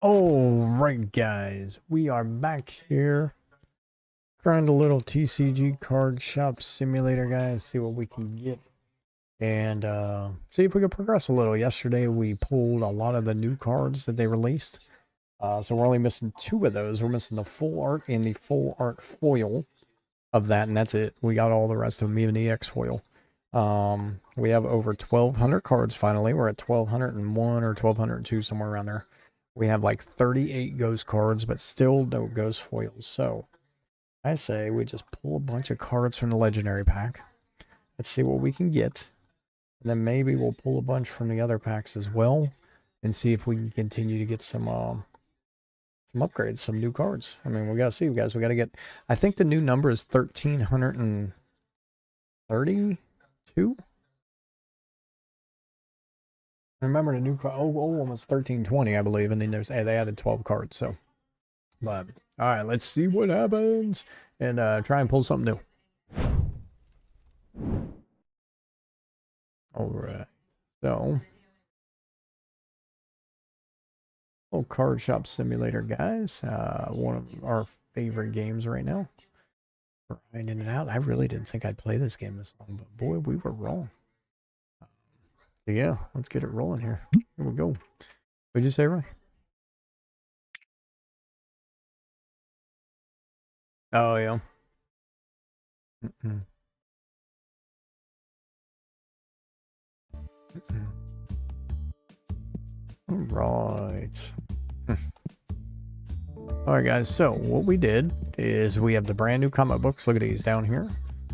All right, guys, we are back here trying a little TCG card shop simulator, guys. See what we can get and see if we can progress a little. Yesterday, we pulled a lot of the new cards that they released, so we're only missing two of those. We're missing the full art and the full art foil of that, and that's it. We got all the rest of them, even the X foil. We have over 1,200 cards finally. We're at 1,201 or 1,202, somewhere around there. We have like 38 ghost cards, but still no ghost foils. So I say we just pull a bunch of cards from the legendary pack. Let's see what we can get. And then maybe we'll pull a bunch from the other packs as well and see if we can continue to get some upgrades, some new cards. I mean, we got to see, guys. We got to get, I think the new number is 1,332. Remember the new card? Oh, one was 1320, I believe, and then they added 12 cards. So, but all right, let's see what happens and try and pull something new. All right, so little card shop simulator, guys. One of our favorite games right now. Grinding it out. I really didn't think I'd play this game this long, but boy, we were wrong. Yeah, let's get it rolling here. Here we go. What'd you say, Roy? Oh, yeah. All right. All right, guys. So what we did is we have the brand new comic books. Look at these down here.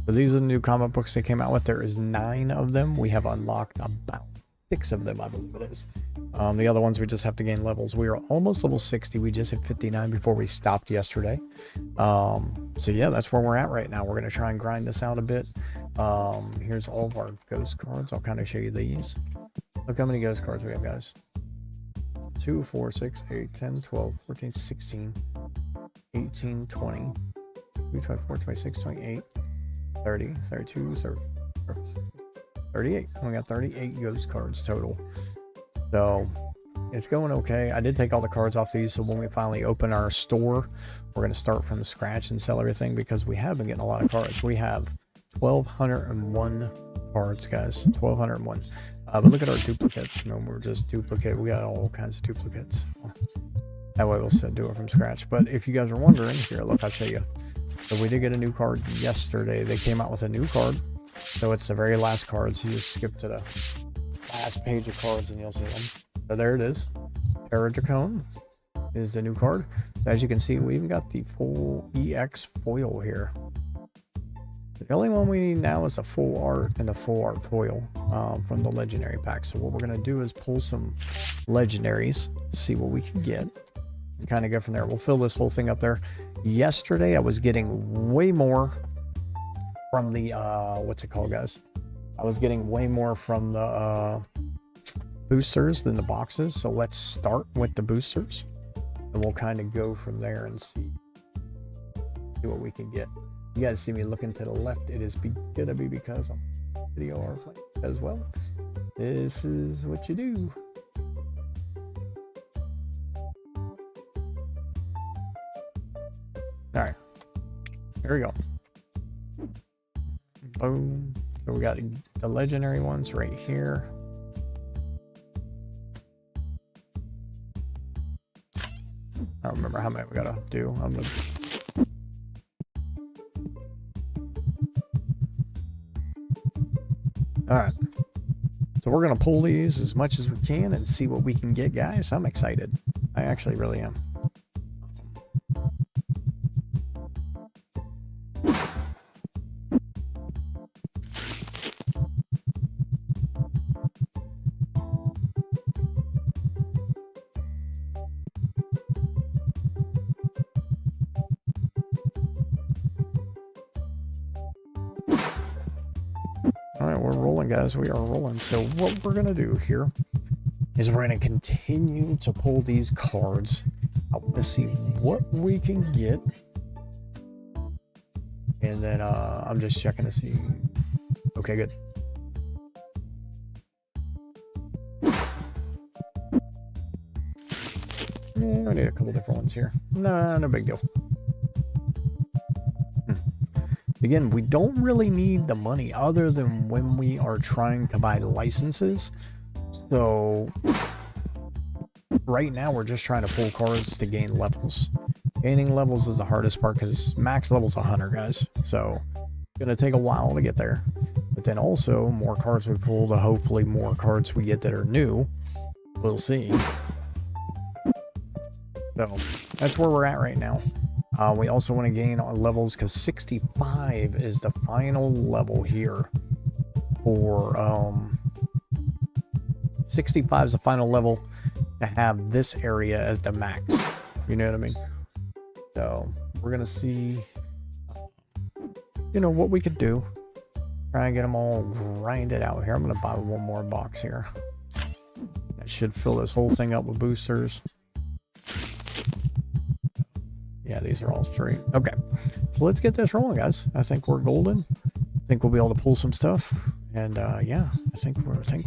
So these are the new comic books they came out with. There is 9 of them. We have unlocked about 6 of them, I believe it is. The other ones we just have to gain levels. We are almost level 60. We just hit 59 before we stopped yesterday. So yeah, that's where we're at right now. We're going to try and grind this out a bit. Here's all of our ghost cards. I'll kind of show you these. Look how many ghost cards we have, guys. 2, 4, 6, 8, 10, 12, 14, 16, 18, 20, 24, 26, 28, 30, 32, 38. We got 38 ghost cards total. So it's going okay. I did take all the cards off these, so when we finally open our store, we're going to start from scratch and sell everything because we have been getting a lot of cards. We have 1,201 cards, guys. 1,201. But look at our duplicates. No, we're just duplicate. We got all kinds of duplicates. That way we'll do it from scratch. But if you guys are wondering, here, look, I'll show you. So we did get a new card yesterday. They came out with a new card. So it's the very last card. So you just skip to the last page of cards and you'll see them. So there it is. Paradracone is the new card. So as you can see, we even got the full EX foil here. The only one we need now is the full art and the full art foil from the legendary pack. So what we're going to do is pull some legendaries, see what we can get, and kind of go from there. We'll fill this whole thing up there. Yesterday, I was getting way more from the, what's it called, guys? I was getting way more from the boosters than the boxes. So let's start with the boosters, and we'll kind of go from there and see what we can get. You guys see me looking to the left, it is gonna be because I'm video or play as well. This is what you do. All right, here we go. Boom. So we got the legendary ones right here. I don't remember how many we gotta do. I'm gonna all right, so we're gonna pull these as much as we can and see what we can get, guys. I'm excited. I actually really am. All right, we're rolling, guys. We are rolling. So what we're going to do here is we're going to continue to pull these cards. I want to see what we can get. And then I'm just checking to see. Okay, good. I need a couple different ones here. No, no big deal. Again, we don't really need the money other than when we are trying to buy licenses. So right now we're just trying to pull cards to gain levels. Gaining levels is the hardest part because max level's 100, guys. So it's gonna take a while to get there. But then also more cards we pull to hopefully more cards we get that are new. We'll see. So that's where we're at right now. We also want to gain on levels because 65 is the final level here for 65 is the final level to have this area as the max. You know what I mean? So we're gonna see, you know, what we could do. Try and get them all grinded out here. I'm gonna buy one more box here. That should fill this whole thing up with boosters. Yeah, these are all straight. Okay, so let's get this rolling, guys. I think we're golden. I think we'll be able to pull some stuff, and yeah, I think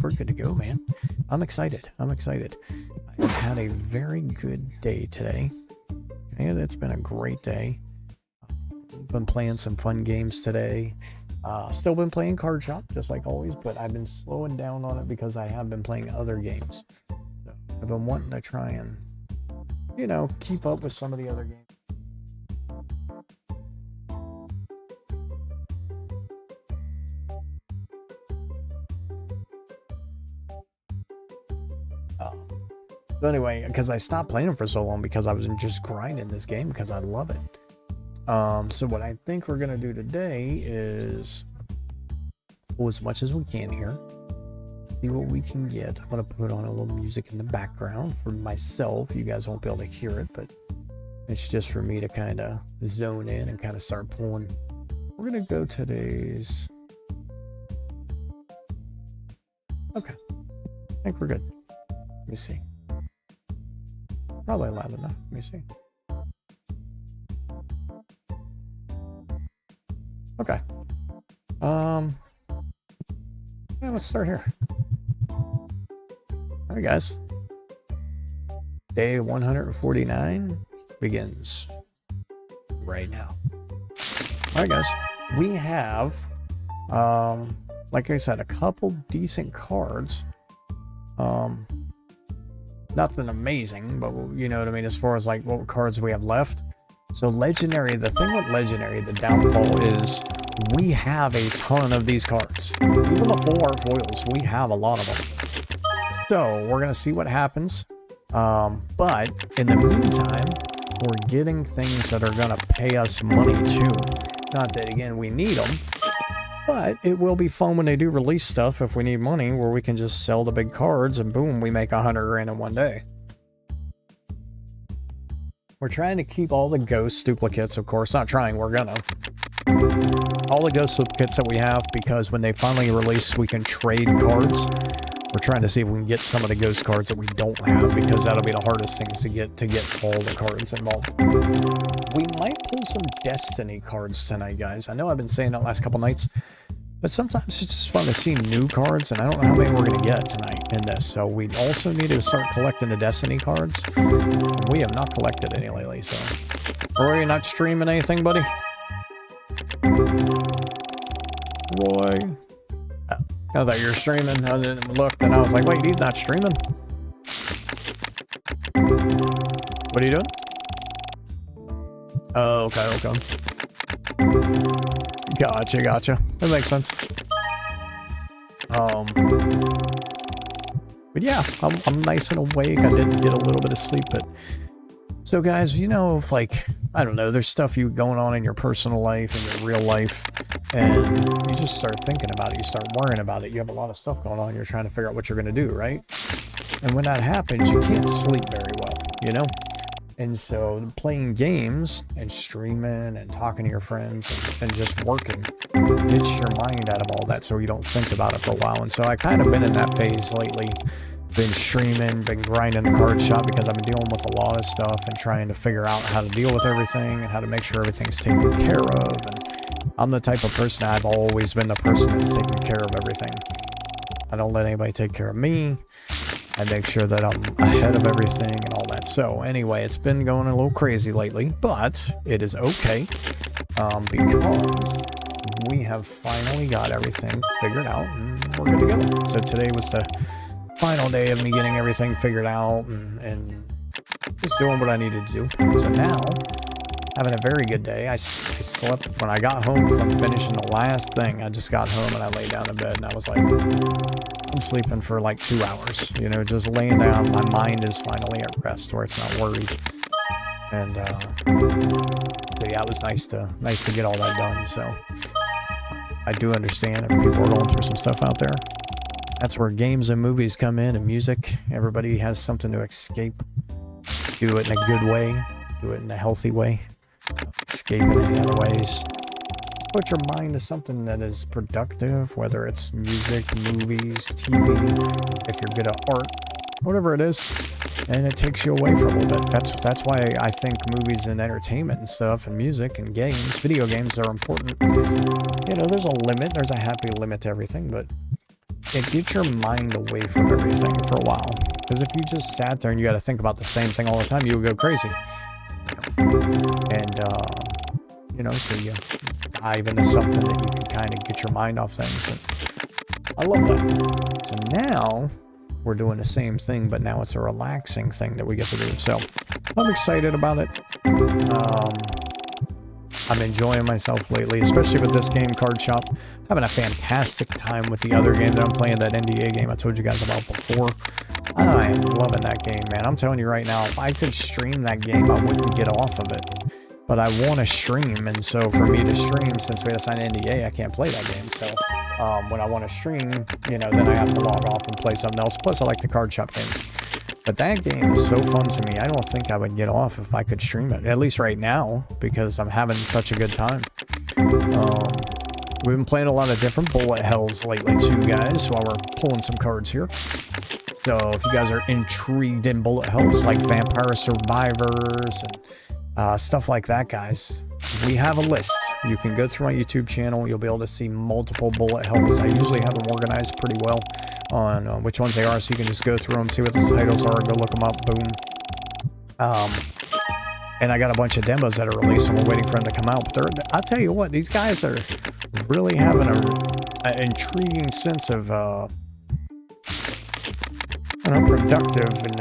we're good to go, man. I'm excited. I'm excited. I've had a very good day today. Okay, that's been a great day. Been playing some fun games today. Still been playing Card Shop, just like always, but I've been slowing down on it because I have been playing other games. So I've been wanting to try and, you know, keep up with some of the other games. So anyway, because I stopped playing them for so long because I was just grinding this game because I love it. So what I think we're gonna do today is pull as much as we can here. See what we can get. I'm gonna put on a little music in the background for myself. You guys won't be able to hear it, but it's just for me to kind of zone in and kind of start pulling. We're gonna go today's. Okay, I think we're good. Let me see. Probably loud enough. Let me see. Okay. Yeah, let's start here. All right, guys. Day 149 begins right now. All right, guys. We have, like I said, a couple decent cards. Nothing amazing, but you know what I mean, as far as like what cards we have left. So legendary, the thing with legendary, the downfall is we have a ton of these cards. Even the full art foils, we have a lot of them. So we're gonna see what happens. But in the meantime, we're getting things that are gonna pay us money too. Not that again we need them, but it will be fun when they do release stuff if we need money, where we can just sell the big cards and boom, we make 100 grand in one day. We're trying to keep all the ghost duplicates, of course. Not trying, we're gonna. All the ghost duplicates that we have, because when they finally release, we can trade cards. We're trying to see if we can get some of the ghost cards that we don't have, because that'll be the hardest things to get all the cards involved. We might pull some Destiny cards tonight, guys. I know I've been saying that last couple nights, but sometimes it's just fun to see new cards, and I don't know how many we're going to get tonight in this. So we also need to start collecting the Destiny cards. We have not collected any lately, so... Roy, you not streaming anything, buddy? Roy? I thought you were streaming. I didn't look, and I was like, wait, he's not streaming. What are you doing? Oh, okay. Gotcha. That makes sense. But yeah, I'm nice and awake. I did get a little bit of sleep, but... So guys, you know, if like, I don't know, there's stuff going on in your personal life and your real life, and you just start thinking about it, you start worrying about it, you have a lot of stuff going on, you're trying to figure out what you're going to do, right? And when that happens, you can't sleep very well, you know? And so playing games and streaming and talking to your friends and just working gets your mind out of all that, so you don't think about it for a while. And so I kind of been in that phase lately. Been streaming, been grinding the card shop because I've been dealing with a lot of stuff and trying to figure out how to deal with everything and how to make sure everything's taken care of. And I'm the type of person, I've always been the person that's taking care of everything. I don't let anybody take care of me. I make sure that I'm ahead of everything and all that. So anyway, it's been going a little crazy lately, but it is okay because we have finally got everything figured out and we're good to go. So today was the final day of me getting everything figured out and just doing what I needed to do. So now, having a very good day. I slept when I got home from finishing the last thing. I just got home and I laid down in bed and I was like, I'm sleeping for like 2 hours, you know, just laying down. My mind is finally at rest where it's not worried. And so yeah, it was nice to get all that done. So I do understand if people are going through some stuff out there. That's where games and movies come in, and music. Everybody has something to escape. Do it in a good way. Do it in a healthy way. Escape in any other ways. Put your mind to something that is productive, whether it's music, movies, TV, if you're good at art, whatever it is, and it takes you away for a little bit. That's why I think movies and entertainment and stuff and music and games, video games are important. You know, there's a limit, there's a happy limit to everything, but it gets your mind away from everything for a while. Because if you just sat there and you got to think about the same thing all the time, you would go crazy. And, you know, so you dive into something that you can kind of get your mind off things. And I love that. So now we're doing the same thing, but now it's a relaxing thing that we get to do. So I'm excited about it. I'm enjoying myself lately, especially with this game, Card Shop. Having a fantastic time with the other game that I'm playing, that NDA game I told you guys about before. I am loving that game, man. I'm telling you right now, if I could stream that game, I wouldn't get off of it. But I want to stream, and so for me to stream, since we had to sign an NDA, I can't play that game. So when I want to stream, you know, then I have to log off and play something else. Plus, I like the Card Shop game. But that game is so fun to me. I don't think I would get off if I could stream it, at least right now, because I'm having such a good time. We've been playing a lot of different bullet hells lately too, guys, while we're pulling some cards here. So if you guys are intrigued in bullet hells like Vampire Survivors and stuff like that, guys, we have a list. You can go through my YouTube channel. You'll be able to see multiple bullet hells. I usually have them organized pretty well on which ones they are, so you can just go through them, see what the titles are, go look them up, boom. And I got a bunch of demos that are released, and we're waiting for them to come out. But I'll tell you what, these guys are really having an intriguing sense of productive and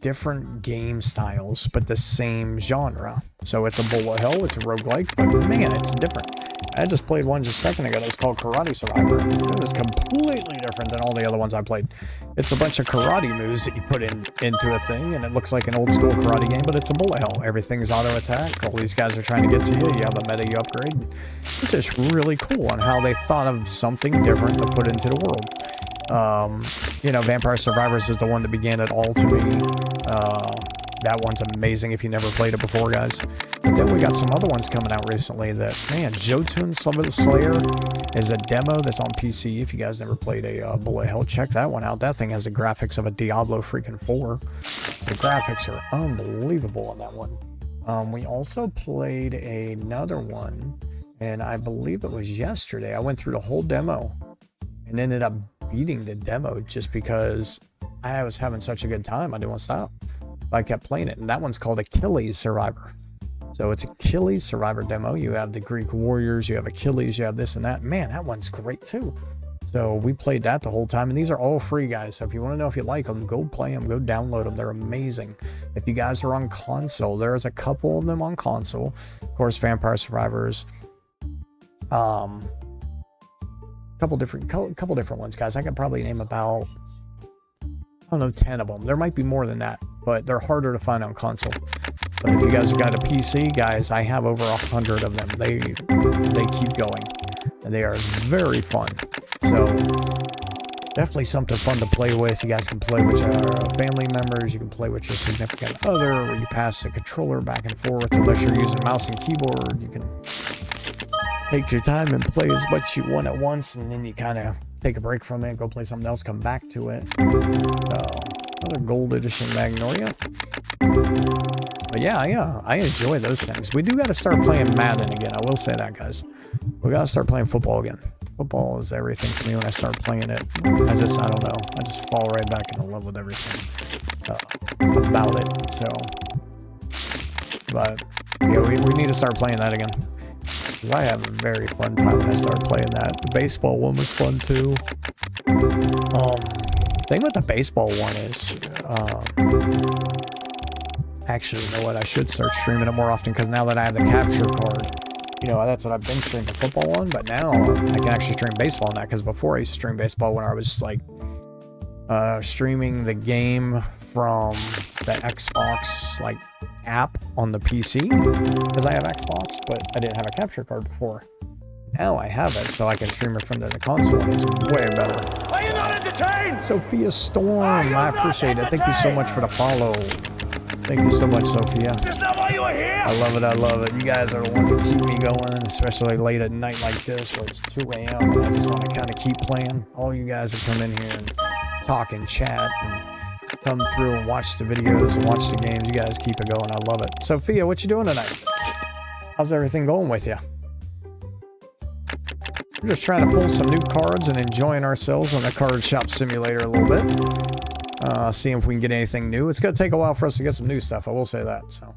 different game styles, but the same genre. So it's a bullet hell, it's a roguelike, but man, it's different. I just played one just a second ago that was called Karate Survivor. It was completely different than all the other ones I played. It's a bunch of karate moves that you put into a thing, and it looks like an old school karate game, but it's a bullet hell. Everything's auto attack. All these guys are trying to get to you. You have a meta you upgrade. It's just really cool on how they thought of something different to put into the world. You know, Vampire Survivors is the one that began it all to me. That one's amazing if you never played it before, guys. But then we got some other ones coming out recently that, man, Jotun Slayer is a demo that's on PC. If you guys never played a bullet hell, check that one out. That thing has the graphics of a Diablo freaking 4. The graphics are unbelievable on that one. We also played another one, and I believe it was yesterday. I went through the whole demo and ended up beating the demo just because I was having such a good time. I didn't want to stop. I kept playing it, and that one's called Achilles Survivor. So it's Achilles Survivor demo. You have the Greek warriors, you have Achilles, you have this and that. Man, that one's great too. So we played that the whole time, and these are all free, guys. So if you want to know if you like them, go play them, go download them. They're amazing. If you guys are on console, there's a couple of them on console. Of course, Vampire Survivors. Couple different ones, guys. I could probably name about, I don't know, 10 of them. There might be more than that, but they're harder to find on console. But if you guys have got a PC, guys, I have over 100 of them. They keep going, and they are very fun. So definitely something fun to play with. You guys can play with your family members. You can play with your significant other, where you pass the controller back and forth. Unless you're using mouse and keyboard, you can take your time and play as much you want at once, and then you kind of take a break from it, go play something else, come back to it. So, another gold edition Magnolia. But yeah, I enjoy those things. We do got to start playing Madden again. I will say that, guys. We got to start playing football again. Football is everything for me when I start playing it. I don't know. I just fall right back into love with everything about it. So, but yeah, we need to start playing that again. Because I have a very fun time when I start playing that. The baseball one was fun too. Thing with the baseball one is, actually, you know what? I should start streaming it more often because now that I have the capture card, you know, that's what I've been streaming football on, but now I can actually stream baseball on that, because before I used to stream baseball when I was like streaming the game from the Xbox like app on the PC, because I have Xbox, but I didn't have a capture card before. Now I have it, so I can stream it from the console, and it's way better. Are you not entertained? Sophia Storm, I appreciate it. Thank you so much for the follow. Thank you so much, Sophia. Is that why you are here? I love it, I love it. You guys are the ones that keep me going, especially late at night like this where it's 2 a.m. and I just want to kind of keep playing. All you guys that come in here and talk and chat and come through and watch the videos and watch the games, you guys keep it going. I love it. Sophia, what you doing tonight? How's everything going with you? We're just trying to pull some new cards and enjoying ourselves on the card shop simulator a little bit. Seeing if we can get anything new. It's going to take a while for us to get some new stuff, I will say that, so.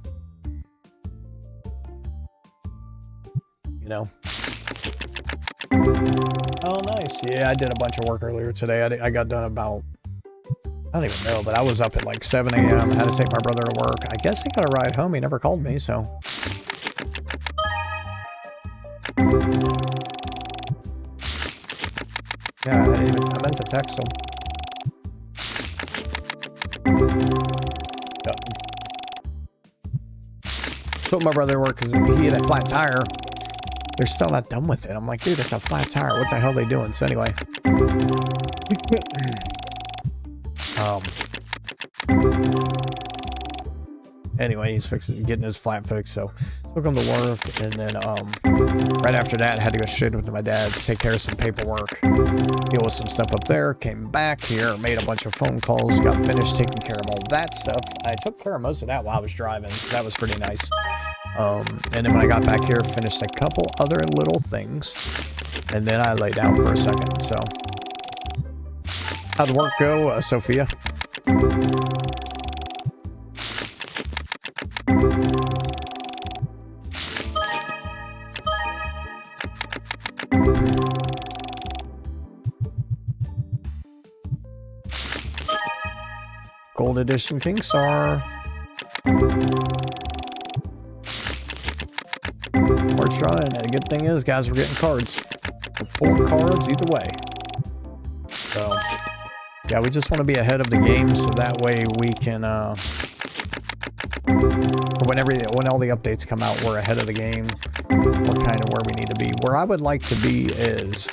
You know. Oh, nice. Yeah, I did a bunch of work earlier today. I got done about, I don't even know, but I was up at like 7 a.m. I had to take my brother to work. I guess he got a ride home. He never called me, so. Yeah, I meant to text him. Told my brother to work because he had a flat tire. They're still not done with it. I'm like, dude, it's a flat tire. What the hell are they doing? So anyway. Anyway, he's getting his flat fixed, so took him to work, and then right after that, I had to go straight up to my dad's, take care of some paperwork, deal with some stuff up there, came back here, made a bunch of phone calls, got finished taking care of all that stuff. I took care of most of that while I was driving, so that was pretty nice. And then when I got back here, finished a couple other little things, and then I lay down for a second. So how'd work go, Sophia? Gold Edition King Star. We're trying. And the good thing is, guys, we're getting cards. We're pulling cards either way. So, yeah, we just want to be ahead of the game, so that way we can, when all the updates come out, we're ahead of the game. We're kind of where we need to be. Where I would like to be is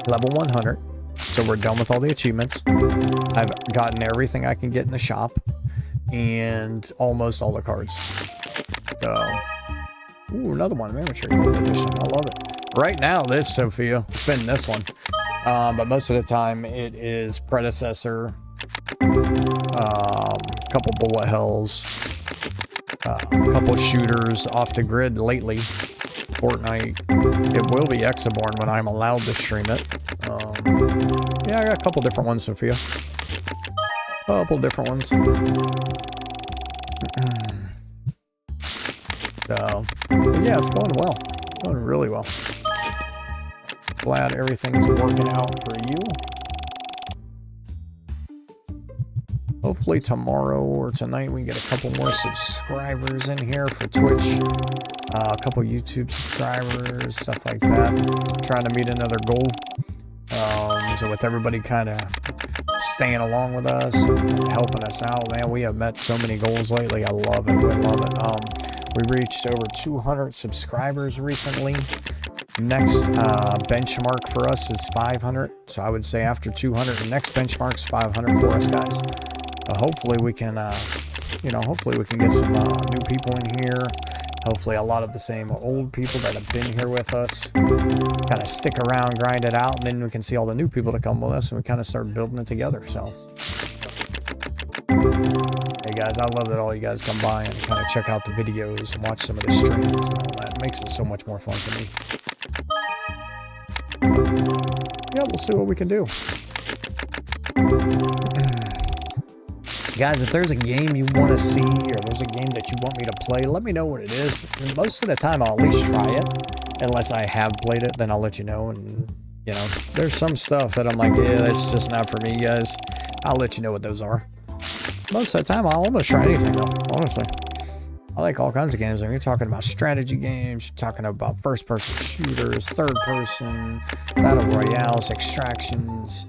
level 100. So we're done with all the achievements. I've gotten everything I can get in the shop and almost all the cards. So, ooh, another one, Amateur Gold Edition. I love it. Right now, this, Sophia, spin this one. But most of the time, it is Predecessor, couple bullet hells, a couple shooters off the grid lately. Fortnite. It will be Exaborn when I'm allowed to stream it. Yeah, I got a couple different ones, Sophia. Couple different ones. So, but yeah, it's going well. Going really well. Glad everything's working out for you. Hopefully tomorrow or tonight we can get a couple more subscribers in here for Twitch. A couple YouTube subscribers, stuff like that. Trying to meet another goal. So with everybody kind of staying along with us and helping us out, man, we have met so many goals lately. I love it. We love it. We reached over 200 subscribers recently. Next benchmark for us is 500. So I would say after 200, the next benchmark's 500 for us, guys. Hopefully we can, hopefully we can get some new people in here. Hopefully a lot of the same old people that have been here with us kind of stick around, grind it out, and then we can see all the new people that come with us and we kind of start building it together. So, hey guys, I love that all you guys come by and kind of check out the videos and watch some of the streams and all that. It makes it so much more fun for me. yeah, we'll see what we can do. Guys, if there's a game you want to see or there's a game that you want me to play, let me know what it is. And most of the time, I'll at least try it. Unless I have played it, then I'll let you know. And, you know, there's some stuff that I'm like, yeah, that's just not for me, guys. I'll let you know what those are. Most of the time, I'll almost try anything, though, honestly. I like all kinds of games. I mean, you're talking about strategy games, you're talking about first-person shooters, third-person, battle royales, extractions,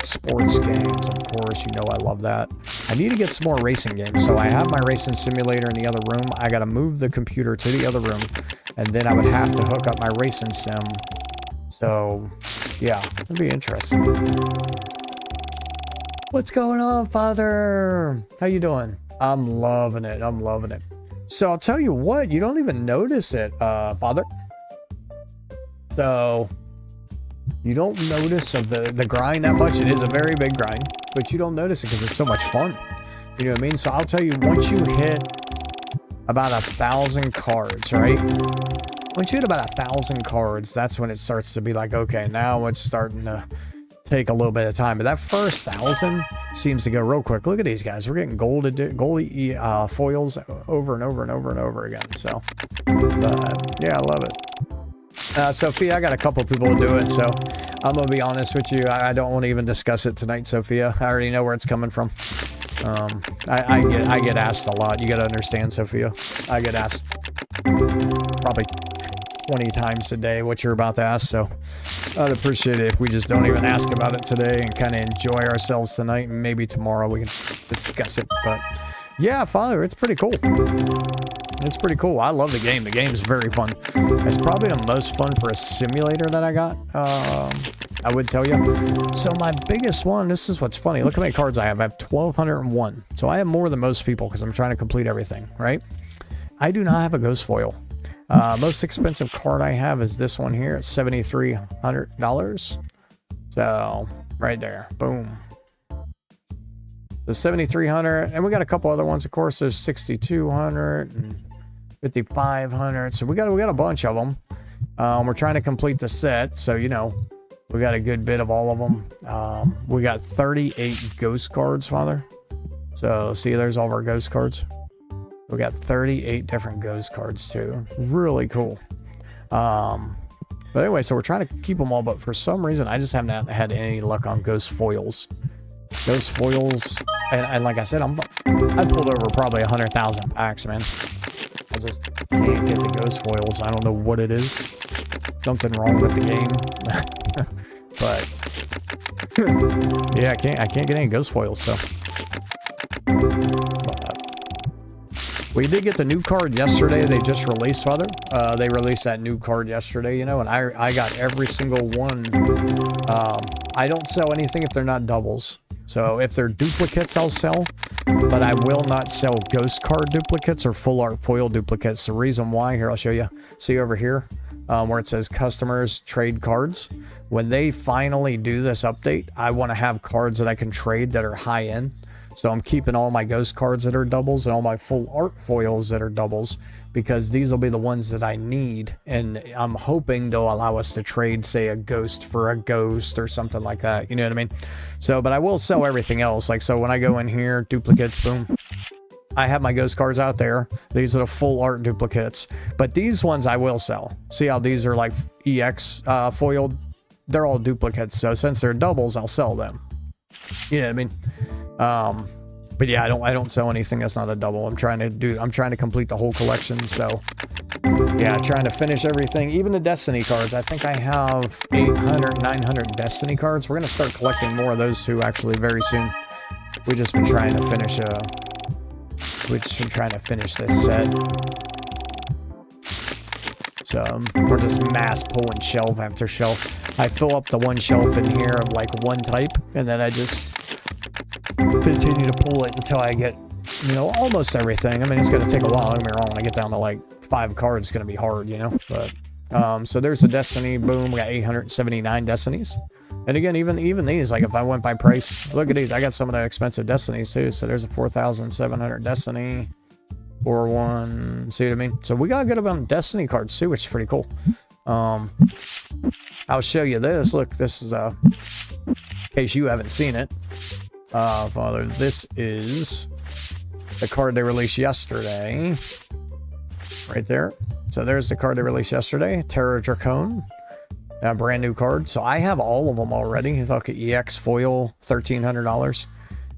sports games, of course. You know I love that. I need to get some more racing games. So I have my racing simulator in the other room. I got to move the computer to the other room, and then I would have to hook up my racing sim. So, yeah, it'd be interesting. What's going on, Father? How you doing? I'm loving it. I'm loving it. So I'll tell you what, you don't even notice it, Father. So you don't notice of the grind that much. It is a very big grind, but you don't notice it because it's so much fun. You know what I mean? So I'll tell you, once you hit about 1,000 cards, right? Once you hit about 1,000 cards, that's when it starts to be like, okay, now it's starting to take a little bit of time. But that first 1,000 seems to go real quick. Look at these guys. We're getting gold foils over and over and over and over again. So, but yeah, I love it. Sophia, I got a couple people to do it, so I'm gonna be honest with you. I don't want to even discuss it tonight, Sophia. I already know where it's coming from. I get asked a lot. You got to understand, Sophia. I get asked probably 20 times a day what you're about to ask, so I'd appreciate it if we just don't even ask about it today and kind of enjoy ourselves tonight, and maybe tomorrow we can discuss it. But yeah, Father, it's pretty cool. It's pretty cool. I love the game. The game is very fun. It's probably the most fun for a simulator that I got, I would tell you. So my biggest one, this is what's funny. Look how many cards I have. I have 1,201. So I have more than most people because I'm trying to complete everything, right? I do not have a ghost foil. Most expensive card I have is this one here. It's $7,300. So right there. Boom. The 7,300, and we got a couple other ones, of course. There's 6,200 and 5,500. So we got a bunch of them. We're trying to complete the set, so you know we got a good bit of all of them. We got 38 ghost cards, Father. So see, there's all of our ghost cards. We got 38 different ghost cards too. Really cool. But anyway, so we're trying to keep them all, but for some reason I just haven't had any luck on ghost foils. Ghost foils, and like I said, I pulled over probably 100,000 packs, man. I just can't get the ghost foils. I don't know what it is. Something wrong with the game. But yeah, I can't get any ghost foils. So we did get the new card yesterday. They just released, Father. They released that new card yesterday, you know, and I got every single one. I don't sell anything if they're not doubles. So if they're duplicates, I'll sell, but I will not sell ghost card duplicates or full art foil duplicates. The reason why, here, I'll show you. See over here where it says customers trade cards. When they finally do this update, I want to have cards that I can trade that are high end. So I'm keeping all my ghost cards that are doubles and all my full art foils that are doubles, because these will be the ones that I need, and I'm hoping they'll allow us to trade, say, a ghost for a ghost or something like that, you know what I mean? So, but I will sell everything else. Like, so when I go in here, duplicates, boom, I have my ghost cards out there. These are the full art duplicates, but these ones I will sell. See how these are like EX foiled? They're all duplicates, so since they're doubles, I'll sell them. You know what I mean? But yeah, I don't sell anything that's not a double. I'm trying to complete the whole collection. So yeah, trying to finish everything, even the Destiny cards. I think I have 800, 900 Destiny cards. We're going to start collecting more of those too, actually, very soon. We've just been trying to finish this set. So we're just mass pulling shelf after shelf. I fill up the one shelf in here of like one type, and then I just continue to pull it until I get, you know, almost everything. I mean, it's going to take a while. Don't get me wrong. When I get down to like 5 cards, it's going to be hard, you know. But so there's a Destiny. Boom, we got 879 Destinies. And again, even these, like if I went by price, look at these. I got some of the expensive Destinies too. So there's a 4,700 Destiny or one. See what I mean? So we got a good amount of Destiny cards too, which is pretty cool. I I'll show you this. Look, this is in case you haven't seen it. Father, this is the card they released yesterday. Right there. So there's the card they released yesterday. Terra Dracone. A brand new card. So I have all of them already. Look at EX foil, $1,300.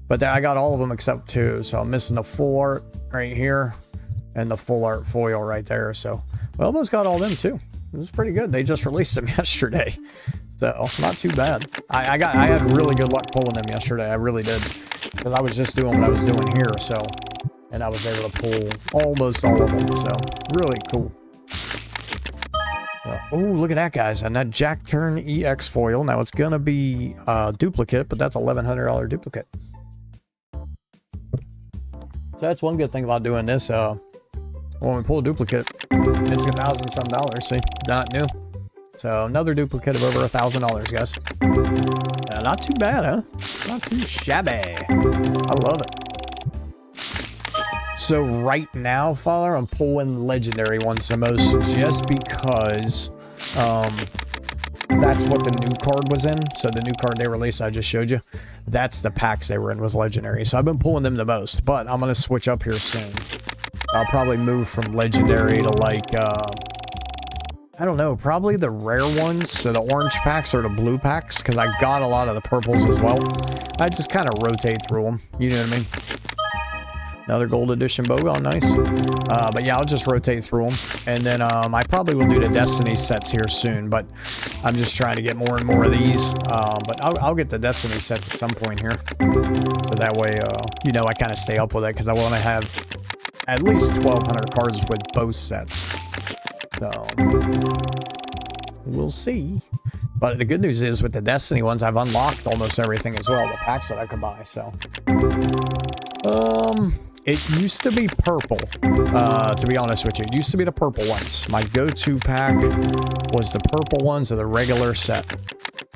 But I got all of them except 2. So I'm missing the full art right here and the full art foil right there. So we almost got all them too. It was pretty good. They just released them yesterday. So not too bad. I had really good luck pulling them yesterday. I really did. Because I was just doing what I was doing here. So, and I was able to pull almost all of them. So really cool. Oh, look at that, guys. And that Jack Turn EX foil. Now it's going to be duplicate, but that's $1,100 duplicate. So that's one good thing about doing this. When we pull a duplicate, it's $1,000 some. See, not new. So another duplicate of over $1,000, guys. Not too bad, huh? Not too shabby. I love it. So right now, Father, I'm pulling legendary ones the most, just because that's what the new card was in. So the new card they released, I just showed you, that's the packs they were in, was legendary. So I've been pulling them the most, but I'm gonna switch up here soon. I'll probably move from legendary to like I don't know, probably the rare ones, so the orange packs or the blue packs, because I got a lot of the purples as well. I just kind of rotate through them, you know what I mean? Another gold edition Bogon, nice. But yeah, I'll just rotate through them. And then I probably will do the Destiny sets here soon, but I'm just trying to get more and more of these. But I'll get the Destiny sets at some point here. So that way, you know, I kind of stay up with it, because I want to have at least 1,200 cards with both sets. So, we'll see. But the good news is, with the Destiny ones, I've unlocked almost everything as well, the packs that I could buy, so. It used to be purple, to be honest with you. It used to be the purple ones. My go-to pack was the purple ones of the regular set.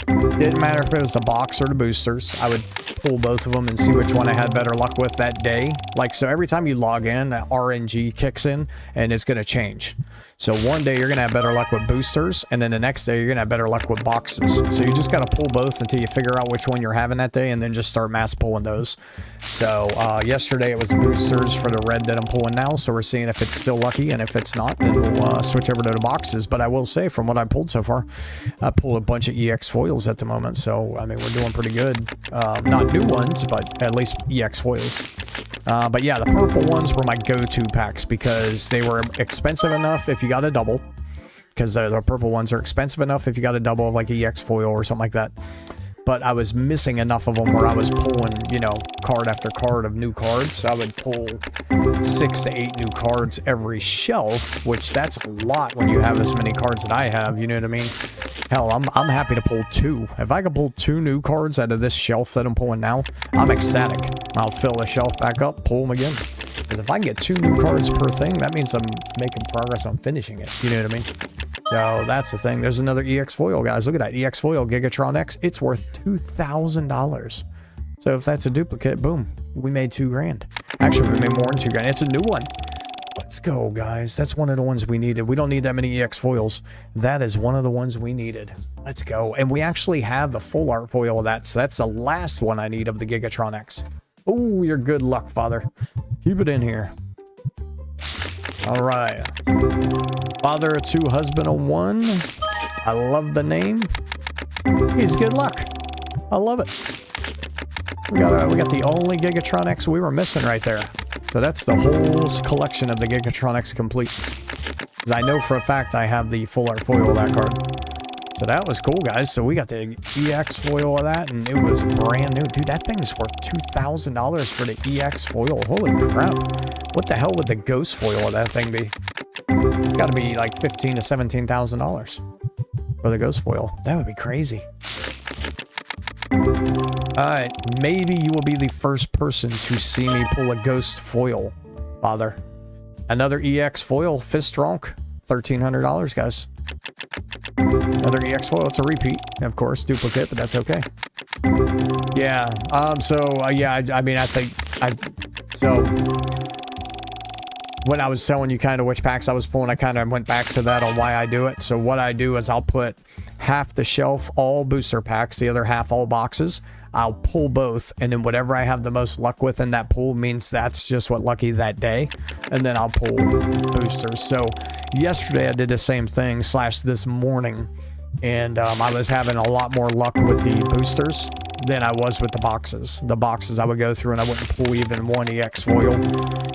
Didn't matter if it was the box or the boosters. I would pull both of them and see which one I had better luck with that day. Like, so every time you log in, RNG kicks in, and it's going to change. So one day you're going to have better luck with boosters, and then the next day you're going to have better luck with boxes. So you just got to pull both until you figure out which one you're having that day, and then just start mass pulling those. So yesterday it was boosters for the red that I'm pulling now, so we're seeing if it's still lucky, and if it's not, then we'll switch over to the boxes. But I will say, from what I pulled so far, I pulled a bunch of EX foils at the moment, so I mean, we're doing pretty good. Not new ones, but at least EX foils. But yeah, the purple ones were my go-to packs, because they were expensive enough if you got a double, because the purple ones are expensive enough if you got a double of like EX foil or something like that. But I was missing enough of them where I was pulling, you know, card after card of new cards. So I would pull 6 to 8 new cards every shelf, which that's a lot when you have as many cards that I have, you know what I mean? Hell, I'm happy to pull 2. If I could pull 2 new cards out of this shelf that I'm pulling now, I'm ecstatic. I'll fill the shelf back up, pull them again. Because if I can get 2 new cards per thing, that means I'm making progress on finishing it, you know what I mean? So that's the thing. There's another EX foil, guys. Look at that EX foil, Gigatron X. It's worth $2,000. So if that's a duplicate, boom, we made $2,000. Actually, we made more than $2,000. It's a new one. Let's go, guys. That's one of the ones we needed. We don't need that many EX foils. That is one of the ones we needed. Let's go. And we actually have the full art foil of that. So that's the last one I need of the Gigatron X. Oh, your good luck, Father. Keep it in here. All right. Father of 2, husband of 1. I love the name. He's good luck. I love it. We got the only Gigatron X we were missing right there. So that's the whole collection of the Gigatron X complete. Because I know for a fact I have the full art foil of that card. So that was cool, guys. So we got the EX foil of that, and it was brand new. Dude, that thing's worth $2,000 for the EX foil. Holy crap. What the hell would the ghost foil of that thing be? It's got to be like $15,000 to $17,000 for the ghost foil. That would be crazy. Alright, maybe you will be the first person to see me pull a ghost foil, Father. Another EX foil, Fistronk, $1,300, guys. Another EX foil, it's a repeat, of course, duplicate, but that's okay. Yeah, yeah, I mean, I think, so, when I was telling you kind of which packs I was pulling, I kind of went back to that on why I do it. So what I do is I'll put half the shelf all booster packs, the other half all boxes. I'll pull both, and then whatever I have the most luck with in that pool means that's just what lucky that day, and then I'll pull boosters. So yesterday I did the same thing / this morning, and I was having a lot more luck with the boosters than I was with the boxes. The boxes I would go through and I wouldn't pull even one EX foil.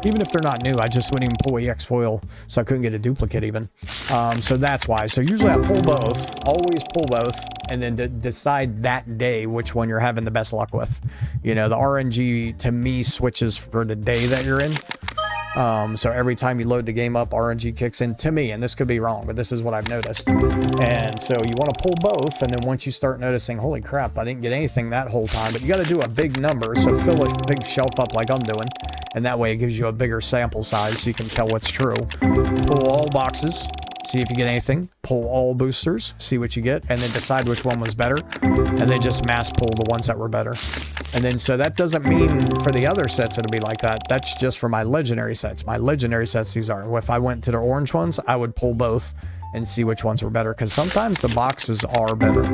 Even if they're not new, I just wouldn't even pull EX foil, so I couldn't get a duplicate even. So that's why. So usually I pull both, always pull both, and then decide that day which one you're having the best luck with. You know, the RNG to me switches for the day that you're in. So every time you load the game up, RNG kicks in to me, and this could be wrong, but this is what I've noticed. And so you want to pull both, and then once you start noticing, holy crap, I didn't get anything that whole time, but you got to do a big number, so fill a big shelf up like I'm doing, and that way it gives you a bigger sample size so you can tell what's true. Pull all boxes, see if you get anything. Pull all boosters, see what you get, and then decide which one was better, and then just mass pull the ones that were better. And then, so that doesn't mean for the other sets it'll be like that. That's just for my legendary sets. My legendary sets, these are. If I went to the orange ones, I would pull both and see which ones were better, because sometimes the boxes are better.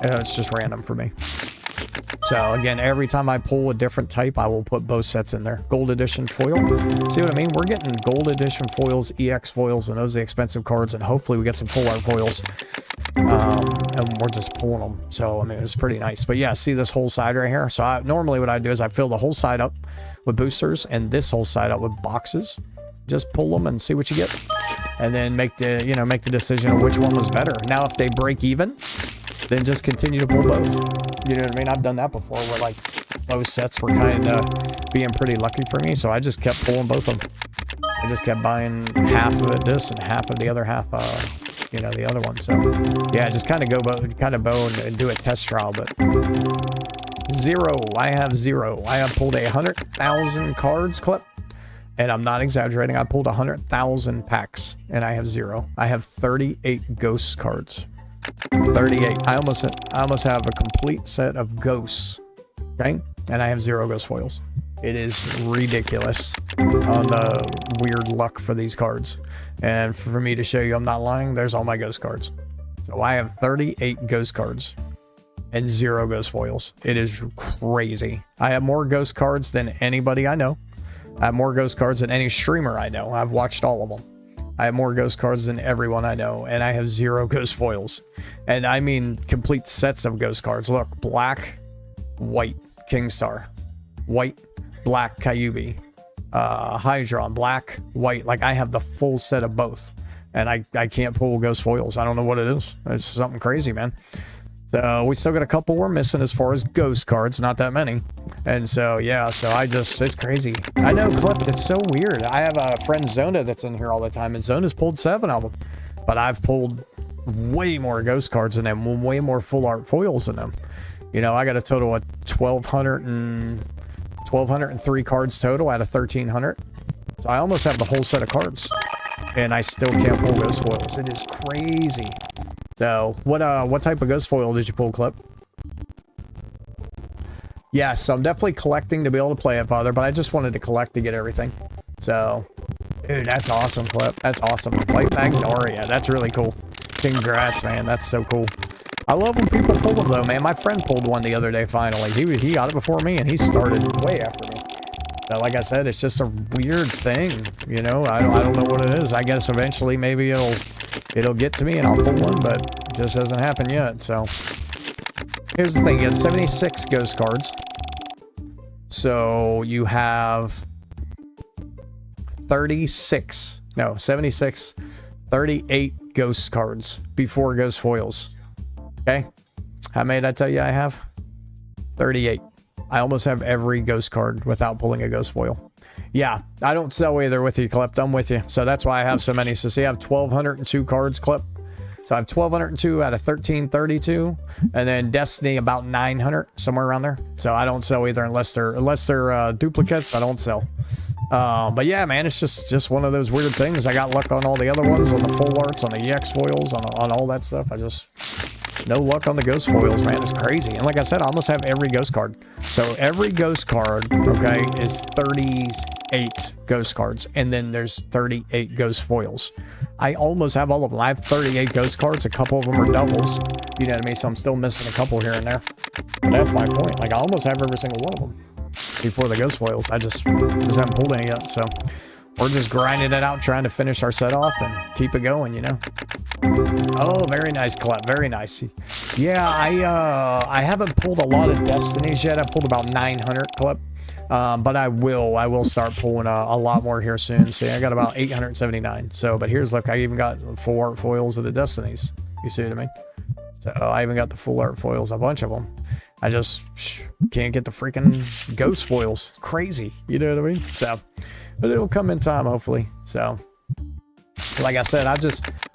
It's just random for me. So again, every time I pull a different type, I will put both sets in there. Gold edition foil. See what I mean? We're getting gold edition foils, EX foils, and those are the expensive cards, and hopefully we get some full art foils. And we're just pulling them. So I mean, it's pretty nice. But yeah, see this whole side right here? So normally what I do is I fill the whole side up with boosters and this whole side up with boxes. Just pull them and see what you get, and then make the decision of which one was better. Now if they break even, then just continue to pull both. You know what I mean? I've done that before where like both sets were kind of being pretty lucky for me, so I just kept pulling both of them. I just kept buying half of it this and half of the other half, you know, the other one. So yeah, just kind of bow and do a test trial. But zero, I have zero. I have pulled 100,000 cards clip, and I'm not exaggerating. I pulled 100,000 packs, and I have zero. I have 38 ghost cards. 38. I almost have a complete set of ghosts. Okay, and I have 0 ghost foils. It is ridiculous on the weird luck for these cards. And for me to show you I'm not lying, there's all my ghost cards. So I have 38 ghost cards and 0 ghost foils. It is crazy. I have more ghost cards than anybody I know. I have more ghost cards than any streamer I know. I've watched all of them. I have more ghost cards than everyone I know, and I have 0 ghost foils. And I mean complete sets of ghost cards. Look, black, white, Kingstar, white, black, Kyubi, Hydron, black, white. Like I have the full set of both, and I can't pull ghost foils. I don't know what it is. It's something crazy, man. So we still got a couple we're missing as far as ghost cards, not that many. And so yeah, so it's crazy. I know, Clip, it's so weird. I have a friend Zona that's in here all the time, and Zona's pulled 7 of them, but I've pulled way more ghost cards than them, way more full art foils than them. You know, I got a total of 1,203 cards total out of 1,300. So I almost have the whole set of cards, and I still can't pull ghost foils. It is crazy. So what type of ghost foil did you pull, Clip? Yes, I'm definitely collecting to be able to play it, Father, but I just wanted to collect to get everything. So, dude, that's awesome, Clip. That's awesome. White Magnolia, that's really cool. Congrats, man. That's so cool. I love when people pull them, though, man. My friend pulled one the other day, finally. He got it before me, and he started way after me. So, like I said, it's just a weird thing, you know? I don't know what it is. I guess eventually maybe it'll get to me, and I'll pull one, but it just hasn't happened yet, so... Here's the thing, you had 76 ghost cards. So you have 36, 38 ghost cards before ghost foils. Okay? How many did I tell you I have? 38. I almost have every ghost card without pulling a ghost foil. Yeah, I don't sell either with you, Clip. I'm with you. So that's why I have so many. So see, I have 1,202 cards, Clip. So I have 1,202 out of 1,332, and then Destiny about 900, somewhere around there. So I don't sell either unless they're duplicates. I don't sell. But yeah, man, it's just one of those weird things. I got luck on all the other ones, on the full arts, on the EX foils, on all that stuff. I just no luck on the ghost foils, man. It's crazy. And like I said, I almost have every ghost card. So every ghost card, okay, is 30. 38 ghost cards, and then there's 38 ghost foils. I almost have all of them. I have 38 ghost cards. A couple of them are doubles. You know what I mean? So I'm still missing a couple here and there. But that's my point. Like, I almost have every single one of them before the ghost foils. I just haven't pulled any yet. So we're just grinding it out, trying to finish our set off and keep it going, you know? Oh, very nice, Clep. Very nice. Yeah, I haven't pulled a lot of Destinies yet. I pulled about 900, Clep. But I will start pulling a lot more here soon. See, I got about 879. So, but here's, look, I even got full art foils of the Destinies. You see what I mean? So I even got the full art foils, a bunch of them. I just can't get the freaking ghost foils. Crazy. You know what I mean? So, but it'll come in time, hopefully. So, like I said,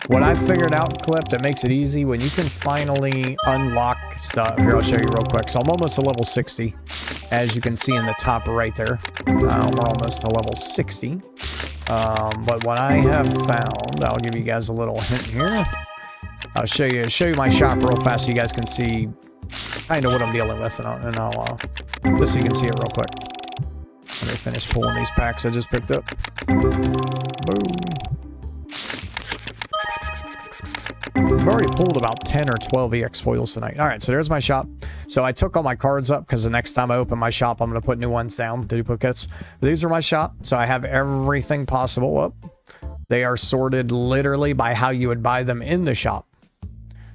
what I figured out, Clip, that makes it easy when you can finally unlock stuff. Here, I'll show you real quick. So I'm almost to level 60, as you can see in the top right there. We're almost to level 60. But what I have found, I'll give you guys a little hint here. I'll show you my shop real fast so you guys can see kind of what I'm dealing with, and I'll just so you can see it real quick. Let me finish pulling these packs I just picked up. Boom. I've already pulled about 10 or 12 EX foils tonight. All right, so there's my shop. So I took all my cards up because the next time I open my shop, I'm going to put new ones down, duplicates. But these are my shop. So I have everything possible up. They are sorted literally by how you would buy them in the shop.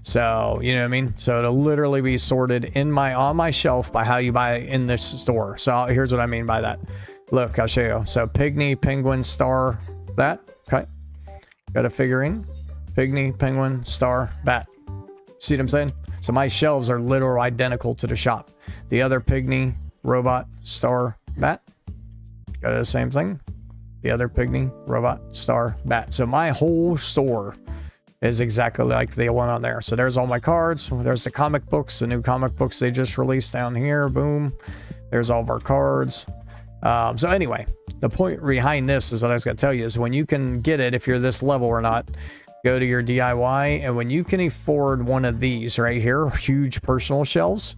So, you know what I mean? So it'll literally be sorted on my shelf by how you buy it in the store. So here's what I mean by that. Look, I'll show you. So Pygmy, Penguin, Star, that. Okay. Got a figurine. Pygmy, Penguin, Star, Bat. See what I'm saying? So my shelves are literally identical to the shop. The other Pygmy, Robot, Star, Bat. Got the same thing. The other Pygmy, Robot, Star, Bat. So my whole store is exactly like the one on there. So there's all my cards. There's the comic books, the new comic books they just released down here. Boom. There's all of our cards. So anyway, the point behind this is what I was going to tell you is when you can get it, if you're this level or not, go to your DIY, and when you can afford one of these right here, huge personal shelves,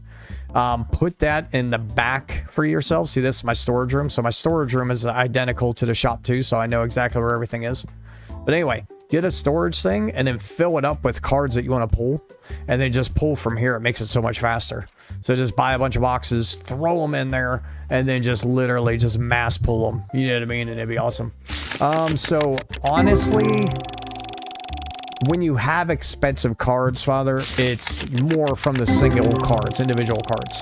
put that in the back for yourself. See, this is my storage room. So my storage room is identical to the shop too, so I know exactly where everything is. But anyway, get a storage thing and then fill it up with cards that you want to pull, and then just pull from here. It makes it so much faster. So just buy a bunch of boxes, throw them in there, and then just literally just mass pull them. You know what I mean? And it'd be awesome. So honestly, when you have expensive cards, Father, it's more from the single cards, individual cards.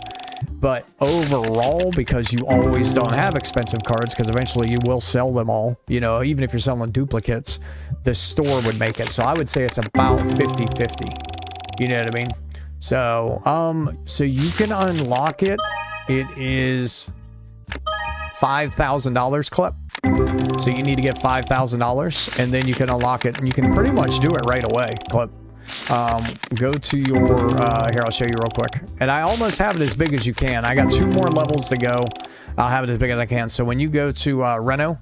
But overall, because you always don't have expensive cards, because eventually you will sell them all, you know, even if you're selling duplicates, the store would make it. So I would say it's about 50-50. You know what I mean? So, so you can unlock it. It is $5,000, Clip. So you need to get $5,000, and then you can unlock it, and you can pretty much do it right away, Clip. Go to your, here, I'll show you real quick. And I almost have it as big as you can. I got 2 more levels to go. I'll have it as big as I can. So when you go to Reno,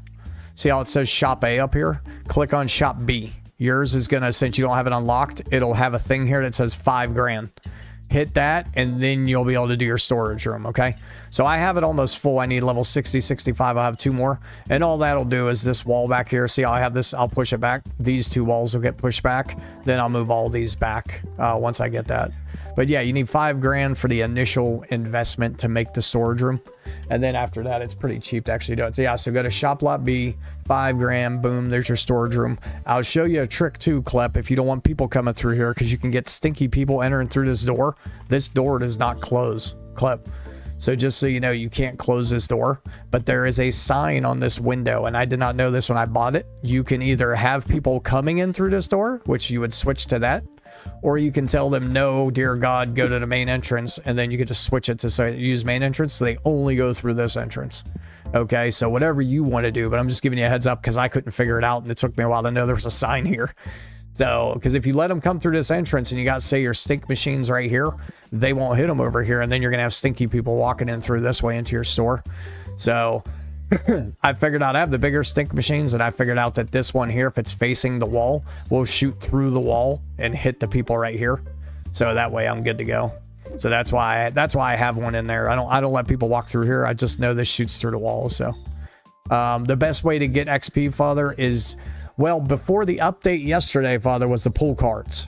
see how it says Shop A up here? Click on Shop B. Yours is gonna, since you don't have it unlocked, it'll have a thing here that says 5 grand. Hit that, and then you'll be able to do your storage room, okay? So I have it almost full. I need level 60, 65. I'll have 2 more. And all that'll do is this wall back here. See, I have this. I'll push it back. These 2 walls will get pushed back. Then I'll move all these back once I get that. But yeah, you need 5 grand for the initial investment to make the storage room. And then after that, it's pretty cheap to actually do it. So yeah, so go to Shop Lot B, 5 grand, boom, there's your storage room. I'll show you a trick too, Clep, if you don't want people coming through here, because you can get stinky people entering through this door. This door does not close, Clep. So just so you know, you can't close this door, but there is a sign on this window, and I did not know this when I bought it. You can either have people coming in through this door, which you would switch to that, or you can tell them, no, dear God, go to the main entrance, and then you get to switch it to say use main entrance, so they only go through this entrance. Okay, so whatever you want to do, but I'm just giving you a heads up because I couldn't figure it out, and it took me a while to know there was a sign here. So, because if you let them come through this entrance and you got, say, your stink machines right here, they won't hit them over here, and then you're going to have stinky people walking in through this way into your store. So I figured out I have the bigger stink machines, and I figured out that this one here, if it's facing the wall, will shoot through the wall and hit the people right here. So that way I'm good to go. So that's why I have one in there. I don't let people walk through here. I just know this shoots through the wall. So The best way to get XP, Father, is, well, before the update yesterday, Father, was to pull cards.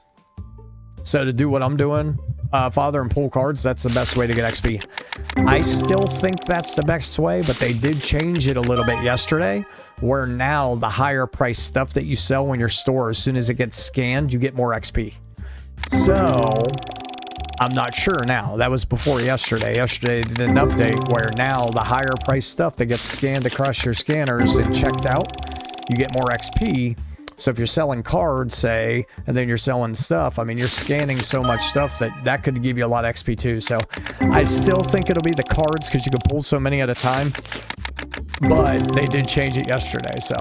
So to do what I'm doing, Father, and pull cards, that's the best way to get XP. I still think that's the best way, but they did change it a little bit yesterday, where now the higher price stuff that you sell in your store, as soon as it gets scanned, you get more XP. So I'm not sure now. That was before yesterday. Yesterday they did an update where now the higher price stuff that gets scanned across your scanners and checked out, you get more XP. So if you're selling cards, say, and then you're selling stuff, I mean, you're scanning so much stuff that could give you a lot of XP too. So I still think it'll be the cards because you can pull so many at a time. But they did change it yesterday, so.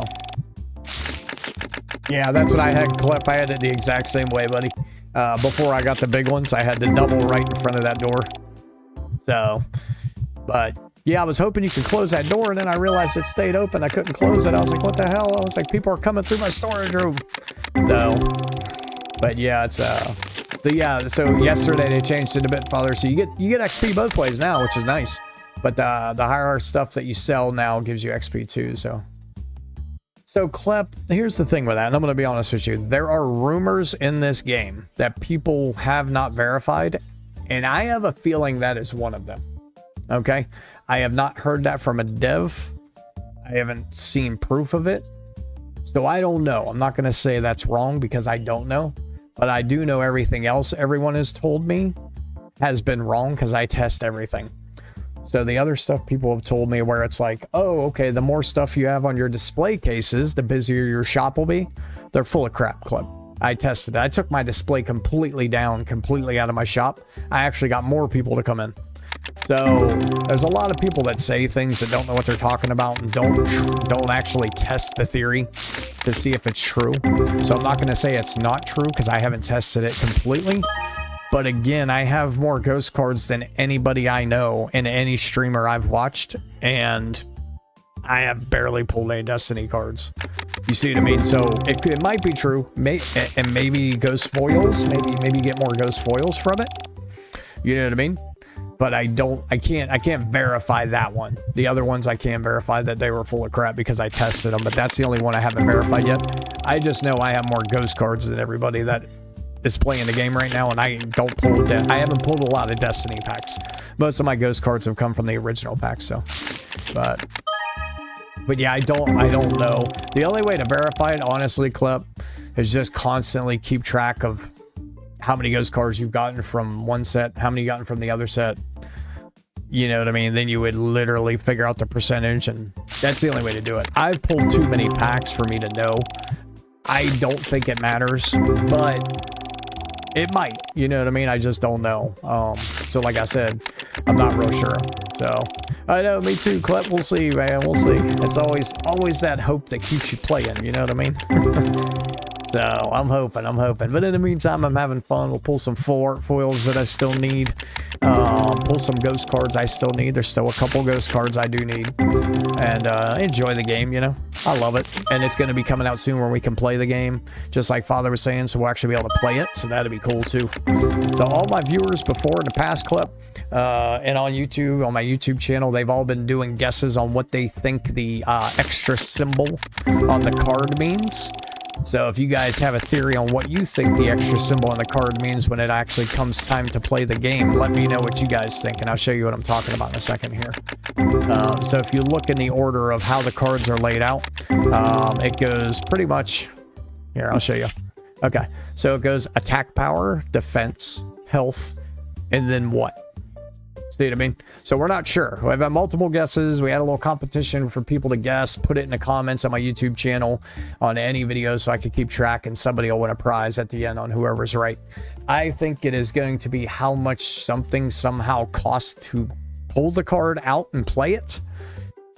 Yeah, that's what I had, Clip. I had it the exact same way, buddy. Before I got the big ones, I had to double right in front of that door. So, but yeah, I was hoping you could close that door, and then I realized it stayed open. I couldn't close it. I was like, what the hell? I was like, people are coming through my storage room. No. But yeah, it's yeah, so yesterday they changed it a bit, Father. So you get XP both ways now, which is nice. But the higher stuff that you sell now gives you XP too, so. So, Klep, here's the thing with that, and I'm going to be honest with you. There are rumors in this game that people have not verified, and I have a feeling that is one of them. Okay? I have not heard that from a dev. I haven't seen proof of it. So I don't know. I'm not going to say that's wrong because I don't know. But I do know everything else everyone has told me has been wrong because I test everything. So the other stuff people have told me where it's like, oh, okay, the more stuff you have on your display cases, the busier your shop will be. They're full of crap, Clip. I tested it. I took my display completely down, completely out of my shop. I actually got more people to come in. So there's a lot of people that say things that don't know what they're talking about and don't actually test the theory to see if it's true. So I'm not going to say it's not true because I haven't tested it completely. But again, I have more ghost cards than anybody I know and any streamer I've watched, and I have barely pulled any Destiny cards. You see what I mean? So it might be true, and maybe ghost foils, maybe get more ghost foils from it. You know what I mean? But I can't verify that one. The other ones I can verify that they were full of crap because I tested them, but that's the only one I haven't verified yet. I just know I have more ghost cards than everybody that is playing the game right now, and I don't pull I haven't pulled a lot of Destiny packs. Most of my ghost cards have come from the original pack, so but yeah, I don't know. The only way to verify it, honestly, Clip, is just constantly keep track of how many ghost cards you've gotten from one set, how many you gotten from the other set. You know what I mean? Then you would literally figure out the percentage, and that's the only way to do it. I've pulled too many packs for me to know. I don't think it matters, but it might, you know what I mean? I just don't know. So like I said, I'm not real sure. So I know, me too, Clip. We'll see, man. We'll see. It's always that hope that keeps you playing. You know what I mean? So I'm hoping. But in the meantime, I'm having fun. We'll pull some foils that I still need. Pull some ghost cards I still need. There's still a couple ghost cards I do need. And enjoy the game, you know. I love it. And it's going to be coming out soon where we can play the game, just like Father was saying, so we'll actually be able to play it. So that'll be cool too. So all my viewers before in the past, Clip, and on YouTube, on my YouTube channel, they've all been doing guesses on what they think the extra symbol on the card means. So if you guys have a theory on what you think the extra symbol on the card means when it actually comes time to play the game, let me know what you guys think, and I'll show you what I'm talking about in a second here. So if you look in the order of how the cards are laid out, it goes pretty much... Here, I'll show you. Okay, so it goes attack power, defense, health, and then what? See what I mean? So we're not sure. We've had multiple guesses. We had a little competition for people to guess. Put it in the comments on my YouTube channel on any video so I could keep track, and somebody will win a prize at the end on whoever's right. I think it is going to be how much something somehow costs to pull the card out and play it,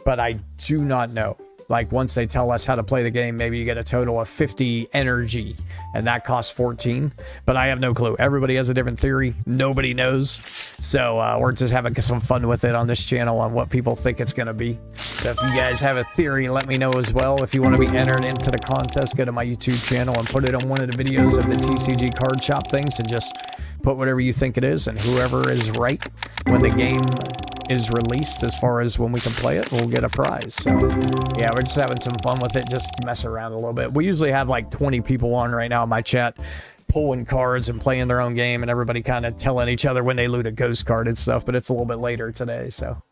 but I do not know. Like, once they tell us how to play the game, maybe you get a total of 50 energy, and that costs 14. But I have no clue. Everybody has a different theory. Nobody knows. So we're just having some fun with it on this channel on what people think it's going to be. So if you guys have a theory, let me know as well. If you want to be entered into the contest, go to my YouTube channel and put it on one of the videos of the TCG card shop things, and just put whatever you think it is, and whoever is right when the game is released as far as when we can play it, we'll get a prize. So yeah, we're just having some fun with it, just to mess around a little bit. We usually have like 20 people on right now in my chat, pulling cards and playing their own game, and everybody kind of telling each other when they loot a ghost card and stuff, but it's a little bit later today, so.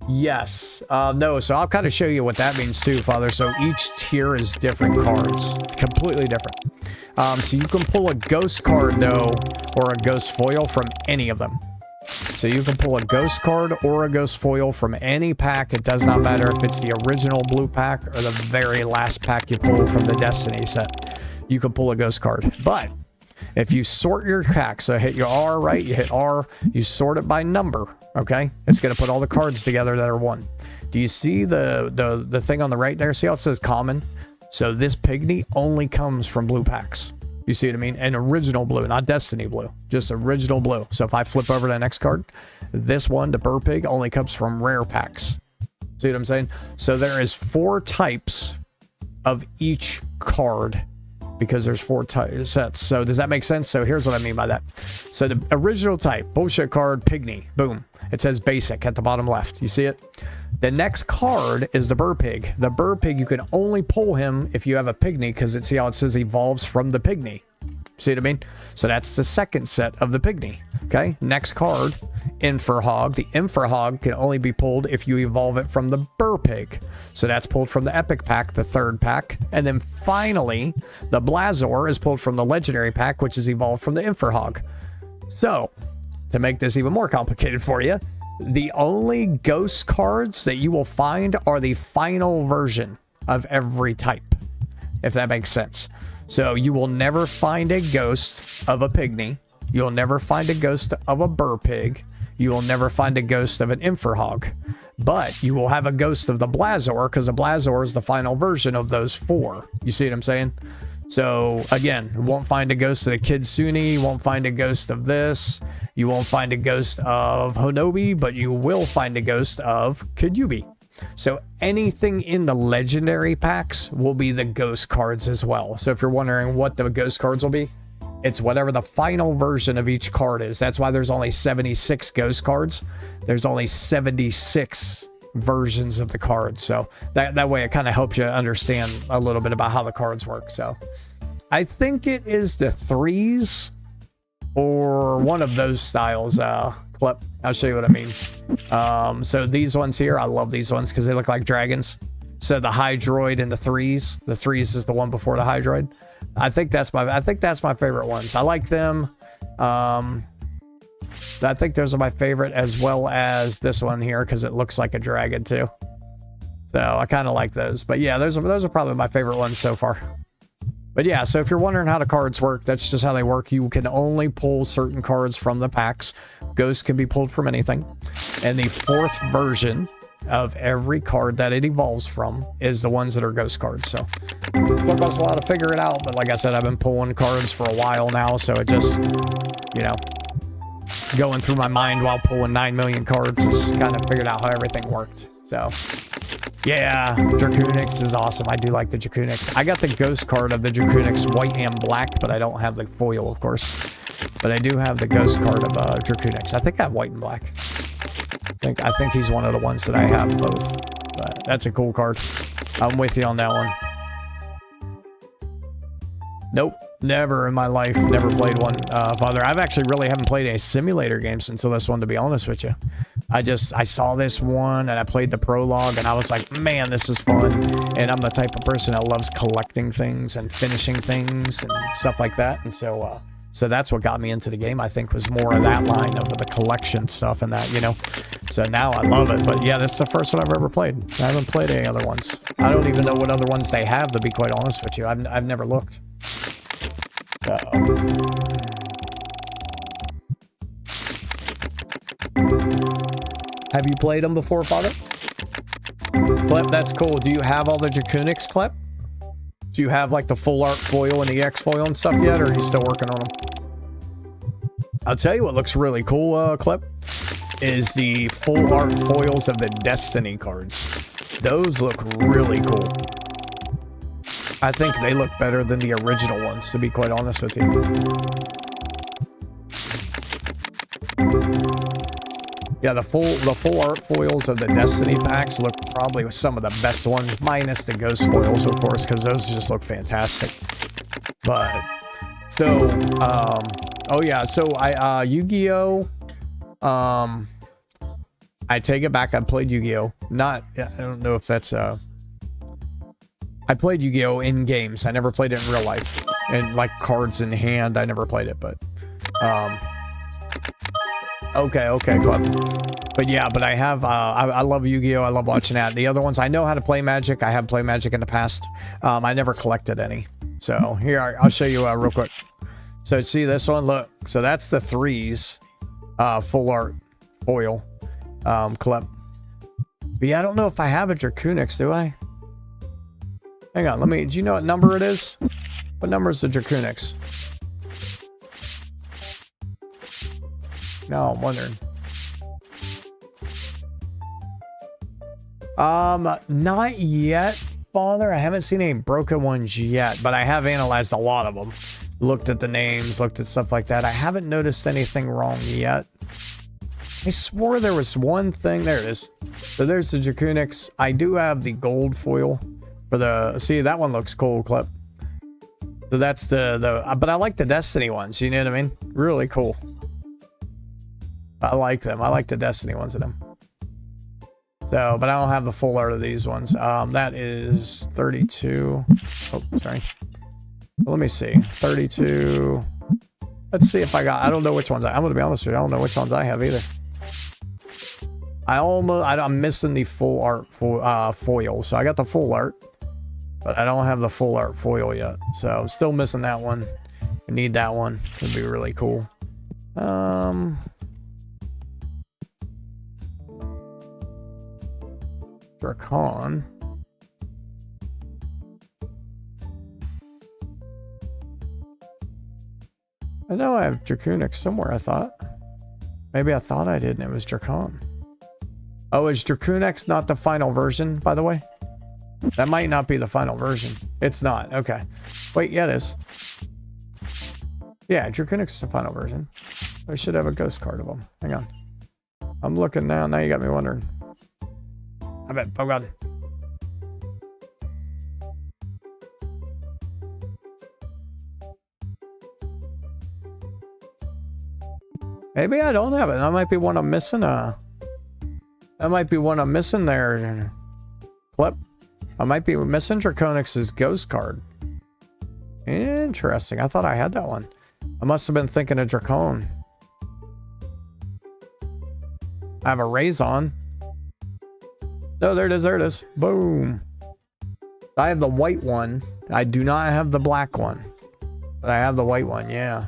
Yes. No, so I'll kind of show you what that means too, Father. So each tier is different cards. Completely different. So you can pull a ghost card, though, or a ghost foil from any of them. So you can pull a ghost card or a ghost foil from any pack. It does not matter if it's the original blue pack or the very last pack you pull from the Destiny set. You can pull a ghost card. But if you sort your pack, so hit your R, right? You hit R, you sort it by number, okay? It's going to put all the cards together that are one. Do you see the thing on the right there? See how it says common? So this Pygmy only comes from blue packs. You see what I mean? And original blue, not Destiny blue, just original blue. So if I flip over to the next card, this one, the Burpig, only comes from rare packs. See what I'm saying? So there is 4 types of each card, because there's 4 sets. So does that make sense? So here's what I mean by that. So the original type, bullshit card, Pygmy, boom. It says basic at the bottom left. You see it? The next card is the Burpig. The Burpig, you can only pull him if you have a Pygmy, because see how it says evolves from the Pygmy. See what I mean? So that's the second set of the Pygmy. Okay, next card, Infrahog. The Infrahog can only be pulled if you evolve it from the Burpig. So that's pulled from the Epic pack, the 3rd pack. And then finally, the Blazor is pulled from the Legendary pack, which is evolved from the Infrahog. So, to make this even more complicated for you, the only ghost cards that you will find are the final version of every type, if that makes sense. So you will never find a ghost of a Pygmy. You'll never find a ghost of a Burpig. You will never find a ghost of an Infrahog. But you will have a ghost of the Blazor, because the Blazor is the final version of those 4. You see what I'm saying? So again, you won't find a ghost of the Kitsune, you won't find a ghost of this, you won't find a ghost of Honobi, but you will find a ghost of Kyuubi. So anything in the legendary packs will be the ghost cards as well. So if you're wondering what the ghost cards will be, it's whatever the final version of each card is. That's why there's only 76 ghost cards. There's only 76 versions of the cards. So that way it kind of helps you understand a little bit about how the cards work. So I think it is the 3s or one of those styles. Clip. I'll show you what I mean. So these ones here, I love these ones because they look like dragons. So the Hydroid and the 3s. The 3s is the one before the Hydroid. I think that's my favorite ones. I like them. I think those are my favorite, as well as this one here, because it looks like a dragon too. So I kind of like those. But yeah, those are probably my favorite ones so far. But yeah, so if you're wondering how the cards work, that's just how they work. You can only pull certain cards from the packs. Ghosts can be pulled from anything. And the 4th version of every card that it evolves from is the ones that are ghost cards. So it took us a while to figure it out, but like I said, I've been pulling cards for a while now, so it just, you know, going through my mind while pulling 9 million cards is kind of figured out how everything worked. So yeah, Dracoonix is awesome. I do like the Dracoonix. I got the ghost card of the Dracoonix white and black, but I don't have the foil, of course. But I do have the ghost card of Dracoonix. I think I have white and black. I think he's one of the ones that I have both. But that's a cool card. I'm with you on that one. Nope, never in my life, never played one, Father. I've actually really haven't played a simulator game since this one, to be honest with you. I saw this one and I played the prologue and I was like, man, this is fun. And I'm the type of person that loves collecting things and finishing things and stuff like that. And so that's what got me into the game, I think, was more of that line of the collection stuff and that, you know. So now I love it. But yeah, this is the first one I've ever played. I haven't played any other ones. I don't even know what other ones they have, to be quite honest with you. I've never looked. Have you played them before, Father? Clip, that's cool. Do you have all the Dracoonix, Clip? Do you have like the full art foil and the EX foil and stuff yet, or are you still working on them? I'll tell you what looks really cool, Clip, is the full art foils of the Destiny cards. Those look really cool. I think they look better than the original ones, to be quite honest with you. Yeah, the full art foils of the Destiny packs look probably some of the best ones, minus the ghost foils, of course, because those just look fantastic. But so, oh yeah, so I Yu-Gi-Oh, I take it back. I played Yu-Gi-Oh. Not, I don't know if that's I played Yu-Gi-Oh in games. I never played it in real life, and like cards in hand, I never played it. But okay, club. But yeah, but I have, I love Yu-Gi-Oh! I love watching that. The other ones, I know how to play Magic. I have played Magic in the past. I never collected any. So here, I'll show you real quick. So see this one? Look. So that's the 3s, full art foil, clip. But yeah, I don't know if I have a Dracoonix, do I? Hang on, do you know what number it is? What number is the Dracoonix? No, I'm wondering. Not yet, Father. I haven't seen any broken ones yet, but I have analyzed a lot of them. Looked at the names, looked at stuff like that. I haven't noticed anything wrong yet. I swore there was one thing. There it is. So there's the Dracoonix. I do have the gold foil for the, see, that one looks cool, clip. So that's but I like the Destiny ones, you know what I mean? Really cool. I like them. I like the Destiny ones of them. So, but I don't have the full art of these ones. That is 32. Oh, sorry. Let me see. 32. Let's see if I got, I don't know which ones I'm going to be honest with you. I don't know which ones I have either. I'm missing the full art foil. So I got the full art, but I don't have the full art foil yet. So I'm still missing that one. I need that one. It'd be really cool. Dracon. I know I have Dracoonix somewhere, I thought. Maybe I thought I did and it was Dracon. Oh, is Dracoonix not the final version, by the way? That might not be the final version. It's not. Okay. Wait, yeah, it is. Yeah, Dracoonix is the final version. I should have a ghost card of them. Hang on. I'm looking now. Now you got me wondering. I bet. Oh, God. Maybe I don't have it. That might be one I'm missing. That might be one I'm missing there. Clip. I might be missing Dracoonix's ghost card. Interesting. I thought I had that one. I must have been thinking of Dracon. I have a Raison. No, there it is. There it is. Boom. I have the white one. I do not have the black one. But I have the white one, yeah.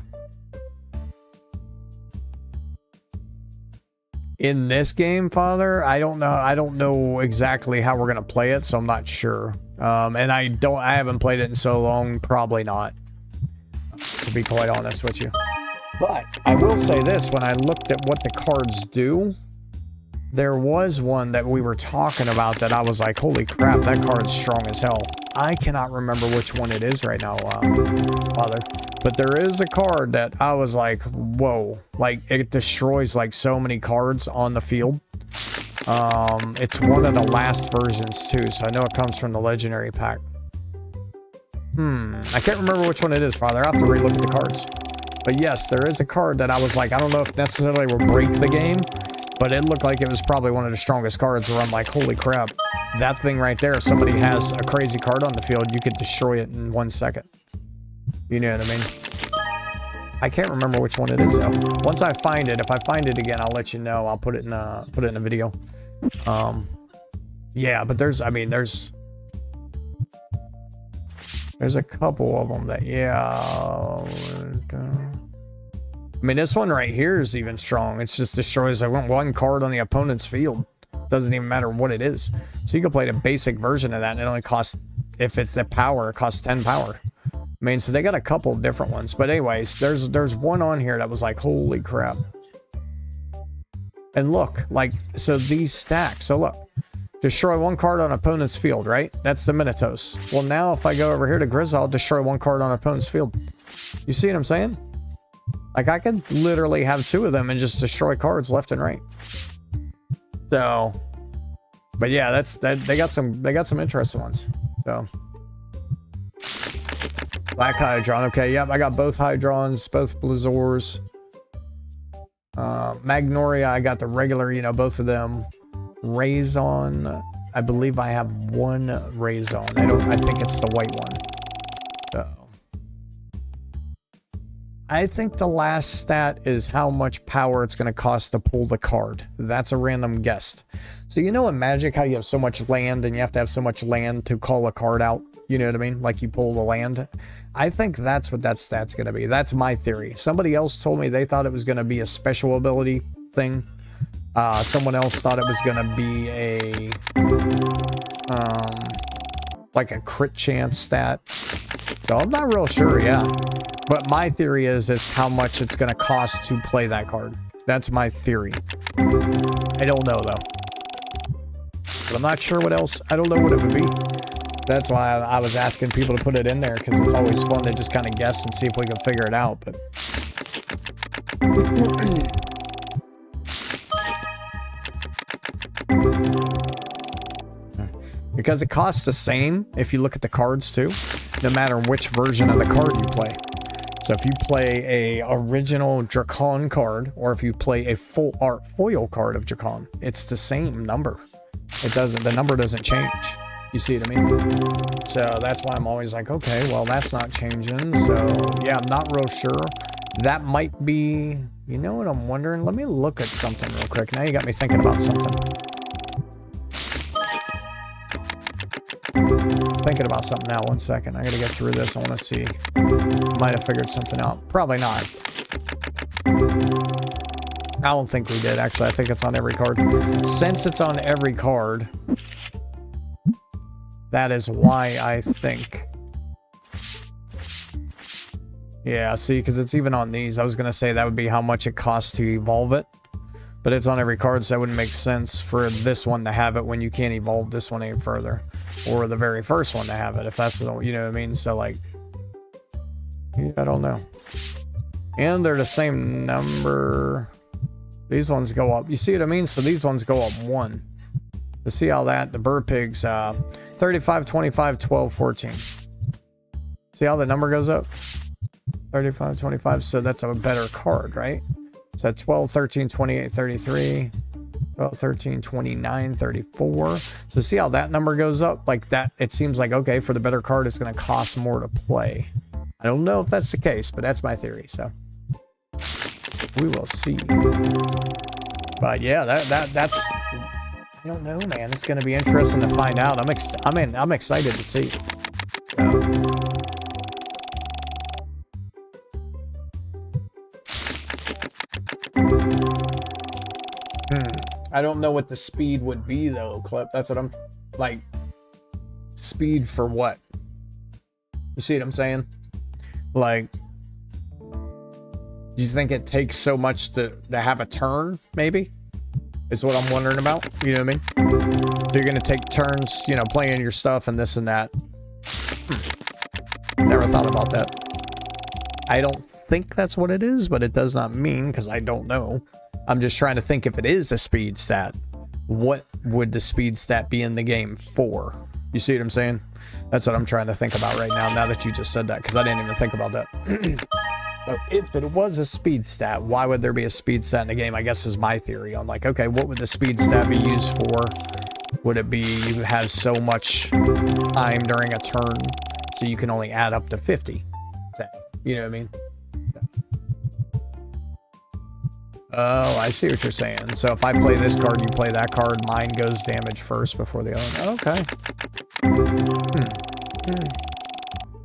In this game, Father, I don't know exactly how we're gonna play it, so I'm not sure. And I haven't played it in so long, probably not, to be quite honest with you. But I will say this, when I looked at what the cards do, there was one that we were talking about that I was like, holy crap, that card's strong as hell. I cannot remember which one it is right now, Father. But there is a card that I was like, whoa. Like, it destroys like so many cards on the field. It's one of the last versions too, so I know it comes from the legendary pack. I can't remember which one it is, Father. I have to relook at the cards. But yes, there is a card that I was like, I don't know if necessarily will break the game, but it looked like it was probably one of the strongest cards where I'm like, holy crap, that thing right there, if somebody has a crazy card on the field, you could destroy it in 1 second. You know what I mean? I can't remember which one it is though. Once I find it, if I find it again, I'll let you know. I'll put it in a video. Yeah, but there's a couple of them that, yeah. I mean, this one right here is even strong. It just destroys one card on the opponent's field. Doesn't even matter what it is. So you can play the basic version of that, and it only costs, if it's the power, it costs 10 power. I mean, so they got a couple different ones. But anyways, there's one on here that was like, holy crap. And look, like, so these stack. So look, destroy one card on opponent's field, right? That's the Minotaurs. Well, now if I go over here to Grizz, I'll destroy one card on opponent's field. You see what I'm saying? Like, I could literally have two of them and just destroy cards left and right. So, but yeah, they got some interesting ones. So, Black Hydron. Okay, yep, I got both Hydrons, both Blazors. Magnoria, I got the regular, you know, both of them. Raison, I believe I have one Raison. I think it's the white one. So, I think the last stat is how much power it's going to cost to pull the card. That's a random guess. So you know in Magic how you have so much land and you have to have so much land to call a card out? You know what I mean? Like you pull the land. I think that's what that stat's going to be. That's my theory. Somebody else told me they thought it was going to be a special ability thing. Someone else thought it was going to be a like a crit chance stat. So I'm not real sure, yeah. But my theory is how much it's going to cost to play that card. That's my theory. I don't know, though. But I'm not sure what else. I don't know what it would be. That's why I was asking people to put it in there, because it's always fun to just kind of guess and see if we can figure it out. But because it costs the same if you look at the cards too, no matter which version of the card you play. So if you play a original Dracon card, or if you play a full art foil card of Dracon, it's the same number. The number doesn't change. You see what I mean? So that's why I'm always like, okay, well, that's not changing. So yeah, I'm not real sure. That might be, you know what I'm wondering? Let me look at something real quick. Now you got me thinking about something. Thinking about something now. 1 second. I gotta get through this. I want to see. Might have figured something out. Probably not. I don't think we did, actually. I think it's on every card. Since it's on every card, that is why I think. Yeah, see, because it's even on these. I was going to say that would be how much it costs to evolve it. But it's on every card, so that wouldn't make sense for this one to have it when you can't evolve this one any further. Or the very first one to have it, if that's the, you know what I mean? So, like, yeah, I don't know. And they're the same number. These ones go up. You see what I mean? So these ones go up 1. To see how that, the Bird Pigs, 35, 25, 12, 14. See how the number goes up? 35, 25. So that's a better card, right? So 12, 13, 28, 33. 12, 13, 29, 34. So see how that number goes up? Like that, it seems like, okay, for the better card, it's going to cost more to play. I don't know if that's the case, but that's my theory. So we will see. But yeah, that's, I don't know, man. It's going to be interesting to find out. I'm excited to see. So. I don't know what the speed would be though, Clip. That's what I'm like. Speed for what? You see what I'm saying? Like, do you think it takes so much to have a turn, maybe? Is what I'm wondering about. You know what I mean? So you're gonna take turns, you know, playing your stuff and this and that. Never thought about that. I don't think that's what it is, but it does not mean, because I don't know. I'm just trying to think, if it is a speed stat, what would the speed stat be in the game for? You see what I'm saying? That's what I'm trying to think about right now that you just said that, because I didn't even think about that. So if it was a speed stat, why would there be a speed stat in the game? I guess is my theory. I'm like, okay, what would the speed stat be used for? Would it be you have so much time during a turn, so you can only add up to 50? You know what I mean? Oh, I see what you're saying. So if I play this card, you play that card, mine goes damage first before the other. Okay.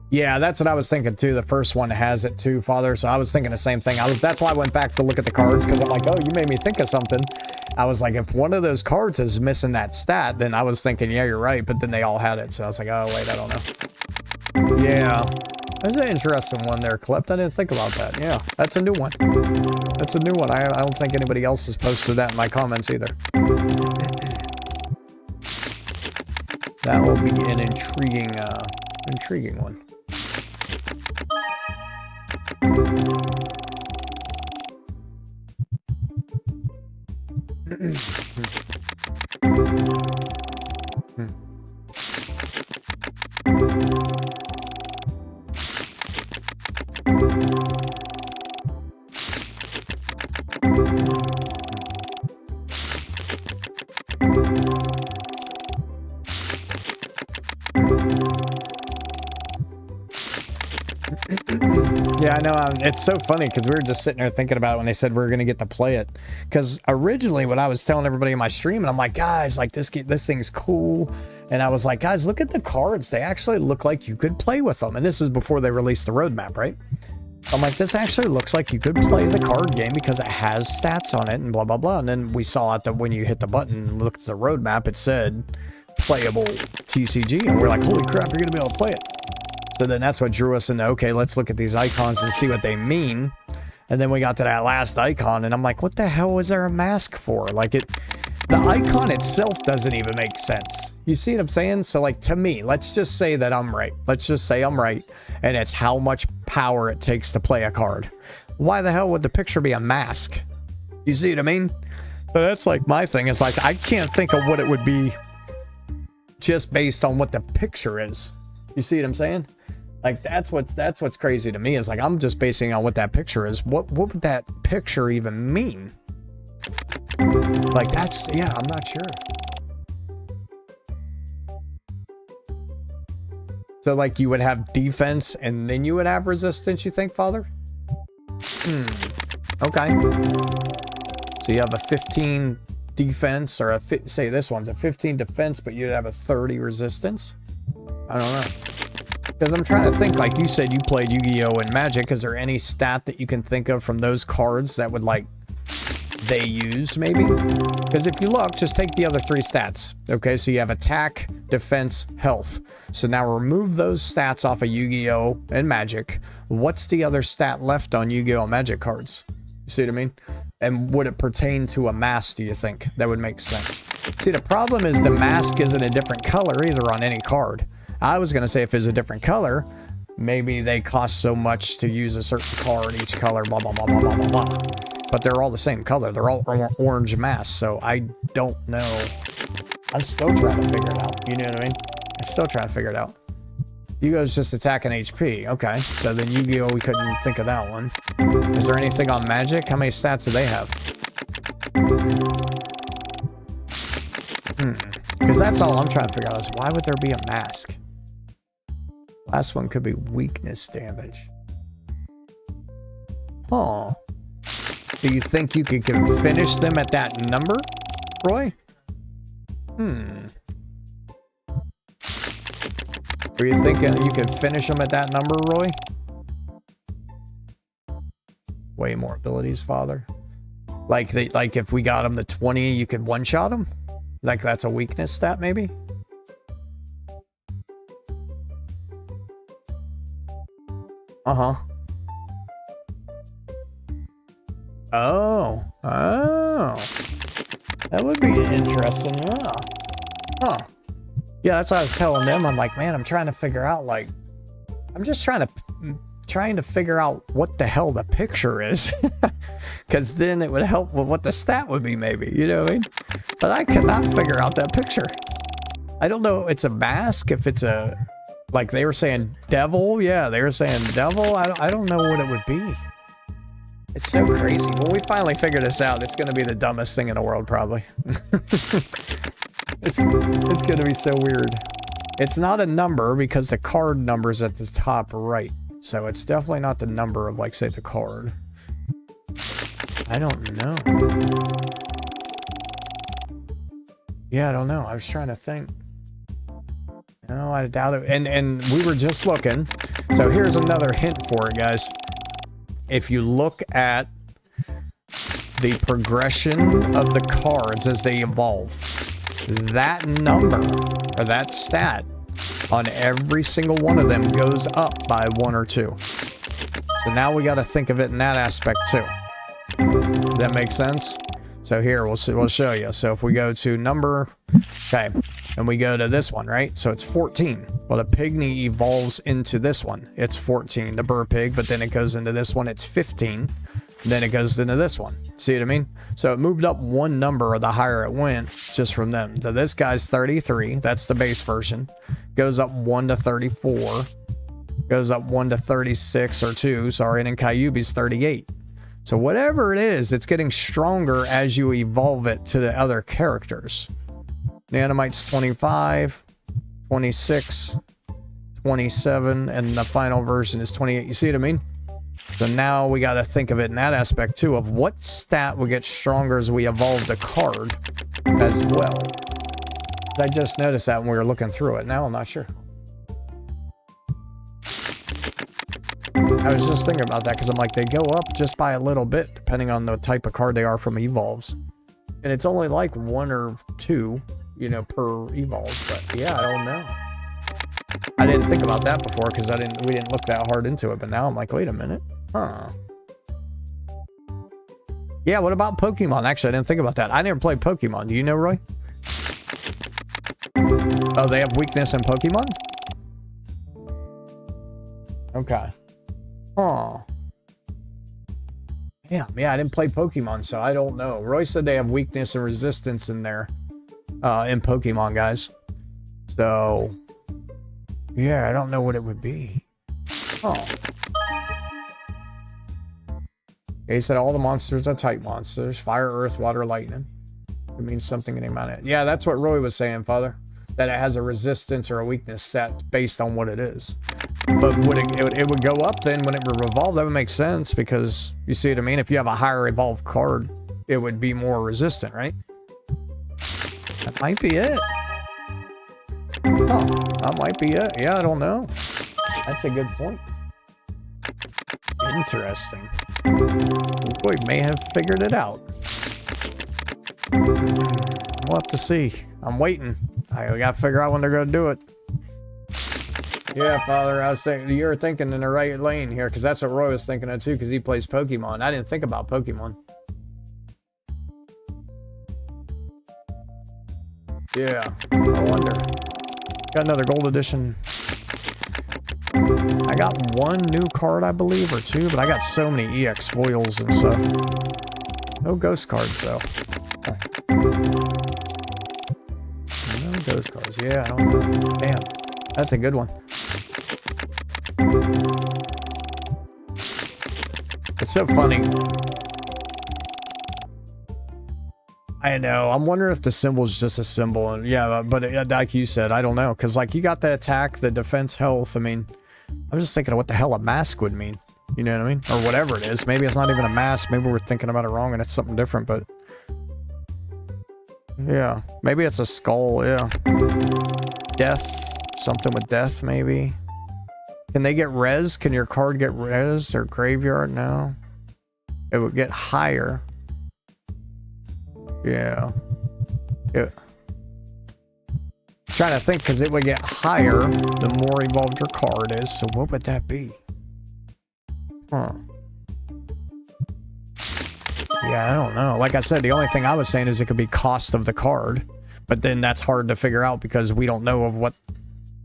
Yeah, that's what I was thinking too. The first one has it too, Father. So I was thinking the same thing. That's why I went back to look at the cards, because I'm like, oh, you made me think of something. I was like, if one of those cards is missing that stat, then I was thinking, yeah, you're right. But then they all had it. So I was like, oh, wait, I don't know. Yeah. That's an interesting one there, Clipped. I didn't think about that. Yeah, that's a new one. That's a new one. I don't think anybody else has posted that in my comments either. That will be an intriguing one. Yeah, I know. It's so funny because we were just sitting there thinking about it when they said we were going to get to play it. Because originally, what I was telling everybody in my stream, and I'm like, guys, like this thing's cool. And I was like, guys, look at the cards. They actually look like you could play with them. And this is before they released the roadmap, right? I'm like, this actually looks like you could play the card game because it has stats on it and blah, blah, blah. And then we saw it that when you hit the button and looked at the roadmap, it said playable TCG. And we're like, holy crap, you're going to be able to play it. So then that's what drew us into, okay, let's look at these icons and see what they mean. And then we got to that last icon and I'm like, what the hell was there a mask for? Like the icon itself doesn't even make sense. You see what I'm saying? So like to me, let's just say that I'm right. Let's just say I'm right. And it's how much power it takes to play a card. Why the hell would the picture be a mask? You see what I mean? So that's like my thing. It's like, I can't think of what it would be just based on what the picture is. You see what I'm saying? Like that's what's crazy to me is like I'm just basing on what that picture is. What would that picture even mean? Like that's yeah, I'm not sure. So like you would have defense and then you would have resistance, you think, Father? Okay. So you have a 15 defense or say this one's a 15 defense, but you'd have a 30 resistance. I don't know. Because I'm trying to think, like you said, you played Yu-Gi-Oh! And Magic. Is there any stat that you can think of from those cards that would, like, they use, maybe? Because if you look, just take the other three stats. Okay, so you have attack, defense, health. So now remove those stats off of Yu-Gi-Oh! And Magic. What's the other stat left on Yu-Gi-Oh! And Magic cards? You see what I mean? And would it pertain to a mask, do you think? That would make sense. See, the problem is the mask isn't a different color either on any card. I was going to say if it's a different color, maybe they cost so much to use a certain card, each color, blah, blah, blah, blah, blah, blah, blah. But they're all the same color. They're all orange masks, so I don't know. I'm still trying to figure it out. You know what I mean? I'm still trying to figure it out. Yu-Gi-Oh's just attacking HP. Okay, so then Yu-Gi-Oh, we couldn't think of that one. Is there anything on Magic? How many stats do they have? Because that's all I'm trying to figure out is why would there be a mask? Last one could be weakness damage. Oh. Do you think you can finish them at that number, Roy? Were you thinking you could finish them at that number, Roy? Way more abilities, Father. Like if we got them to 20, you could one-shot them? Like that's a weakness stat, maybe? Uh-huh. Oh. That would be interesting, yeah. Huh. Yeah, that's what I was telling them. I'm like, man, I'm trying to figure out, like... I'm just trying to figure out what the hell the picture is. Because then it would help with what the stat would be, maybe. You know what I mean? But I cannot figure out that picture. I don't know if it's a mask, if it's a... Like, they were saying devil. Yeah, they were saying devil. I don't know what it would be. It's so crazy. When we finally figure this out, it's going to be the dumbest thing in the world, probably. It's going to be so weird. It's not a number because the card number's at the top right. So it's definitely not the number of, like, say, the card. I don't know. Yeah, I don't know. I was trying to think. No, I doubt it. And we were just looking. So here's another hint for it, guys. If you look at the progression of the cards as they evolve, that number, or that stat, on every single one of them goes up by 1 or 2. So now we got to think of it in that aspect too. Does that make sense? So here, we'll show you. So if we go to number, okay, and we go to this one, right? So it's 14. Well, the pygmy evolves into this one. It's 14, the burr pig, but then it goes into this one, it's 15. Then it goes into this one. See what I mean? So it moved up one number the higher it went just from them. So this guy's 33. That's the base version. Goes up 1 to 34. Goes up 1 to 36 or 2. Sorry. And then Kyuubi's 38. So whatever it is, it's getting stronger as you evolve it to the other characters. Nanomite's 25, 26, 27, and the final version is 28. You see what I mean? So now we got to think of it in that aspect too, of what stat will get stronger as we evolve the card as well. I just noticed that when we were looking through it. Now I'm not sure. I was just thinking about that because I'm like, they go up just by a little bit depending on the type of card they are from evolves. And it's only like 1 or 2, you know, per evolve. But yeah, I don't know. I didn't think about that before because we didn't look that hard into it. But now I'm like, wait a minute. Huh. Yeah, what about Pokemon? Actually, I didn't think about that. I never played Pokemon. Do you know, Roy? Oh, they have weakness in Pokemon? Okay. Huh. Yeah, I didn't play Pokemon, so I don't know. Roy said they have weakness and resistance in there, in Pokemon, guys. So, yeah, I don't know what it would be. Oh. He said all the monsters are type monsters. Fire, earth, water, lightning. It means something in the amount of... Yeah, that's what Roy was saying, Father. That it has a resistance or a weakness stat based on what it is. But would it would go up then when it would revolve? That would make sense because you see what I mean? If you have a higher evolved card, it would be more resistant, right? That might be it. Huh, that might be it. Yeah, I don't know. That's a good point. Interesting. We may have figured it out. We'll have to see. I'm waiting. I gotta figure out when they're gonna do it. Yeah, Father, I was thinking you're thinking in the right lane here, because that's what Roy was thinking of too, because he plays Pokemon. I didn't think about Pokemon. Yeah, I wonder. Got another gold edition. I got 1 new card, I believe, or 2, but I got so many EX foils and stuff. No ghost cards though. No ghost cards. Yeah, I don't know. Damn, that's a good one. It's so funny. I know. I'm wondering if the symbol is just a symbol. And yeah, but like you said, I don't know. Because like you got the attack, the defense, health. I mean, I'm just thinking of what the hell a mask would mean. You know what I mean? Or whatever it is. Maybe it's not even a mask. Maybe we're thinking about it wrong and it's something different. But yeah, maybe it's a skull. Yeah. Death. Something with death, maybe. Can they get res? Can your card get res or graveyard? No. It would get higher. Yeah. Trying to think, because it would get higher the more evolved your card is. So what would that be? Huh. Yeah, I don't know. Like I said, the only thing I was saying is it could be cost of the card. But then that's hard to figure out because we don't know of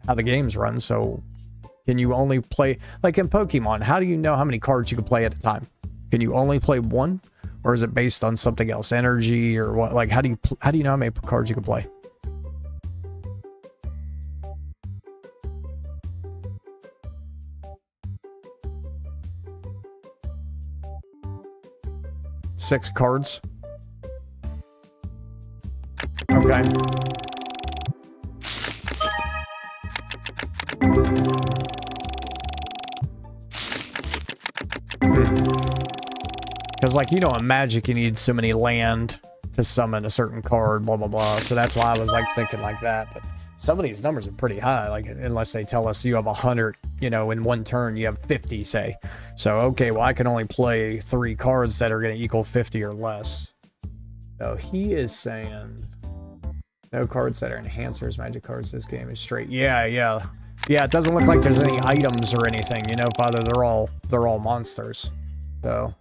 how the games run. So can you only play, like in Pokemon, how do you know how many cards you can play at a time? Can you only play 1? Or is it based on something else? Energy or what? Like, how do you know how many cards you can play? Six cards. Okay. Because, like, you know, in Magic, you need so many land to summon a certain card, blah, blah, blah. So that's why I was, like, thinking like that. But some of these numbers are pretty high, like, unless they tell us you have 100, you know, in one turn, you have 50, say. So, okay, well, I can only play 3 cards that are going to equal 50 or less. So he is saying no cards that are enhancers, Magic cards. This game is straight. Yeah, yeah. Yeah, it doesn't look like there's any items or anything, you know, Father. They're all monsters. So...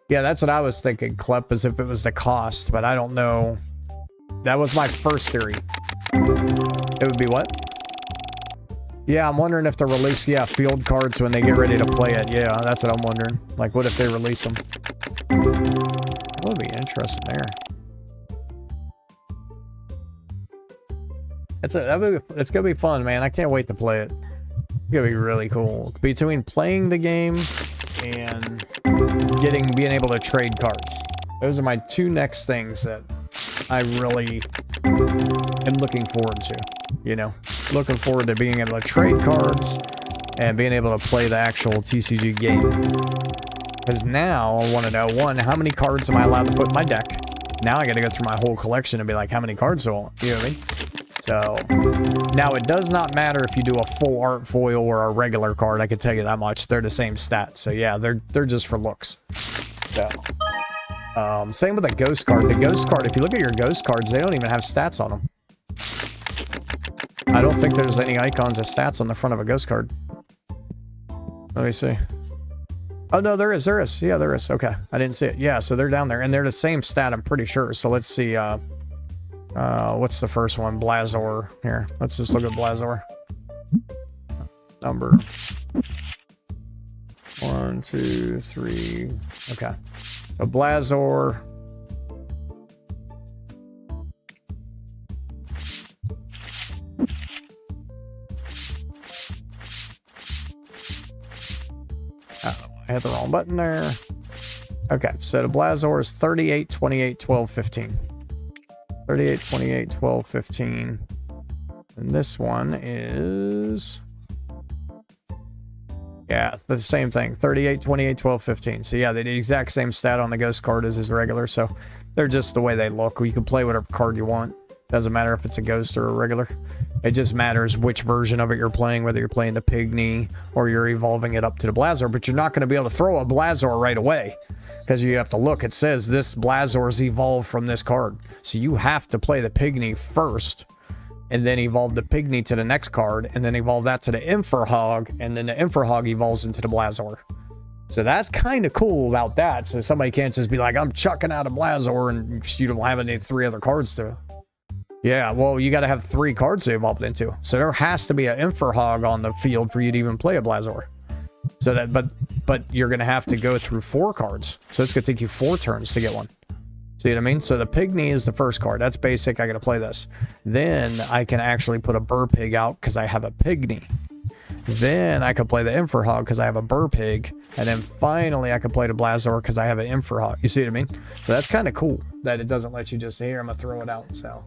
yeah, that's what I was thinking, Klep, as if it was the cost, but I don't know. That was my first theory. It would be what? Yeah, I'm wondering if they'll release, yeah, field cards when they get ready to play it. Yeah, that's what I'm wondering. Like, what if they release them? That would be interesting there. It's gonna be fun, man. I can't wait to play it. It's gonna be really cool. Between playing the game and being able to trade cards. Those are my two next things that I really am looking forward to. You know, looking forward to being able to trade cards and being able to play the actual TCG game. Because now I want to know, one, how many cards am I allowed to put in my deck? Now I got to go through my whole collection and be like, how many cards do I want? You know what I mean? So now it does not matter if you do a full art foil or a regular card. I can tell you that much. They're the same stats. So yeah, they're just for looks. So same with the ghost card. The ghost card, if you look at your ghost cards, they don't even have stats on them. I don't think there's any icons of stats on the front of a ghost card. Let me see. Oh, no, there is. Yeah, there is. Okay, I didn't see it. Yeah, so they're down there, and they're the same stat, I'm pretty sure. So let's see. What's the first one? Blazor. Here, let's just look at Blazor. Number 1, 2, 3. Okay. So Blazor. I hit the wrong button there. Okay, so the Blazor is 38, 28, 12, 15. 38, 28, 12, 15. And this one is... yeah, the same thing. 38, 28, 12, 15. So yeah, they the exact same stat on the ghost card as his regular. So they're just the way they look. You can play whatever card you want. Doesn't matter if it's a ghost or a regular. It just matters which version of it you're playing, whether you're playing the Pygmy or you're evolving it up to the Blazor. But you're not going to be able to throw a Blazor right away because you have to look. It says this Blazor is evolved from this card. So you have to play the Pygmy first and then evolve the Pygmy to the next card and then evolve that to the Infrahog, and then the Infrahog evolves into the Blazor. So that's kind of cool about that. So somebody can't just be like, I'm chucking out a Blazor and you don't have any 3 other cards to... yeah, well, you got to have 3 cards to evolve it into. So there has to be an Infrahog on the field for you to even play a Blazor. So that, but you're going to have to go through 4 cards. So it's going to take you 4 turns to get one. See what I mean? So the Pygmy is the first card. That's basic. I got to play this. Then I can actually put a Burpig out because I have a Pygmy. Then I can play the Infrahog because I have a Burpig. And then finally I can play the Blazor because I have an Infrahog. You see what I mean? So that's kind of cool that it doesn't let you just say, here, I'm going to throw it out. So...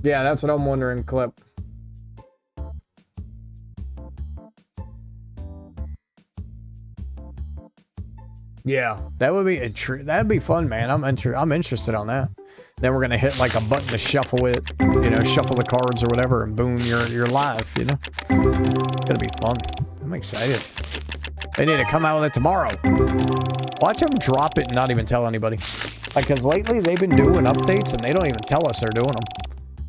yeah, that's what I'm wondering, Clip. Yeah, that would be that'd be fun, man. I'm interested on that. Then we're gonna hit like a button to shuffle it, you know, shuffle the cards or whatever, and boom, you're live, you know. It's gonna be fun. I'm excited. They need to come out with it tomorrow. Watch them drop it and not even tell anybody. Like, cause lately they've been doing updates and they don't even tell us they're doing them.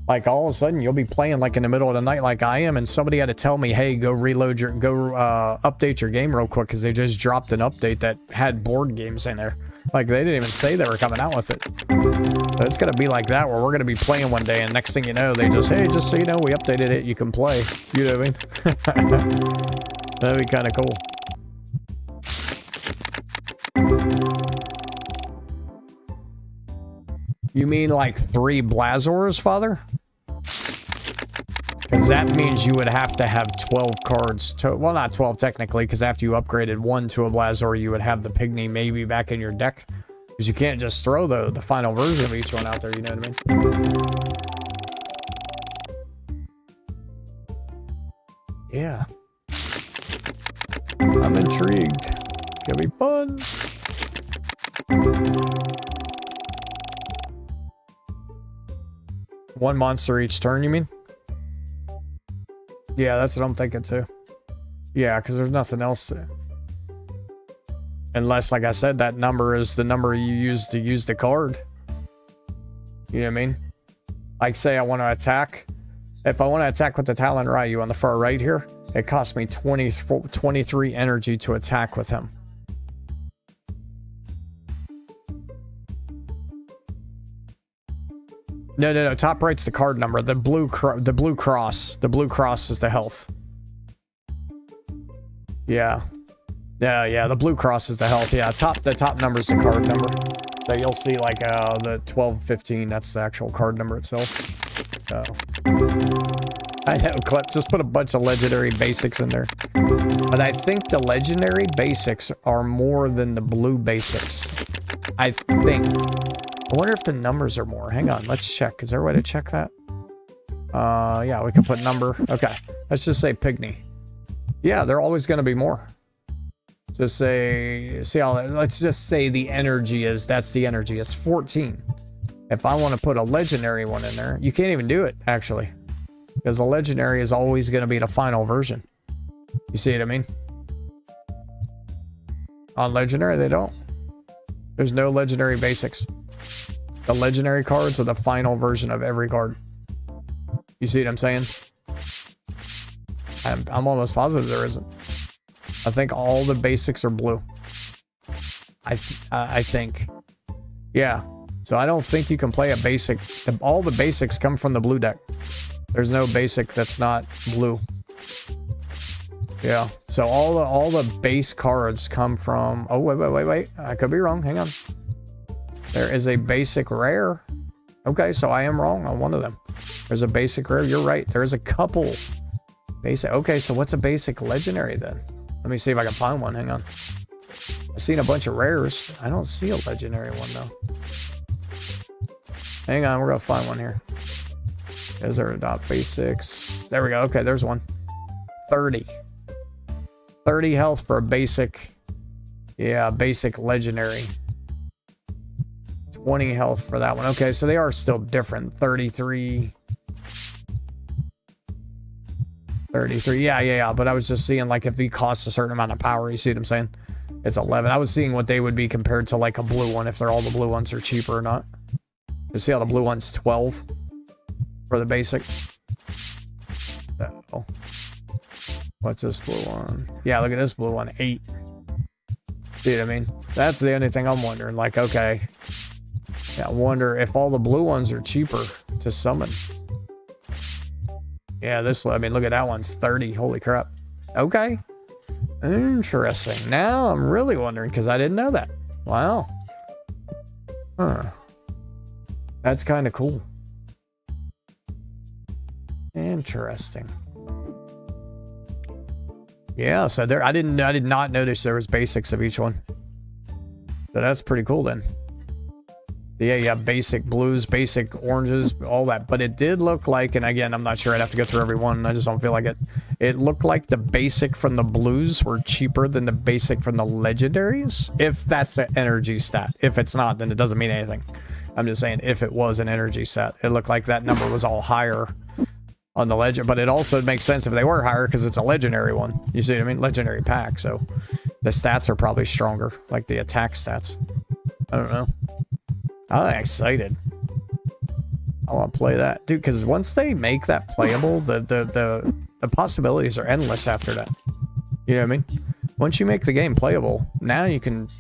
Like, all of a sudden, you'll be playing, like, in the middle of the night like I am, and somebody had to tell me, hey, go update your game real quick, because they just dropped an update that had board games in there. Like, they didn't even say they were coming out with it. So it's going to be like that, where we're going to be playing one day, and next thing you know, they just, hey, just so you know, we updated it, you can play. You know what I mean? That'd be kind of cool. You mean like 3 Blazors, Father? Because that means you would have to have 12 cards. Well, not 12 technically, because after you upgraded 1 to a Blazor, you would have the Pygmy maybe back in your deck. Because you can't just throw the final version of each one out there, you know what I mean? Yeah. I'm intrigued. It's gonna be fun. One monster each turn, you mean? Yeah, that's what I'm thinking too. Yeah, because there's nothing else there. Unless, like I said, that number is the number you use to use the card. You know what I mean? Like, say I want to attack. If I want to attack with the Talon Ryu on the far right here, it costs me 23 energy to attack with him. No. Top right's the card number. The blue cross. The blue cross is the health. Yeah. Yeah. The blue cross is the health. Yeah. The top number is the card number. So you'll see like the 12, 15. That's the actual card number itself. So I know, Clip. Just put a bunch of legendary basics in there. But I think the legendary basics are more than the blue basics. I think. I wonder if the numbers are more. Hang on, let's check. Is there a way to check that? Yeah, we can put number. Okay, let's just say Pygmy. Yeah, they're always going to be more. Just say, see how, let's just say the energy is, that's the energy. It's 14. If I want to put a legendary one in there, you can't even do it, actually. Because the legendary is always going to be the final version. You see what I mean? On legendary, they don't. There's no legendary basics. The legendary cards are the final version of every card. You see what I'm saying? I'm almost positive there isn't. I think all the basics are blue. I think. Yeah. So I don't think you can play a basic. All the basics come from the blue deck. There's no basic that's not blue. Yeah. So all the base cards come from. Oh wait. I could be wrong. Hang on. There is a basic rare. Okay, so I am wrong on one of them. There's a basic rare. You're right. There's a couple basic. Okay, so what's a basic legendary then? Let me see if I can find one. Hang on. I've seen a bunch of rares. I don't see a legendary one though. Hang on, we're gonna find one here. Is there a dot basics? There we go. Okay, there's one. 30. 30 health for a basic. Yeah, basic legendary. 20 health for that one. Okay, so they are still different. 33. 33. Yeah. But I was just seeing like if he costs a certain amount of power, you see what I'm saying? It's 11. I was seeing what they would be compared to like a blue one, if they're all the blue ones are cheaper or not. You see how the blue one's 12 for the basic. So, what's this blue one? Yeah, look at this blue one. 8. See what I mean? That's the only thing I'm wondering. Like, okay. Yeah, I wonder if all the blue ones are cheaper to summon. Yeah, this, I mean, look at that one's 30. Holy crap. Okay. Interesting. Now I'm really wondering because I didn't know that. Wow. Huh. That's kind of cool. Interesting. Yeah, so there I did not notice there was basics of each one. So that's pretty cool then. Yeah, you have basic blues, basic oranges, all that. But it did look like, and again, I'm not sure, I'd have to go through every one. I just don't feel like it. It looked like the basic from the blues were cheaper than the basic from the legendaries. If that's an energy stat. If it's not, then it doesn't mean anything. I'm just saying, if it was an energy set, it looked like that number was all higher on the legend. But it also makes sense if they were higher because it's a legendary one. You see what I mean? Legendary pack. So the stats are probably stronger, like the attack stats. I don't know. I'm excited. I want to play that, dude. Because once they make that playable, the possibilities are endless after that. You know what I mean? Once you make the game playable, now you can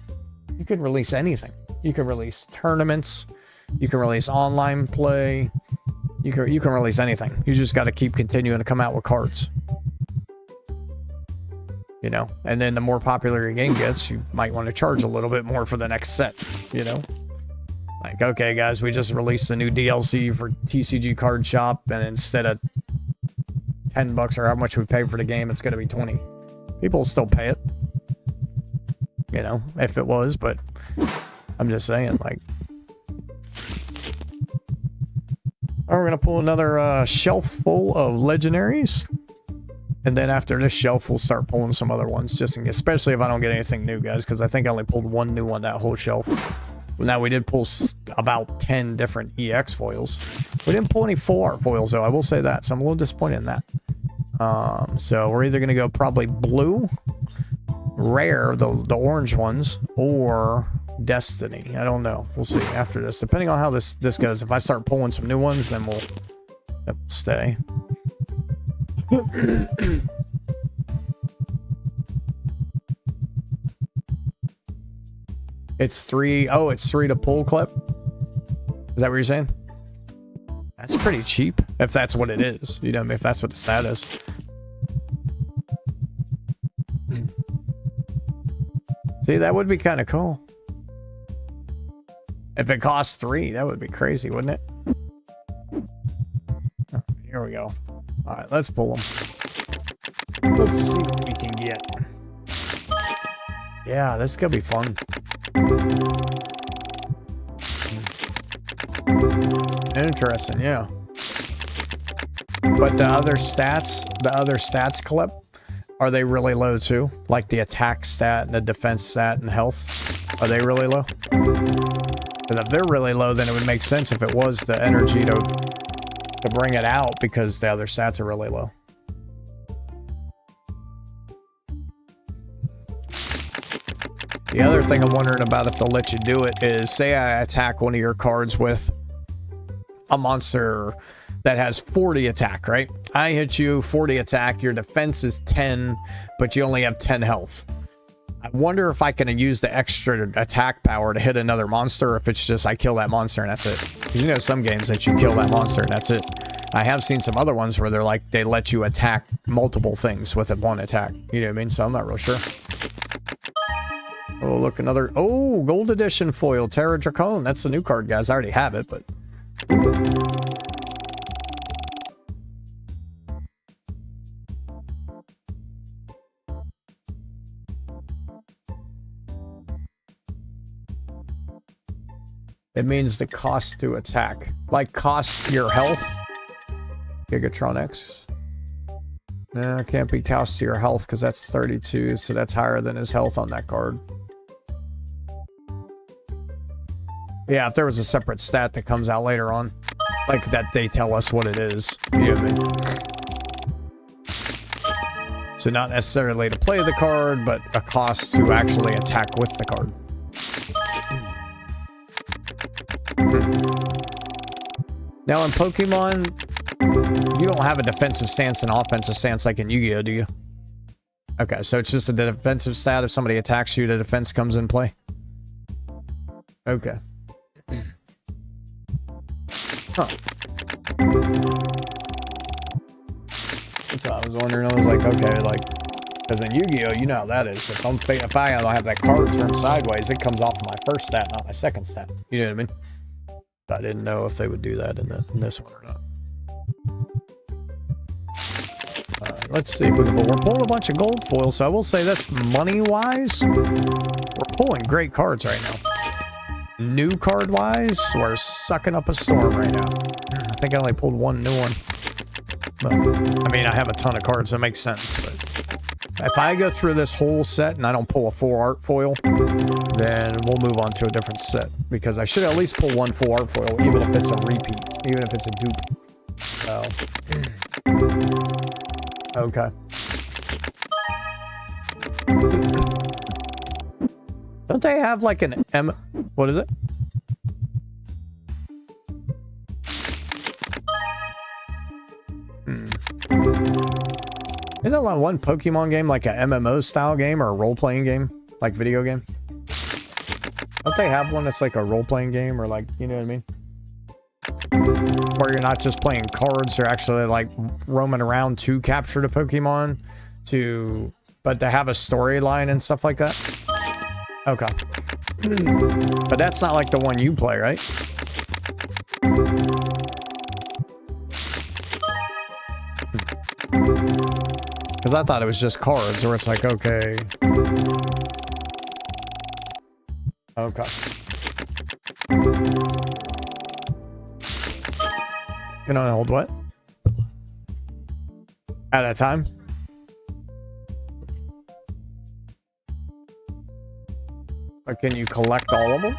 release anything. You can release tournaments. You can release online play. You can release anything. You just got to keep continuing to come out with cards. You know, and then the more popular your game gets, you might want to charge a little bit more for the next set. You know. Like, okay, guys, we just released the new DLC for TCG Card Shop, and instead of $10 or how much we pay for the game, it's going to be 20. People will still pay it, you know, if it was, but I'm just saying, like, we're going to pull another shelf full of legendaries, and then after this shelf, we'll start pulling some other ones, just in case, especially if I don't get anything new, guys, because I think I only pulled one new on that whole shelf. Now, we did pull about 10 different EX foils. We didn't pull any full art foils, though. I will say that. So I'm a little disappointed in that. So we're either going to go probably blue, rare, the orange ones, or Destiny. I don't know. We'll see after this. Depending on how this goes. If I start pulling some new ones, then we'll stay. It's 3. Oh, it's 3 to pull, Clip. Is that what you're saying? That's pretty cheap, if that's what it is. You know, if that's what the stat is. See, that would be kind of cool. If it costs 3, that would be crazy, wouldn't it? Oh, here we go. All right, let's pull them. Let's see what we can get. Yeah, this could be fun. Interesting, yeah. But the other stats clip, are they really low too? Like the attack stat and the defense stat and health? Are they really low? Because if they're really low, then it would make sense if it was the energy to bring it out, because the other stats are really low. The other thing I'm wondering about, if they'll let you do it, is say I attack one of your cards with a monster that has 40 attack, right? I hit you, 40 attack, your defense is 10, but you only have 10 health. I wonder if I can use the extra attack power to hit another monster, or if it's just I kill that monster and that's it. Because you know some games that you kill that monster and that's it. I have seen some other ones where they're like, they let you attack multiple things with one attack. You know what I mean? So I'm not real sure. Oh, look, another... Oh, gold edition foil, Terra Dracone. That's the new card, guys. I already have it, but... It means the cost to attack. Like, cost to your health. Gigatron X. No, it can't be cost to your health, because that's 32, so that's higher than his health on that card. Yeah, if there was a separate stat that comes out later on, like that they tell us what it is. You know what I mean? So not necessarily to play the card, but a cost to actually attack with the card. Now in Pokemon, you don't have a defensive stance and offensive stance like in Yu-Gi-Oh, do you? Okay, so it's just a defensive stat. If somebody attacks you, the defense comes in play. Okay. Huh. That's what I was wondering. I was like, okay, like, because in Yu-Gi-Oh, you know how that is. If I have that card turned sideways, it comes off of my first stat, not my second stat. You know what I mean? I didn't know if they would do that in this one or not. Alright, let's see if we can... We're pulling a bunch of gold foils, so I will say this, money-wise, we're pulling great cards right now. New card-wise, we're sucking up a storm right now. I think I only pulled one new one. But, I mean, I have a ton of cards, so it makes sense, but... If I go through this whole set and I don't pull a full art foil, then we'll move on to a different set. Because I should at least pull one full art foil, even if it's a repeat, even if it's a dupe. So. Okay. Don't they have like an what is it? Isn't it like one Pokemon game, like a MMO style game or a role-playing game? Like video game? Don't they have one that's like a role-playing game, or like, you know what I mean? Where you're not just playing cards, you're actually like roaming around to capture the Pokemon, but to have a storyline and stuff like that? Okay. But that's not like the one you play, right? Because I thought it was just cards, where it's like, okay. Okay. You know, hold what? At a time? Or can you collect all of them?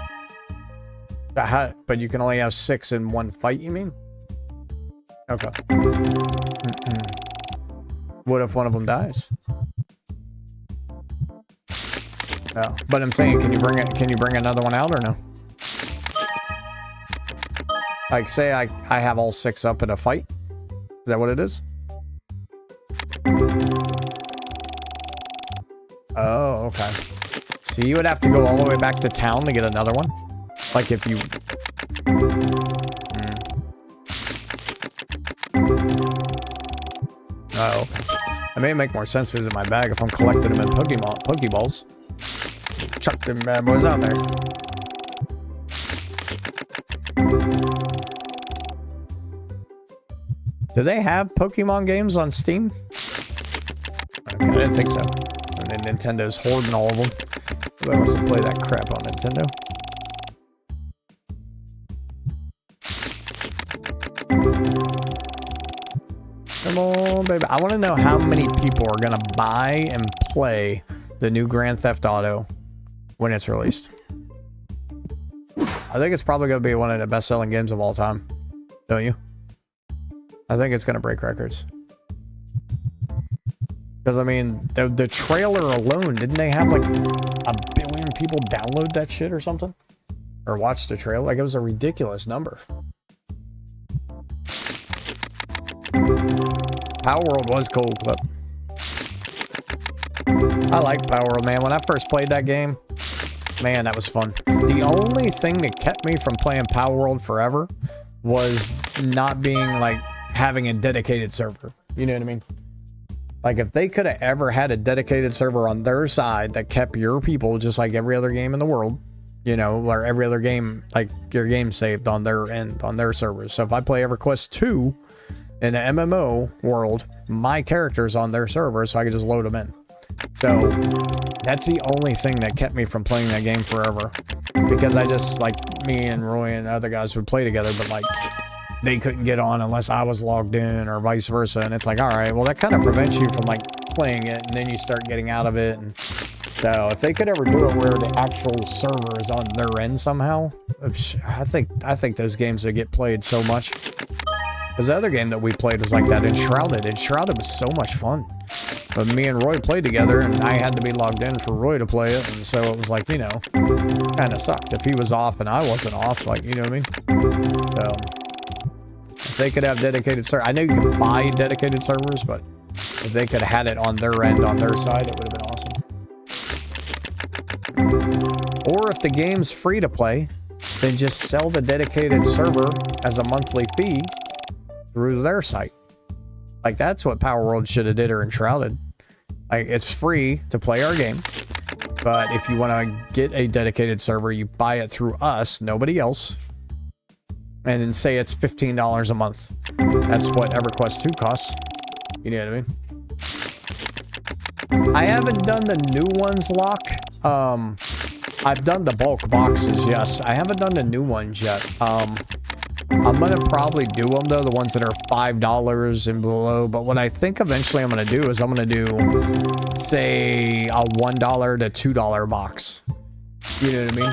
But you can only have 6 in one fight, you mean? Okay. What if one of them dies? No, but I'm saying, can you bring another one out or no? Like, say I have all 6 up in a fight. Is that what it is? Oh, okay. So you would have to go all the way back to town to get another one? Like if you... Oh, I may make more sense visit my bag if I'm collecting them in Pokeballs. Chuck them bad boys out there. Do they have Pokemon games on Steam? Okay, I didn't think so. And then Nintendo's hoarding all of them. Nobody wants to play that crap on Nintendo. Come on, baby. I want to know how many people are going to buy and play the new Grand Theft Auto when it's released. I think it's probably going to be one of the best-selling games of all time. Don't you? I think it's going to break records. Because, I mean, the trailer alone, didn't they have like 1 billion people download that shit or something? Or watch the trailer? Like, it was a ridiculous number. Power World was cool, but I like Power World, man. When I first played that game, man, that was fun. The only thing that kept me from playing Power World forever was not being like having a dedicated server. You know what I mean? Like, if they could have ever had a dedicated server on their side that kept your people just like every other game in the world, you know, or every other game, like your game saved on their end, on their servers. So if I play EverQuest 2 in the MMO world, my character's on their server, so I could just load them in. So that's the only thing that kept me from playing that game forever. Because I just, like, me and Roy and other guys would play together, but like, they couldn't get on unless I was logged in or vice versa. And it's like, all right, well, that kind of prevents you from like playing it, and then you start getting out of it. And so if they could ever do it where the actual server is on their end somehow, I think those games would get played so much. Because the other game that we played was like that, Enshrouded. Enshrouded was so much fun. But me and Roy played together, and I had to be logged in for Roy to play it, and so it was like, you know, kind of sucked. If he was off and I wasn't off, like, you know what I mean? So if they could have dedicated servers, I know you can buy dedicated servers, but if they could have had it on their end, on their side, it would have been awesome. Or if the game's free to play, then just sell the dedicated server as a monthly fee through their site. Like, that's what Power World should have did, or Enshrouded. Like, it's free to play our game, but if you want to get a dedicated server, you buy it through us, nobody else, and then say it's $15 a month. That's what EverQuest 2 costs. You know what I mean? I haven't done the new ones, Lock. I've done the bulk boxes, yes. I haven't done the new ones yet. I'm gonna probably do them though, the ones that are $5 and below. But what I think eventually I'm gonna do is I'm gonna do, say, a $1 to $2 box. You know what I mean?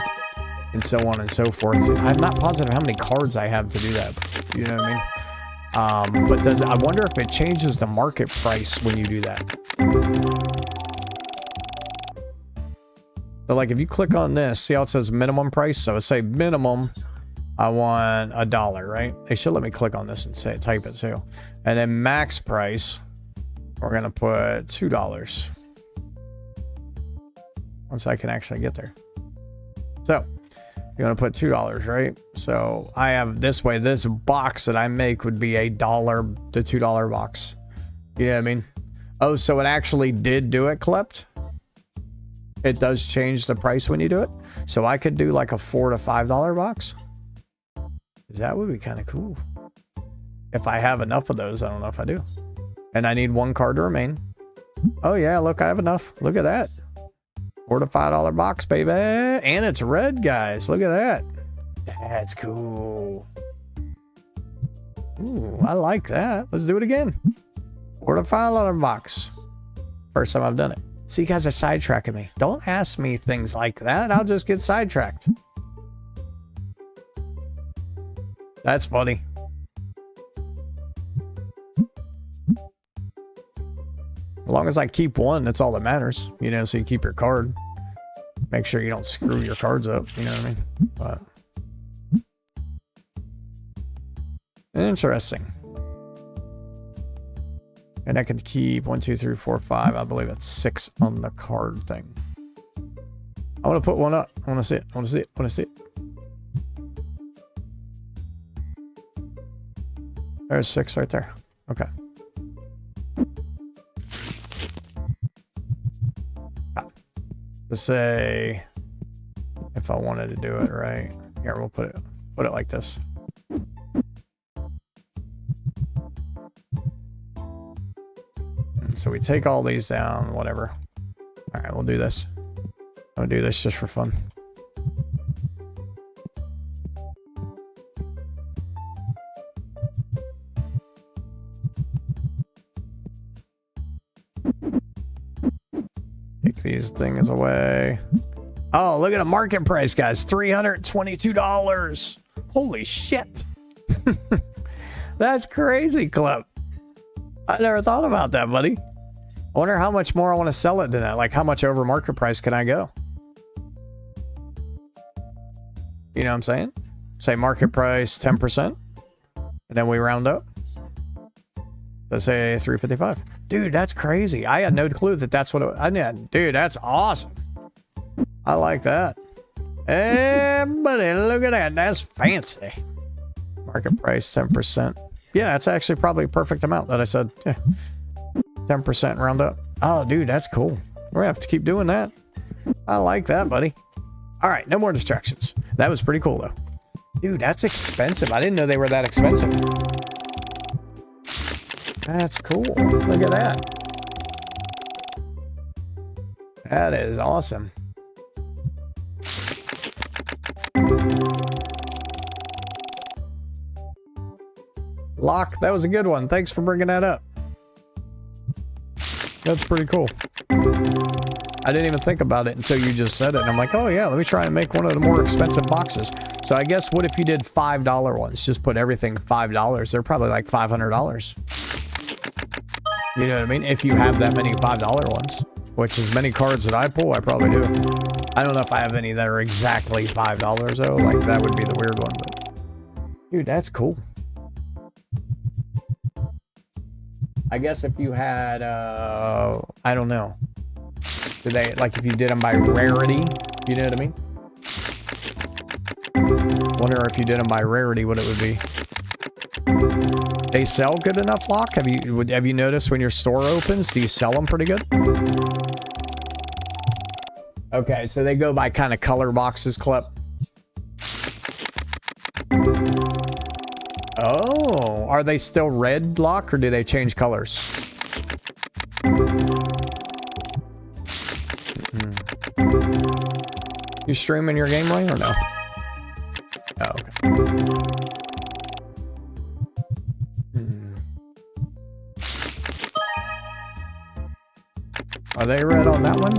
And so on and so forth. I'm not positive how many cards I have to do that. You know what I mean? But I wonder if it changes the market price when you do that. So like if you click on this, see how it says minimum price? So say minimum, I want $1, right? They should let me click on this and say type it too. And then max price, we're gonna put $2. Once I can actually get there. So you're gonna put $2, right? So I have this way, this box that I make would be $1 to $2 box. You know what I mean? Oh, so it actually did do it, Klept? It does change the price when you do it. So I could do like a $4 to $5 box. That would be kind of cool. If I have enough of those, I don't know if I do. And I need 1 card to remain. Oh yeah, look, I have enough. Look at that. $4 to $5 box, baby. And it's red, guys. Look at that. That's cool. Ooh, I like that. Let's do it again. $4 to $5 box. First time I've done it. See, you guys are sidetracking me. Don't ask me things like that. I'll just get sidetracked. That's funny. As long as I keep one, that's all that matters. You know, so you keep your card. Make sure you don't screw your cards up. You know what I mean? But interesting. And I can keep 1, 2, 3, 4, 5. I believe that's 6 on the card thing. I want to put one up. I want to see it. I want to see it. I want to see it. There's 6 right there. Okay. to say, if I wanted to do it right, here we'll put it like this. And so we take all these down, whatever. All right, we'll do this. I'll do this just for fun. Take these things away. Oh, look at the market price, guys. $322. Holy shit. That's crazy, Clip. I never thought about that, buddy. I wonder how much more I want to sell it than that. Like, how much over market price can I go? You know what I'm saying? Say market price 10%. And then we round up. Let's say 355. Dude, that's crazy. I had no clue that that's what I did. Dude, that's awesome. I like that. Hey, buddy, look at that. That's fancy. Market price 10%. Yeah, that's actually probably a perfect amount that I said. Yeah. 10% round up. Oh, dude, that's cool. We're gonna have to keep doing that. I like that, buddy. All right, no more distractions. That was pretty cool, though. Dude, that's expensive. I didn't know they were that expensive. That's cool. Look at that. That is awesome. Lock, that was a good one. Thanks for bringing that up. That's pretty cool. I didn't even think about it until you just said it. And I'm like, oh yeah, let me try and make one of the more expensive boxes. So I guess what if you did $5 ones? Just put everything $5. They're probably like $500. You know what I mean? If you have that many $5 ones, which is many cards that I pull, I probably do. I don't know if I have any that are exactly $5 though. Like that would be the weird one, but dude, that's cool. I guess if you had, I don't know. Do they, like if you did them by rarity, you know what I mean? Wonder if you did them by rarity, what it would be. They sell good enough, Lock? Have you noticed when your store opens, do you sell them pretty good? Okay, so they go by kind of color boxes, Clip. Oh, are they still red, Lock, or do they change colors? You streaming your game right or no? Oh, okay. Are they red on that one?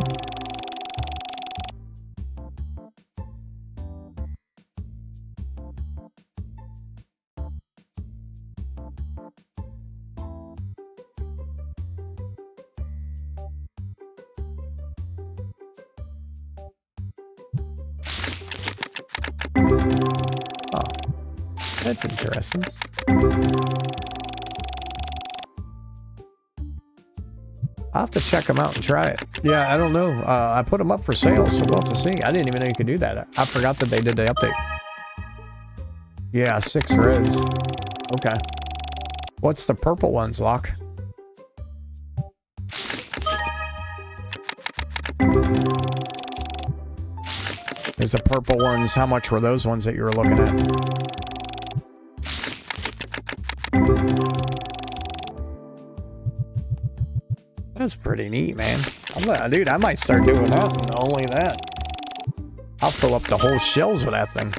That's interesting. I'll have to check them out and try it. Yeah, I don't know. I put them up for sale, so we'll have to see. I didn't even know you could do that. I forgot that they did the update. Yeah, 6 reds. Okay. What's the purple ones, Lock? Is the purple ones, how much were those ones that you were looking at? That's pretty neat, man. Dude, I might start doing that and only that. I'll fill up the whole shelves with that thing.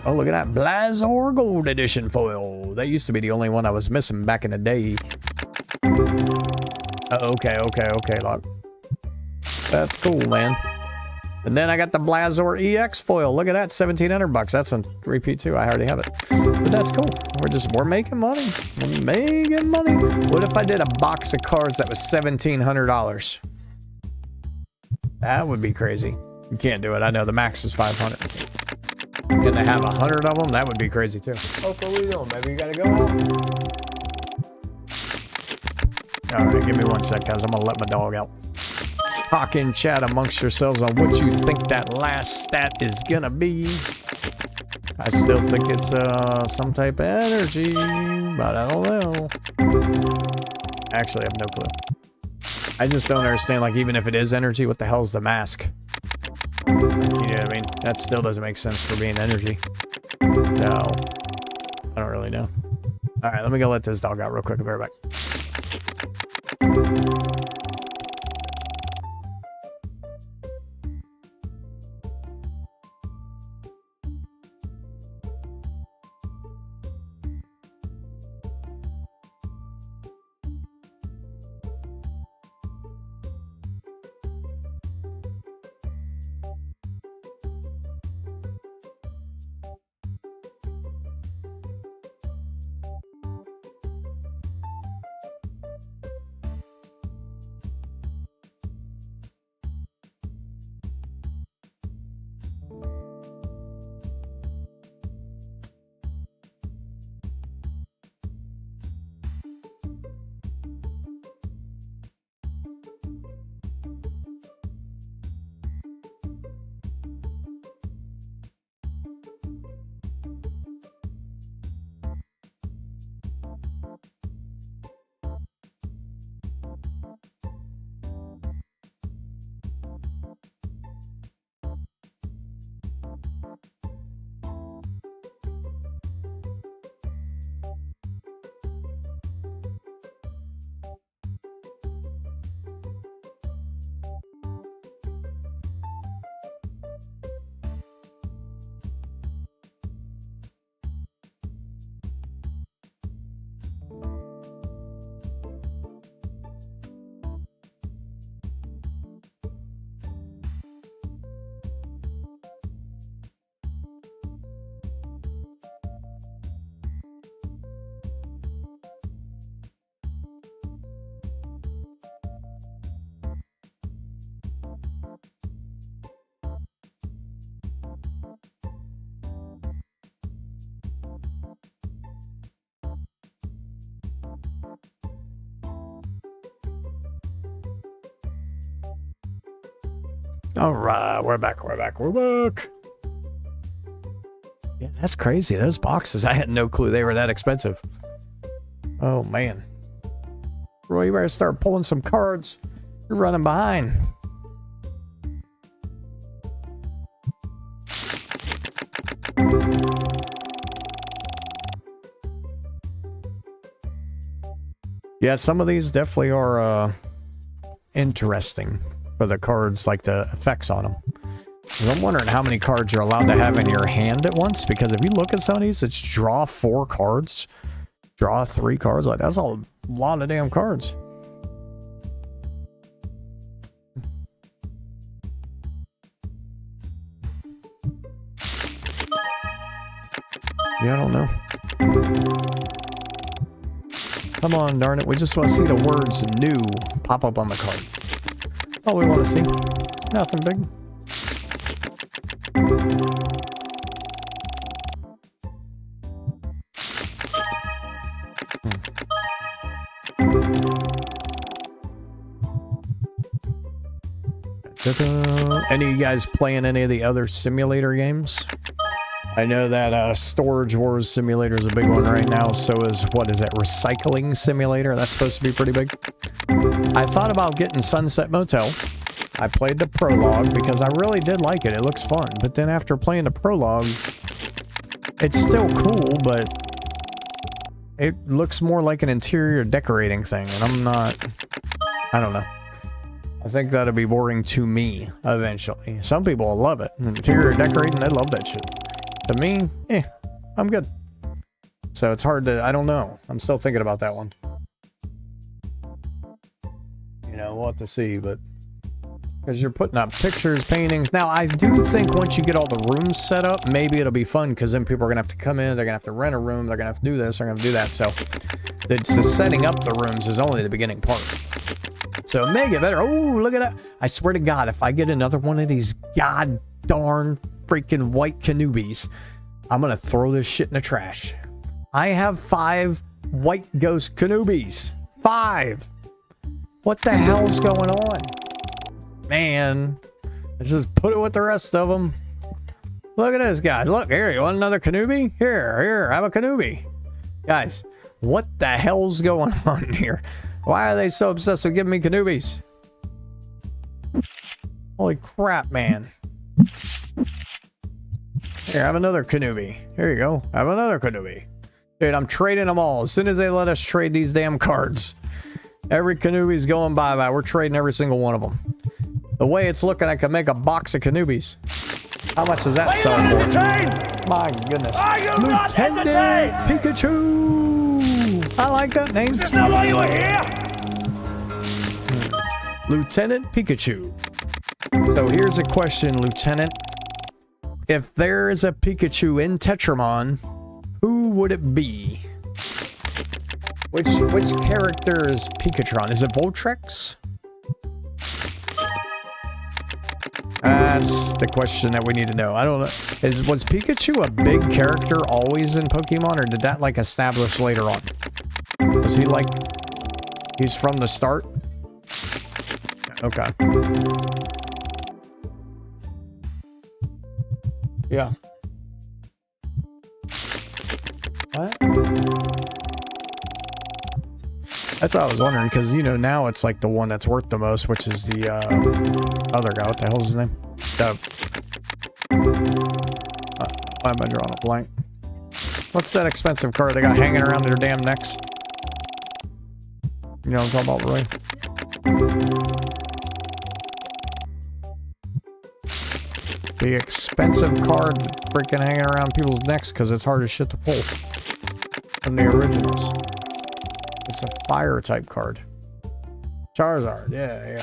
Oh, look at that. Blazor Gold Edition foil. That used to be the only one I was missing back in the day. Okay, Lock. That's cool, man. And then I got the Blazor EX foil. Look at that, 1,700 bucks. That's a repeat too. I already have it. But that's cool. We're making money. We're making money. What if I did a box of cards that was $1,700? That would be crazy. You can't do it. I know the max is 500. And they have 100 of them. That would be crazy too. Oh, what are we doing? Maybe you gotta go out. All right, give me 1 sec, guys. I'm gonna let my dog out. talk in chat amongst yourselves on what you think that last stat is gonna be. I still think it's some type of energy, but I don't know. Actually, I have no clue. I just don't understand, like, even if it is energy, what the hell's the mask? You know what I mean? That still doesn't make sense for being energy. So, I don't really know. Alright, let me go let this dog out real quick. I'll be right back. Alright, we're back. Yeah, that's crazy. Those boxes, I had no clue they were that expensive. Oh, man. Roy, you better start pulling some cards. You're running behind. Yeah, some of these definitely are interesting for the cards, like the effects on them. 'Cause I'm wondering how many cards you're allowed to have in your hand at once, because if you look at some of these, it's draw 4 cards, draw 3 cards. Like, that's a lot of damn cards. Yeah, I don't know. Come on, darn it. We just want to see the words new pop up on the card. All we want to see. Nothing big. Any of you guys playing any of the other simulator games? I know that Storage Wars Simulator is a big one right now. So is, what is that, Recycling Simulator? That's supposed to be pretty big. I thought about getting Sunset Motel. I played the prologue because I really did like it. It looks fun. But then after playing the prologue, it's still cool, but it looks more like an interior decorating thing. And I'm not... I don't know. I think that'll be boring to me eventually. Some people will love it. Interior decorating, they love that shit. To me, I'm good. So it's hard to... I don't know. I'm still thinking about that one. You know, we'll have to see, but... Because you're putting up pictures, paintings. Now, I do think once you get all the rooms set up, maybe it'll be fun, because then people are going to have to come in, they're going to have to rent a room, they're going to have to do this, they're going to do that. So, the setting up the rooms is only the beginning part. So, it may get better. Oh, look at that. I swear to God, if I get another one of these god darn freaking white Canubis, I'm going to throw this shit in the trash. I have 5 white ghost Canubis. 5! What the hell's going on? Man. Let's just put it with the rest of them. Look at this, guys. Look, here, you want another Kanubi? Here, have a Kanubi. Guys, what the hell's going on here? Why are they so obsessed with giving me Kanubis? Holy crap, man. Here, have another Kanubi. Here you go. Have another Kanubi. Dude, I'm trading them all. As soon as they let us trade these damn cards, every Kanubi's going bye-bye. We're trading every single one of them. The way it's looking, I can make a box of Kanubis. How much does that sell for? My goodness. Lieutenant Pikachu! I like that name. Is this not why you were here? Lieutenant Pikachu. So here's a question, Lieutenant. If there is a Pikachu in Tetramon, who would it be? Which character is Pikatron? Is it Voltrex? That's the question that we need to know. I don't know. Was Pikachu a big character always in Pokemon, or did that like establish later on? Was he like, he's from the start? Okay. Yeah. What? That's what I was wondering, because, you know, now it's like the one that's worth the most, which is the other guy. What the hell's his name? Why am I drawing a blank? What's that expensive card they got hanging around their damn necks? You know what I'm talking about, Roy? The expensive card freaking hanging around people's necks because it's hard as shit to pull from the originals. It's a fire type card. Charizard, yeah.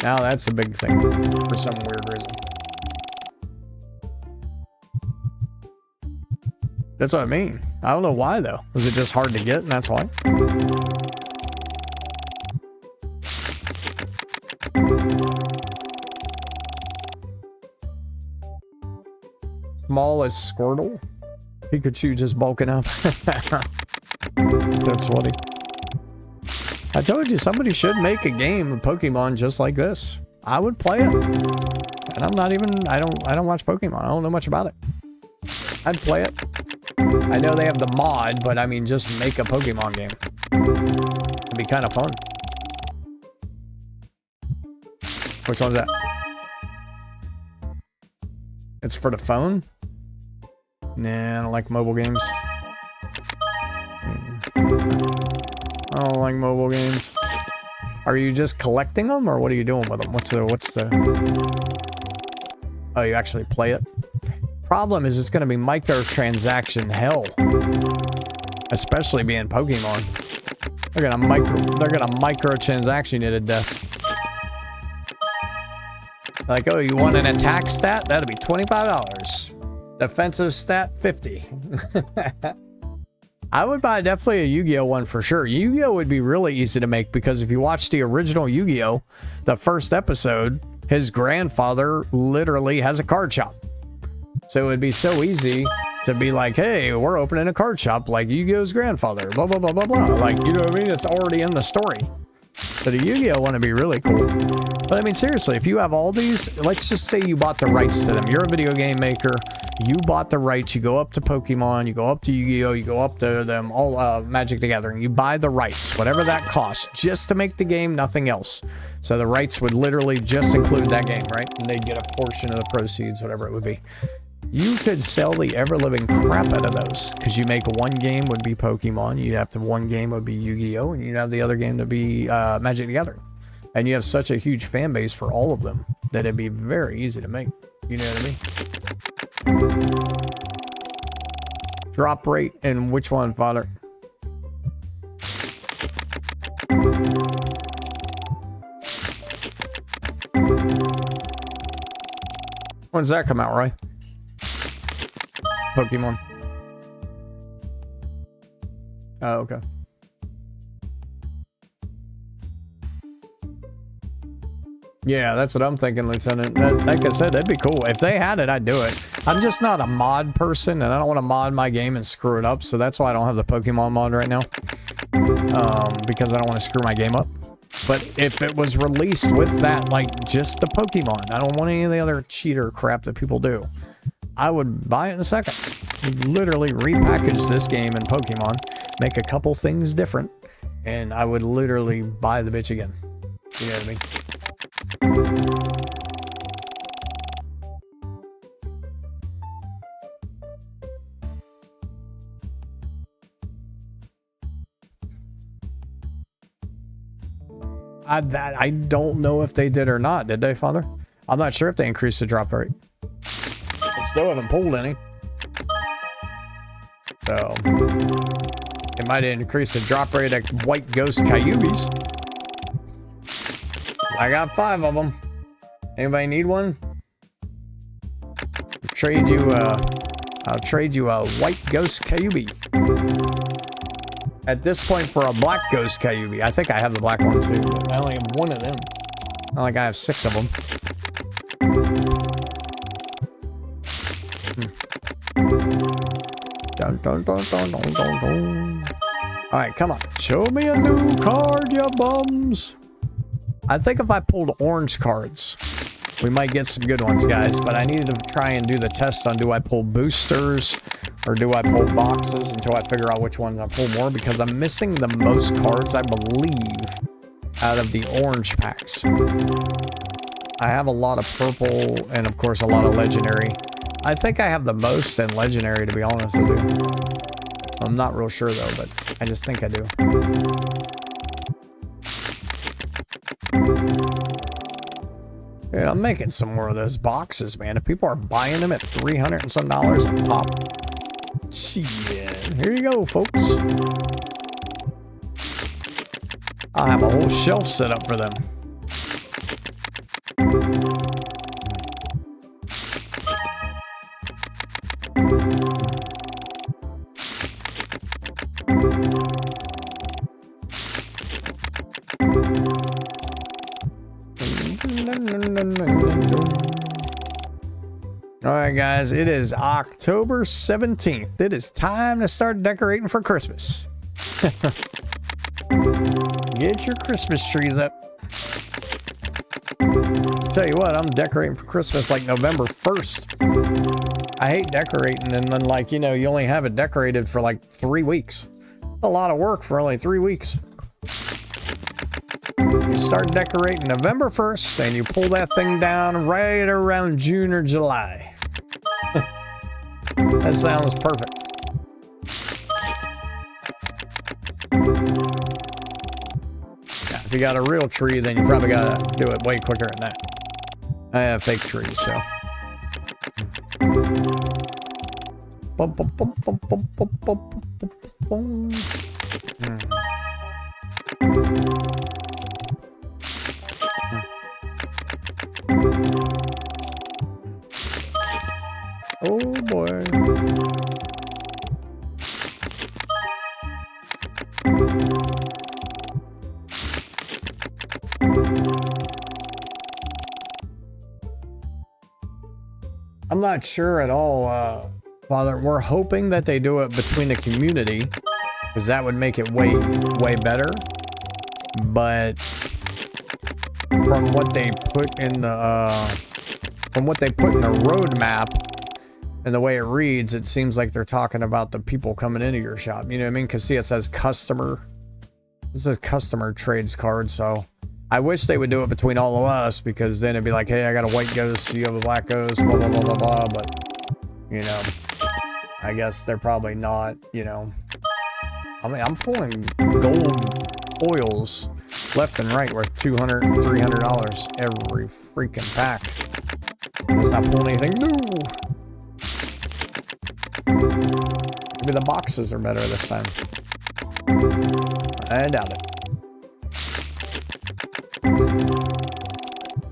Now that's a big thing for some weird reason. That's what I mean. I don't know why though. Was it just hard to get and that's why? Small as Squirtle? Pikachu just bulking up. That's funny. I told you somebody should make a game of Pokemon just like this. I would play it. And I'm not even, I don't watch Pokemon. I don't know much about it. I'd play it. I know they have the mod, but I mean just make a Pokemon game. It'd be kind of fun. Which one's that? It's for the phone? Nah, I don't like mobile games. I don't like mobile games. Are you just collecting them, or what are you doing with them? What's the... Oh, you actually play it? Problem is, it's going to be microtransaction hell. Especially being Pokemon. They're gonna microtransaction you to death. Like, oh, you want an attack stat? That'll be $25. Defensive stat, 50. I would buy definitely a Yu-Gi-Oh one for sure. Yu-Gi-Oh would be really easy to make because if you watch the original Yu-Gi-Oh, the first episode, his grandfather literally has a card shop. So it would be so easy to be like, hey, we're opening a card shop like Yu-Gi-Oh's grandfather, blah, blah, blah, blah, blah. Like, you know what I mean? It's already in the story. So the Yu-Gi-Oh one would be really cool. But I mean, seriously, if you have all these, let's just say you bought the rights to them. You're a video game maker. You bought the rights. You go up to Pokemon. You go up to Yu-Gi-Oh. You go up to them all, Magic the Gathering. You buy the rights, whatever that costs, just to make the game, nothing else. So the rights would literally just include that game, right? And they'd get a portion of the proceeds, whatever it would be. You could sell the ever-living crap out of those because you make one game would be Pokemon, you'd have to one game would be Yu-Gi-Oh, and you'd have the other game to be Magic the Gathering. And you have such a huge fan base for all of them that it'd be very easy to make. You know what I mean? Drop rate and which one, Father? When's that come out, Roy? Pokemon. Oh, okay. Yeah, that's what I'm thinking, Lieutenant. Like I said, that'd be cool. If they had it, I'd do it. I'm just not a mod person, and I don't want to mod my game and screw it up, so that's why I don't have the Pokemon mod right now. Because I don't want to screw my game up. But if it was released with that, like just the Pokemon, I don't want any of the other cheater crap that people do. I would buy it in a second. Literally repackage this game in Pokemon, make a couple things different, and I would literally buy the bitch again. You know what I mean? I don't know if they did or not. Did they, Father? I'm not sure if they increased the drop rate. I still haven't pulled any. So, it might increase the drop rate of white ghost Kyubis. I got 5 of them. Anybody need one? I'll trade you a white ghost Kyubi. At this point, for a black ghost Kyubi. I think I have the black one too, but I only have 1 of them. Not like I have 6 of them. Dun, dun, dun, dun, dun, dun, dun. All right, come on. Show me a new card, you bums. I think if I pulled orange cards, we might get some good ones, guys. But I needed to try and do the test on, do I pull boosters or do I pull boxes until I figure out which ones I pull more, because I'm missing the most cards, I believe, out of the orange packs. I have a lot of purple and, of course, a lot of legendary. I think I have the most in legendary, to be honest with you. I'm not real sure, though, but I just think I do. Dude, I'm making some more of those boxes, man. If people are buying them at $300 and some dollars a pop, shit. Here you go, folks. I'll have a whole shelf set up for them. Alright guys, it is October 17th. It is time to start decorating for Christmas. Get your Christmas trees up. Tell you what, I'm decorating for Christmas like November 1st. I hate decorating and then, like, you know, you only have it decorated for like 3 weeks. A lot of work for only 3 weeks. You start decorating November 1st and you pull that thing down right around June or July. That sounds perfect. Yeah, if you got a real tree, then you probably gotta do it way quicker than that. I have fake trees, so. Bum, bum, bum, bum, bum, bum, bum, bum, bum. Oh boy. I'm not sure at all, Father. We're hoping that they do it between the community, because that would make it way better. But from what they put in the roadmap and the way it reads, it seems like they're talking about the people coming into your shop. You know what I mean? Because see, it says customer. This is customer trades card, so I wish they would do it between all of us, because then it'd be like, hey, I got a white ghost, you have a black ghost, blah, blah, blah, blah, blah. But, you know, I guess they're probably not, you know. I mean, I'm pulling gold oils left and right worth $200, $300 every freaking pack. It's not pulling anything new. Maybe the boxes are better this time. I doubt it.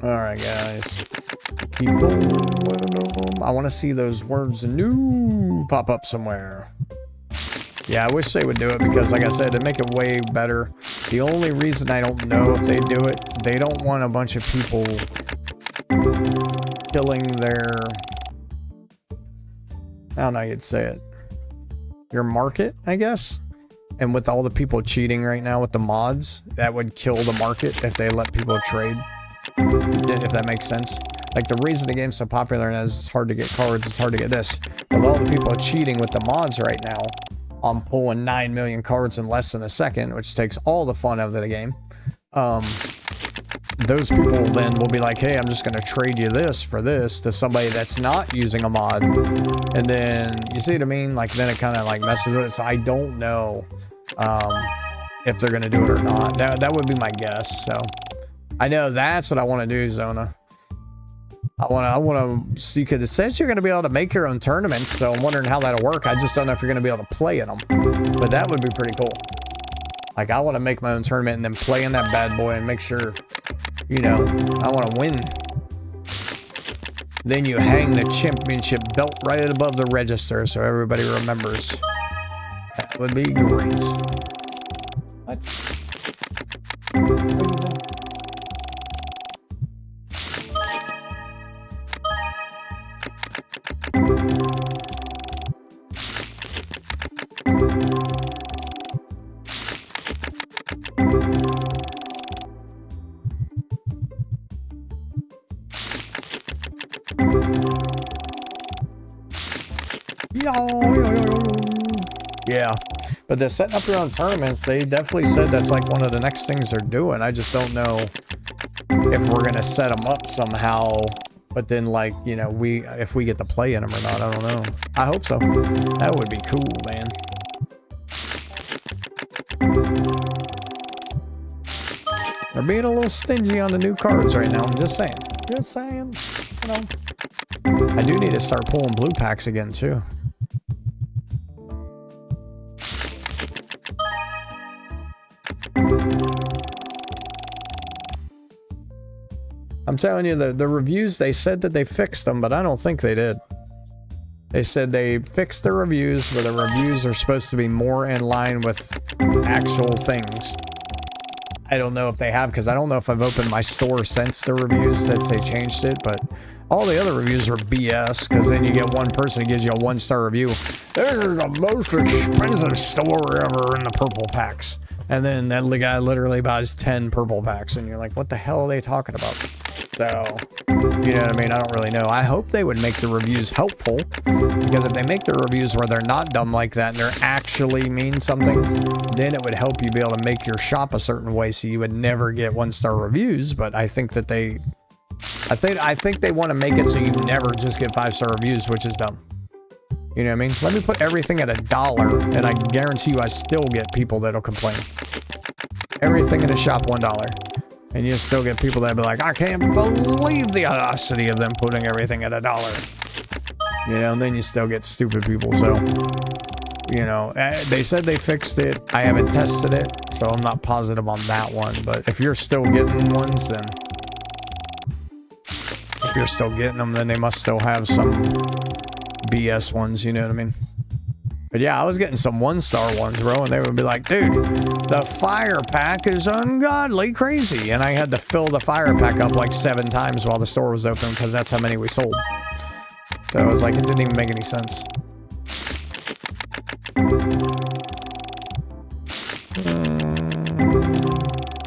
Alright, guys. Keep going. I want to see those words new pop up somewhere. Yeah, I wish they would do it, because, like I said, it'd make it way better. The only reason I don't know if they do it, they don't want a bunch of people killing their... I don't know how you'd say it. Your market, I guess? And with all the people cheating right now with the mods, that would kill the market if they let people trade. If that makes sense. Like, the reason the game's so popular and it's hard to get cards, it's hard to get this. With all the people cheating with the mods right now, I'm pulling 9 million cards in less than a second, which takes all the fun out of the game. Those people then will be like, hey, I'm just going to trade you this for this to somebody that's not using a mod. And then, you see what I mean? Like, then it kind of like messes with it. So I don't know if they're going to do it or not. That would be my guess. So I know that's what I want to do, Zona. I want to see, because it says you're going to be able to make your own tournaments, so I'm wondering how that'll work. I just don't know if you're going to be able to play in them, but that would be pretty cool. Like, I want to make my own tournament and then play in that bad boy and make sure, you know, I want to win. Then you hang the championship belt right above the register so everybody remembers. That would be great. What? What do you think? Yeah, but they're setting up their own tournaments. They definitely said that's like one of the next things they're doing. I just don't know if we're gonna set them up somehow, but then, like, you know, if we get to play in them or not, I don't know. I hope so. That would be cool, man. They're being a little stingy on the new cards right now. I'm just saying. Just saying. You know, I do need to start pulling blue packs again too. I'm telling you, the reviews, they said that they fixed them, but I don't think they did. They said they fixed the reviews, but the reviews are supposed to be more in line with actual things. I don't know if they have, because I don't know if I've opened my store since the reviews that they changed it, but all the other reviews were BS, because then you get one person who gives you a 1-star review. This is the most expensive store ever in the purple packs. And then that guy literally buys 10 purple packs, and you're like, what the hell are they talking about? So, you know what I mean? I don't really know. I hope they would make the reviews helpful, because if they make the reviews where they're not dumb like that and they're actually mean something, then it would help you be able to make your shop a certain way so you would never get 1-star reviews. But I think that I think they want to make it so you never just get 5-star reviews, which is dumb. You know what I mean? Let me put everything at $1, and I guarantee you I still get people that'll complain. Everything in a shop, $1. And you still get people that be like, I can't believe the audacity of them putting everything at $1. You know, and then you still get stupid people. So, you know, they said they fixed it. I haven't tested it, so I'm not positive on that one. But if you're still getting ones, then if you're still getting them, then they must still have some BS ones, you know what I mean? But yeah, I was getting some 1-star ones, bro, and they would be like, dude, the fire pack is ungodly crazy. And I had to fill the fire pack up like 7 times while the store was open, because that's how many we sold. So I was like, it didn't even make any sense.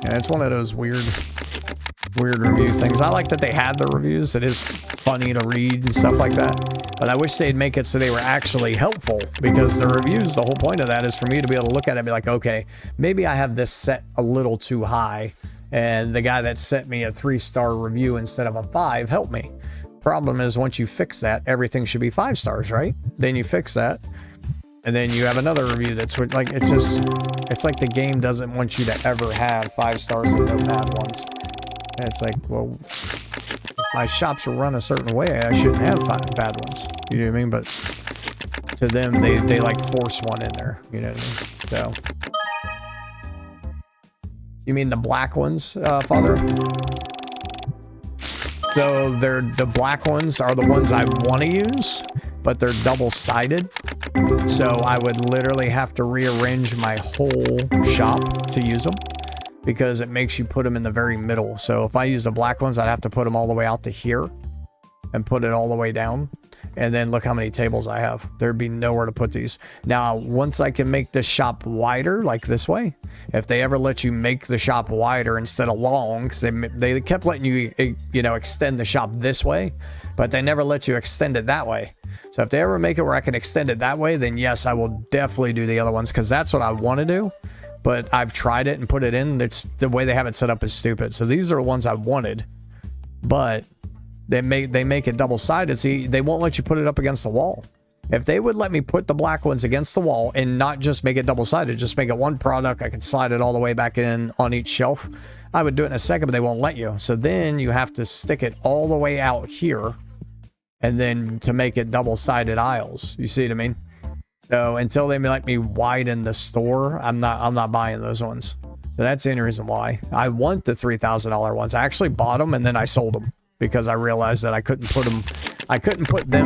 Yeah, it's one of those weird review things. I like that they had the reviews. It is funny to read and stuff like that. But I wish they'd make it so they were actually helpful, because the reviews, the whole point of that is for me to be able to look at it and be like, okay, maybe I have this set a little too high, and the guy that sent me a 3-star review instead of a 5 helped me. Problem is, once you fix that, everything should be 5 stars, right? Then you fix that, and then you have another review that's like, it's like the game doesn't want you to ever have 5 stars and no bad ones. And it's like, well, if my shops are run a certain way, I shouldn't have 5 bad ones. You know what I mean? But to them, they like force one in there. You know what I mean? So, you mean the black ones, Father? So the black ones are the ones I want to use, but they're double-sided. So I would literally have to rearrange my whole shop to use them, because it makes you put them in the very middle. So if I use the black ones, I'd have to put them all the way out to here and put it all the way down. And then look how many tables I have. There'd be nowhere to put these. Now, once I can make the shop wider, like this way, if they ever let you make the shop wider instead of long, because they kept letting you, you know, extend the shop this way, but they never let you extend it that way. So if they ever make it where I can extend it that way, then yes, I will definitely do the other ones, because that's what I want to do. But I've tried it and put it in. It's the way they have it set up is stupid. So these are the ones I wanted, but they make it double-sided. See, they won't let you put it up against the wall. If they would let me put the black ones against the wall and not just make it double-sided, just make it one product, I can slide it all the way back in on each shelf, I would do it in a second, but they won't let you. So then you have to stick it all the way out here, and then to make it double-sided aisles. You see what I mean? So until they let me widen the store, I'm not buying those ones. So that's the only reason why. I want the $3,000 ones. I actually bought them and then I sold them, because I realized that I couldn't put them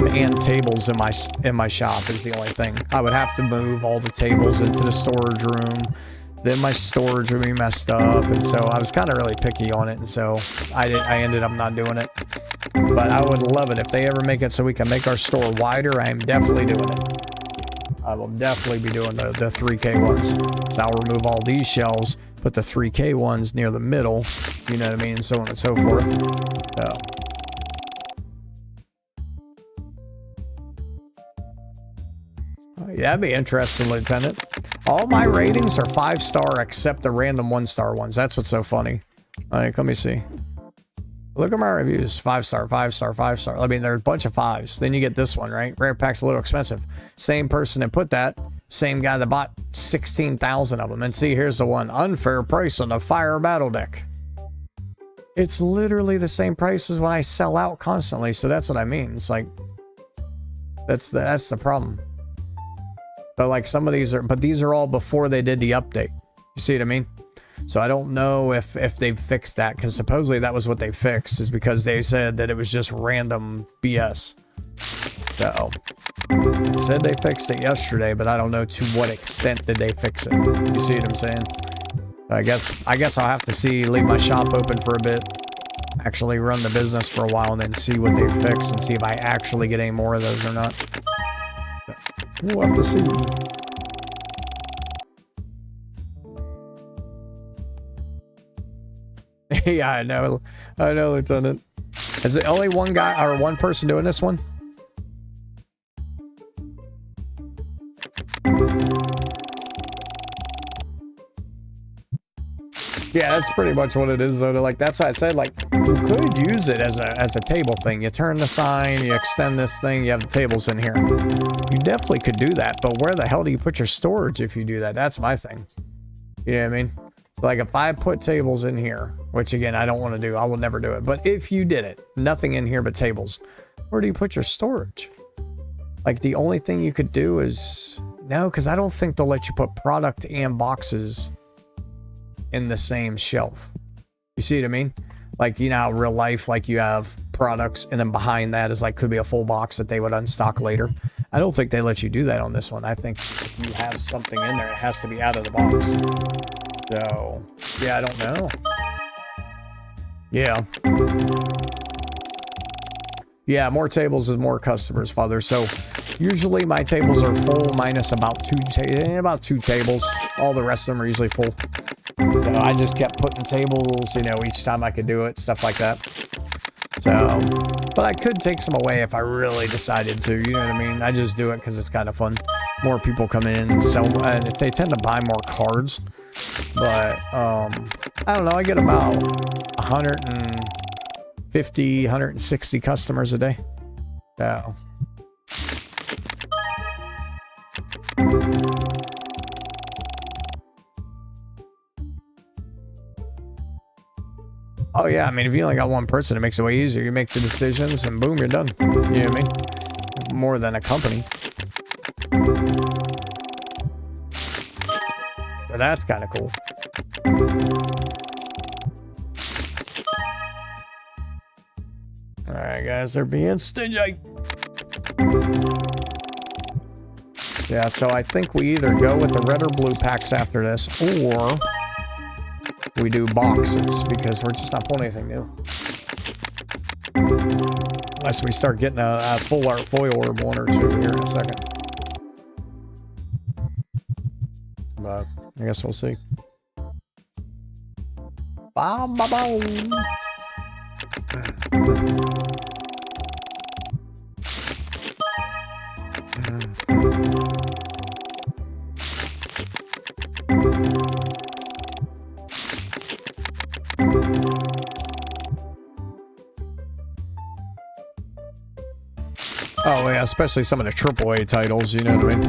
and tables in my shop is the only thing. I would have to move all the tables into the storage room. Then my storage would be messed up, and so I was kind of really picky on it, and so I ended up not doing it. But I would love it if they ever make it so we can make our store wider. I am definitely doing it. I will definitely be doing the 3K ones. So I'll remove all these shelves, put the 3K ones near the middle, you know what I mean, and so on and so forth. So. Yeah, that'd be interesting, Lieutenant. All my ratings are 5-star except the random 1-star ones. That's what's so funny. Like, let me see. Look at my reviews. 5-star, 5-star, 5-star. I mean, there's a bunch of 5s. Then you get this one, right? Rare pack's a little expensive. Same person that put that. Same guy that bought 16,000 of them. And see, here's the one. Unfair price on the fire battle deck. It's literally the same price as when I sell out constantly. So that's what I mean. It's like, that's the problem. But like some of these are, but these are all before they did the update. You see what I mean? So I don't know if they've fixed that, because supposedly that was what they fixed, is because they said that it was just random BS. So they said they fixed it yesterday, but I don't know to what extent did they fix it. You see what I'm saying? I guess I'll have to leave my shop open for a bit, actually run the business for a while, and then see what they fixed and see if I actually get any more of those or not. We'll have to see. Yeah, I know, Lieutenant. Is it only one guy or one person doing this one? Yeah, that's pretty much what it is, though. Like, that's why I said, like, you could use it as a table thing. You turn the sign, you extend this thing, you have the tables in here. You definitely could do that, but where the hell do you put your storage if you do that? That's my thing. You know what I mean? So like, if I put tables in here, which again, I don't want to do, I will never do it. But if you did it, nothing in here but tables, where do you put your storage? Like, the only thing you could do is, no, because I don't think they'll let you put product and boxes in the same shelf. You see what I mean? Like, you know how real life, like, you have products and then behind that is like, could be a full box that they would unstock later. I don't think they let you do that on this one. I think if you have something in there, it has to be out of the box. So yeah, I don't know. Yeah, more tables is more customers, Father. So usually my tables are full minus about two tables. All the rest of them are usually full. So I just kept putting tables, you know, each time I could do it, stuff like that. So, but I could take some away if I really decided to, you know what I mean? I just do it because it's kind of fun. More people come in and sell, and they tend to buy more cards. But, I don't know, I get about 150, 160 customers a day. So. Oh yeah, I mean, if you only got one person, it makes it way easier. You make the decisions and boom, you're done. You know what I mean? More than a company. So that's kind of cool. Alright guys, they're being stingy. Yeah, so I think we either go with the red or blue packs after this, or we do boxes, because we're just not pulling anything new. Like, I Unless we start getting a full art foil orb 1 or 2 here in a second. But I guess we'll see. Bow, bow, bow. Oh yeah, especially some of the AAA titles, you know what I mean?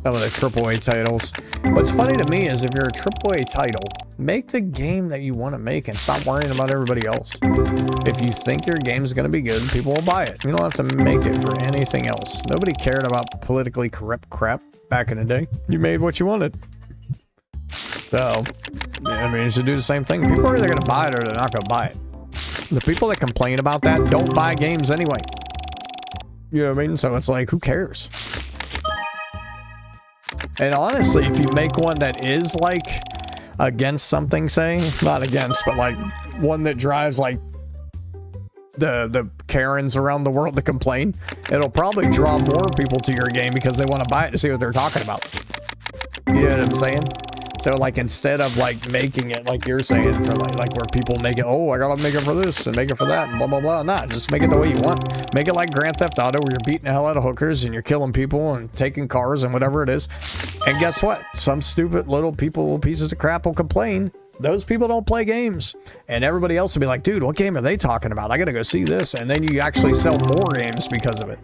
Some of the AAA titles. What's funny to me is if you're a AAA title, make the game that you want to make and stop worrying about everybody else. If you think your game's going to be good, people will buy it. You don't have to make it for anything else. Nobody cared about politically correct crap back in the day. You made what you wanted. So, yeah, I mean, you should do the same thing. People are either going to buy it or they're not going to buy it. The people that complain about that don't buy games anyway. You know what I mean? So it's like, who cares? And honestly, if you make one that is like against something, say, not against, but like one that drives like the Karens around the world to complain, it'll probably draw more people to your game because they want to buy it to see what they're talking about. You know what I'm saying? So like instead of like making it like you're saying for like where people make it, oh, I gotta make it for this and make it for that and blah blah blah. Nah, just make it the way you want. Make it like Grand Theft Auto where you're beating the hell out of hookers and you're killing people and taking cars and whatever it is. And guess what? Some stupid little people, pieces of crap will complain. Those people don't play games. And everybody else will be like, dude, what game are they talking about? I gotta go see this. And then you actually sell more games because of it.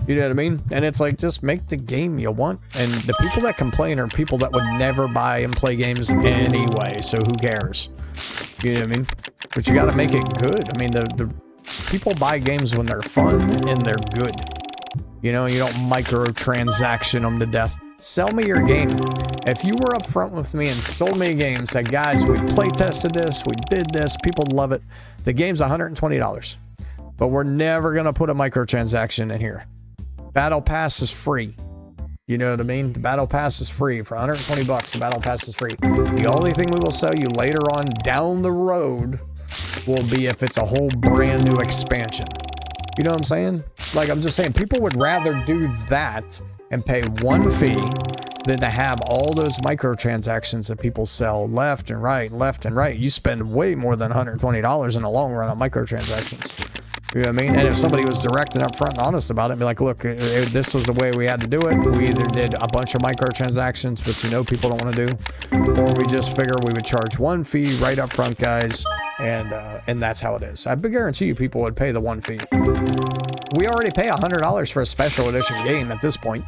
You know what I mean? And it's like, just make the game you want. And the people that complain are people that would never buy and play games anyway. So who cares? You know what I mean? But you got to make it good. I mean, the people buy games when they're fun and they're good. You know, you don't microtransaction them to death. Sell me your game. If you were upfront with me and sold me a game, said, guys, we play tested this, we did this, people love it. The game's $120. But we're never going to put a microtransaction in here. Battle Pass is free. You know what I mean? The Battle Pass is free. For 120 bucks, the Battle Pass is free. The only thing we will sell you later on down the road will be if it's a whole brand new expansion. You know what I'm saying? Like, I'm just saying, people would rather do that and pay one fee than to have all those microtransactions that people sell left and right, left and right. You spend way more than $120 in the long run on microtransactions. You know what I mean? And if somebody was direct and upfront and honest about it, be like, look, this was the way we had to do it. We either did a bunch of microtransactions, which you know people don't want to do, or we just figure we would charge one fee right up front, guys, and that's how it is. I guarantee you people would pay the one fee. We already pay $100 for a special edition game at this point.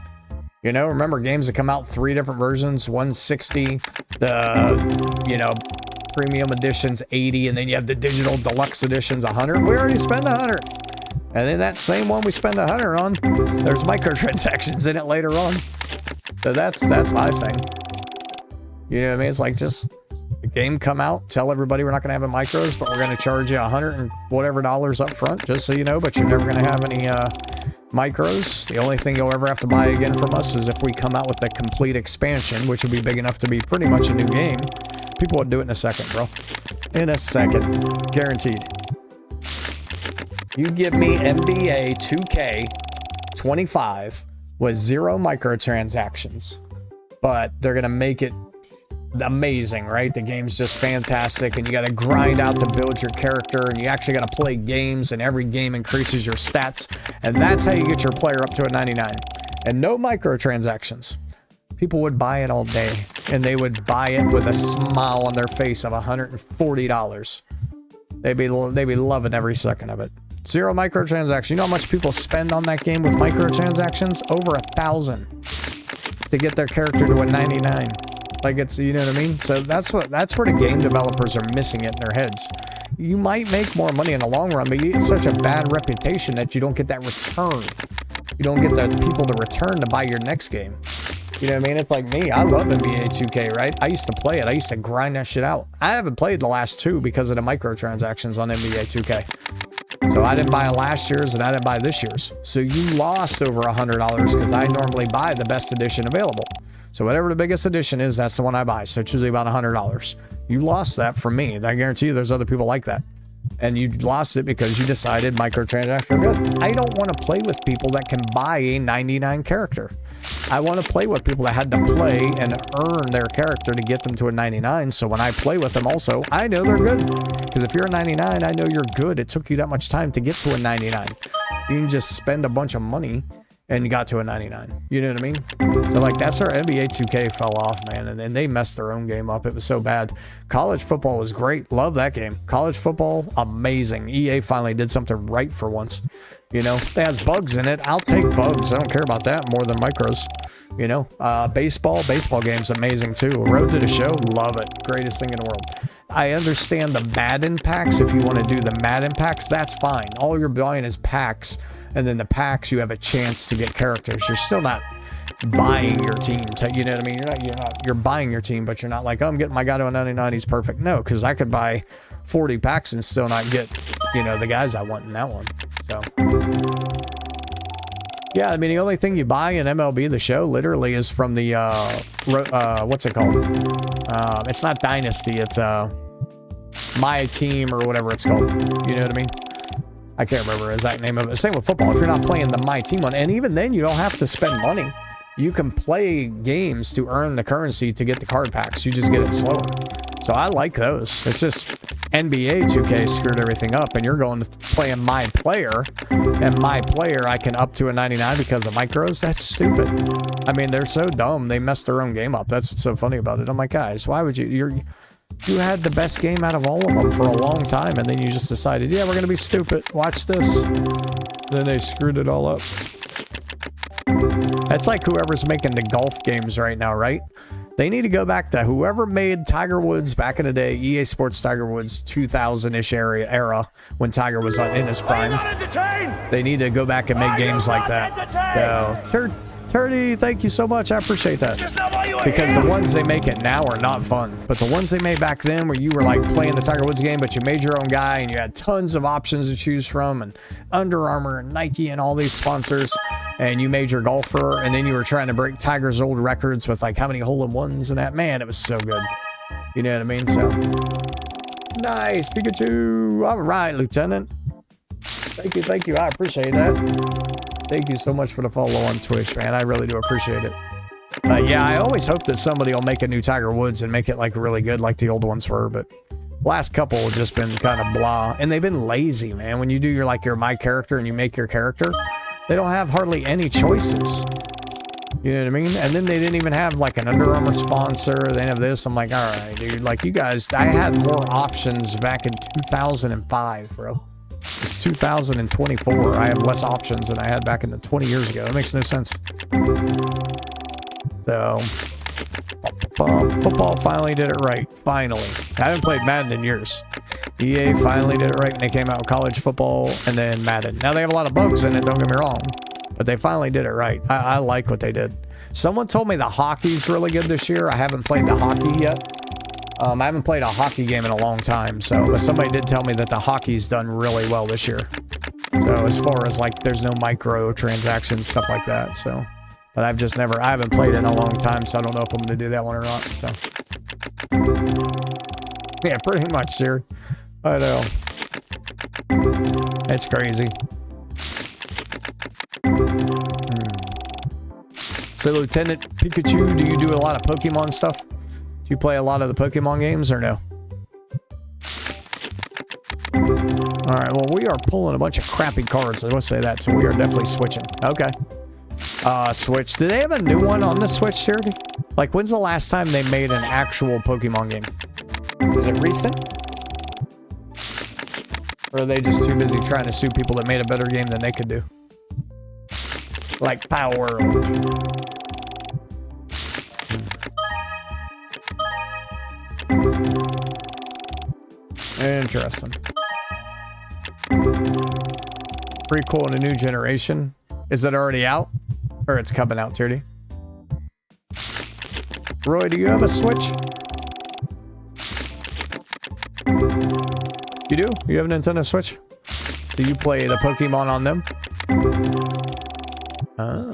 You know, remember games that come out 3 different versions, 160, the, you know, premium editions 80, and then you have the digital deluxe editions 100. We already spend 100, and then that same one we spend 100 on, there's microtransactions in it later on. So that's my thing. You know what I mean? It's like, just the game come out, tell everybody we're not going to have any micros, but we're going to charge you $100 and whatever dollars up front, just so you know. But you're never going to have any micros. The only thing you'll ever have to buy again from us is if we come out with the complete expansion, which will be big enough to be pretty much a new game. People would do it in a second, bro. In a second. Guaranteed. You give me NBA 2K 25 with 0 microtransactions, but they're going to make it amazing, right? The game's just fantastic, and you got to grind out to build your character, and you actually got to play games, and every game increases your stats, and that's how you get your player up to a 99. And no microtransactions. People would buy it all day, and they would buy it with a smile on their face of $140. They'd be loving every second of it. 0 microtransactions. You know how much people spend on that game with microtransactions? Over $1,000 to get their character to a 99. Like, it's, you know what I mean? So that's where the game developers are missing it in their heads. You might make more money in the long run, but you get such a bad reputation that you don't get that return. You don't get the people to return to buy your next game. You know what I mean? It's like me. I love NBA 2K, right? I used to play it. I used to grind that shit out. I haven't played the last 2 because of the microtransactions on NBA 2K. So I didn't buy last year's and I didn't buy this year's. So you lost over $100 because I normally buy the best edition available. So whatever the biggest edition is, that's the one I buy. So it's usually about $100. You lost that from me. And I guarantee you there's other people like that. And you lost it because you decided microtransactions are good. I don't want to play with people that can buy a 99 character. I want to play with people that had to play and earn their character to get them to a 99. So when I play with them also, I know they're good. Because if you're a 99, I know you're good. It took you that much time to get to a 99. You can just spend a bunch of money and you got to a 99. You know what I mean? So like that's where NBA 2K fell off, man. And then they messed their own game up. It was so bad. College football was great. Love that game. College football, amazing. EA finally did something right for once. You know, it has bugs in it. I'll take bugs. I don't care about that more than micros. You know, baseball game's amazing too. Road to the Show, love it. Greatest thing in the world. I understand the Madden packs. If you want to do the Madden packs, that's fine. All you're buying is packs. And then the packs, you have a chance to get characters. You're still not buying your team. You know what I mean? You're buying your team, but you're not like, oh, I'm getting my guy to a 99. He's perfect. No, because I could buy 40 packs and still not get, you know, the guys I want in that one. So, yeah, I mean, the only thing you buy in MLB The Show literally is from the, what's it called? It's not Dynasty. It's My Team or whatever it's called. You know what I mean? I can't remember the exact name of it. Same with football. If you're not playing the My Team one, and even then you don't have to spend money. You can play games to earn the currency to get the card packs. You just get it slower. So I like those. It's just NBA 2K screwed everything up, and you're going to play My Player, and My Player I can up to a 99 because of micros. That's stupid. I mean, they're so dumb. They messed their own game up. That's what's so funny about it. I'm like, guys, why would you? You had the best game out of all of them for a long time, and then you just decided, yeah, we're going to be stupid. Watch this. Then they screwed it all up. That's like whoever's making the golf games right now, right? They need to go back to whoever made Tiger Woods back in the day, EA Sports Tiger Woods 2000-ish era when Tiger was in his prime. They need to go back and make games like that. So, Turdy, thank you so much. I appreciate that. Because the ones they make it now are not fun. But the ones they made back then where you were like playing the Tiger Woods game, but you made your own guy and you had tons of options to choose from, and Under Armour and Nike and all these sponsors, and you made your golfer, and then you were trying to break Tiger's old records with like how many hole-in-ones and that. Man, it was so good. You know what I mean? So nice, Pikachu. All right, Lieutenant. Thank you. I appreciate that. Thank you so much for the follow on Twitch, man. I really do appreciate it. Yeah, I always hope that somebody will make a new Tiger Woods and make it like really good like the old ones were, but last couple have just been kind of blah, and they've been lazy, man. When you do your My Character and you make your character, they don't have hardly any choices. You know what I mean? And then they didn't even have like an Under Armour sponsor. They didn't have this. I'm like, all right, dude. Like you guys, I had more options back in 2005, bro. It's 2024. I have less options than I had back in the 20 years ago. It makes no sense. So, football finally did it right. Finally. I haven't played Madden in years. EA finally did it right when they came out with college football and then Madden. Now they have a lot of bugs in it, don't get me wrong. But they finally did it right. I like what they did. Someone told me the hockey's really good this year. I haven't played the hockey yet. I haven't played a hockey game in a long time, but somebody did tell me that the hockey's done really well this year. So as far as like, there's no micro transactions, stuff like that. So, but I haven't played it in a long time, so I don't know if I'm going to do that one or not. So, yeah, pretty much, sir. I know. It's crazy. So, Lieutenant Pikachu, do you do a lot of Pokemon stuff? Do you play a lot of the Pokemon games or no? Alright, well, we are pulling a bunch of crappy cards. Let's say that. So we are definitely switching. Okay. Switch. Do they have a new one on the Switch, Charity? Like, when's the last time they made an actual Pokemon game? Is it recent? Or are they just too busy trying to sue people that made a better game than they could do? Like Power World. Interesting. Prequel in a new generation. Is it already out? Or it's coming out, Tierney? Roy, do you have a Switch? You do? You have a Nintendo Switch? Do you play the Pokemon on them? Oh.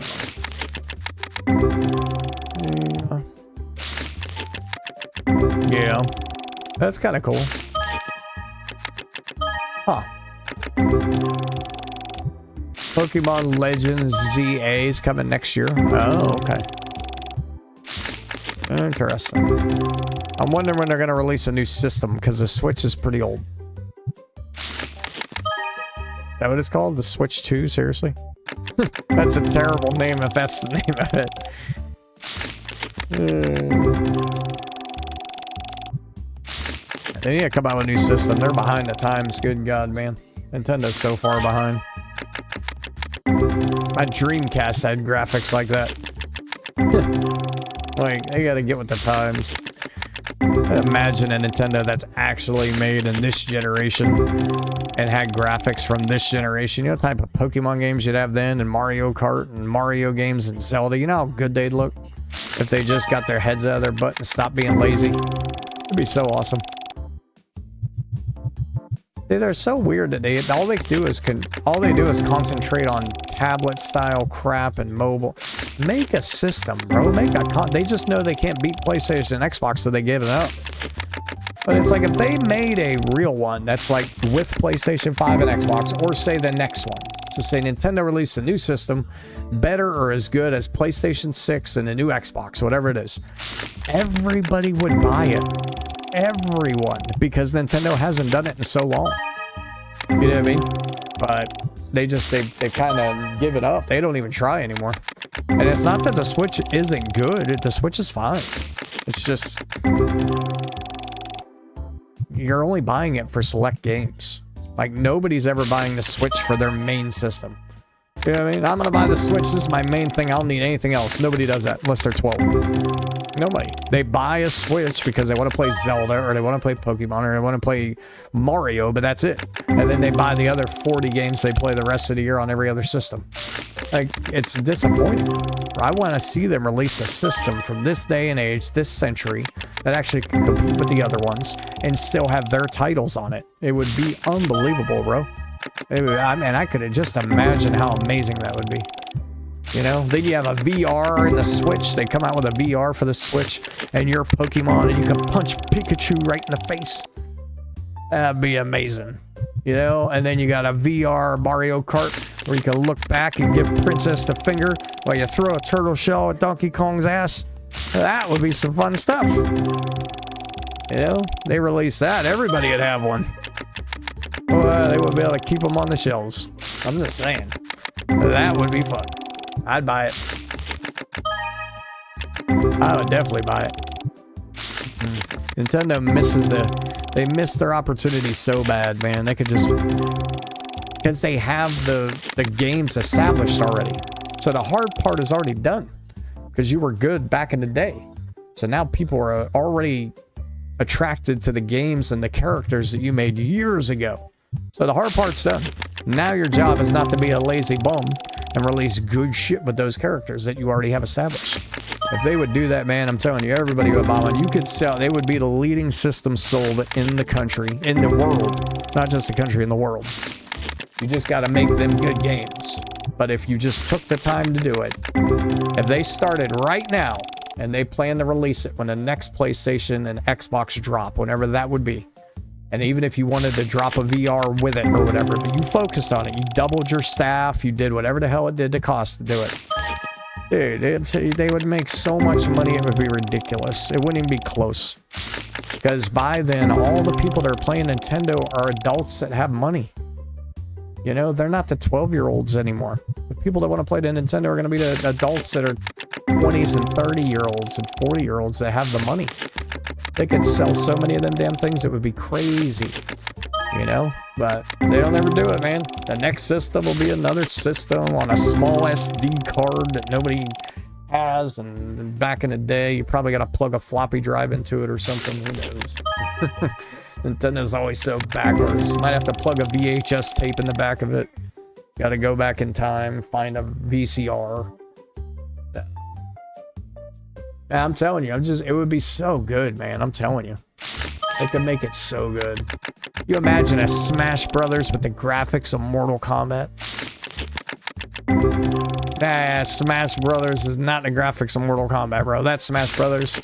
Yeah. That's kind of cool. Huh. Pokemon Legends ZA is coming next year. Oh, okay. Interesting. I'm wondering when they're going to release a new system, because the Switch is pretty old. Is that what it's called? The Switch 2? Seriously? That's a terrible name if that's the name of it. They need to come out with a new system. They're behind the times. Good God, man. Nintendo's so far behind. My Dreamcast had graphics like that. Like, they gotta get with the times. Imagine a Nintendo that's actually made in this generation and had graphics from this generation. You know the type of Pokemon games you'd have then, and Mario Kart and Mario games and Zelda. You know how good they'd look if they just got their heads out of their butt and stopped being lazy? It'd be so awesome. They're so weird that all they do is concentrate on tablet style crap and mobile. Make a system, bro. They just know they can't beat PlayStation and Xbox, so they give it up. But it's like if they made a real one that's like with PlayStation 5 and Xbox, or say the next one. So say Nintendo released a new system better or as good as PlayStation 6 and a new Xbox, whatever it is. Everybody would buy it. Everyone, because Nintendo hasn't done it in so long. You know what I mean? But they've kind of given up. They don't even try anymore. And it's not that the Switch isn't good. The Switch is fine. It's just you're only buying it for select games. Like, nobody's ever buying the Switch for their main system. You know what I mean? I'm gonna buy the Switch. This is my main thing. I don't need anything else. Nobody does that unless they're 12. Nobody. They buy a Switch because they want to play Zelda, or they want to play Pokemon, or they want to play Mario, but that's it. And then they buy the other 40 games they play the rest of the year on every other system. Like, it's disappointing. I want to see them release a system from this day and age, this century, that actually can compete with the other ones and still have their titles on it. It would be unbelievable, bro. I could just imagine how amazing that would be. You know, then you have a VR in the Switch. They come out with a VR for the Switch, and you're Pokemon, and you can punch Pikachu right in the face. That'd be amazing. You know, and then you got a VR Mario Kart where you can look back and give Princess the finger while you throw a turtle shell at Donkey Kong's ass. That would be some fun stuff. You know, they release that, everybody would have one. Well, they would be able to keep them on the shelves. I'm just saying. That would be fun. I'd buy it. I would definitely buy it. Nintendo they missed their opportunity so bad, man. They could just, because they have the games established already. So the hard part is already done, because you were good back in the day. So now people are already attracted to the games and the characters that you made years ago. So the hard part's done. Now your job is not to be a lazy bum and release good shit with those characters that you already have established. If they would do that, man, I'm telling you, everybody would buy one. You could sell, they would be the leading system sold in the country, in the world. Not just the country, in the world. You just got to make them good games. But if you just took the time to do it, if they started right now and they plan to release it when the next PlayStation and Xbox drop, whenever that would be, and even if you wanted to drop a VR with it or whatever, but you focused on it, you doubled your staff, you did whatever the hell it did to cost to do it. Dude, they would make so much money, it would be ridiculous. It wouldn't even be close. Because by then, all the people that are playing Nintendo are adults that have money. You know, they're not the 12-year-olds anymore. The people that want to play the Nintendo are going to be the adults that are 20s and 30-year-olds and 40-year-olds that have the money. They could sell so many of them damn things, it would be crazy. You know? But they don't ever do it, man. The next system will be another system on a small SD card that nobody has. And back in the day, you probably got to plug a floppy drive into it or something. Who knows? Nintendo's always so backwards. Might have to plug a VHS tape in the back of it. Got to go back in time, find a VCR. I'm telling you, it would be so good, man. I'm telling you. They could make it so good. You imagine a Smash Brothers with the graphics of Mortal Kombat? Nah, Smash Brothers is not the graphics of Mortal Kombat, bro. That's Smash Brothers.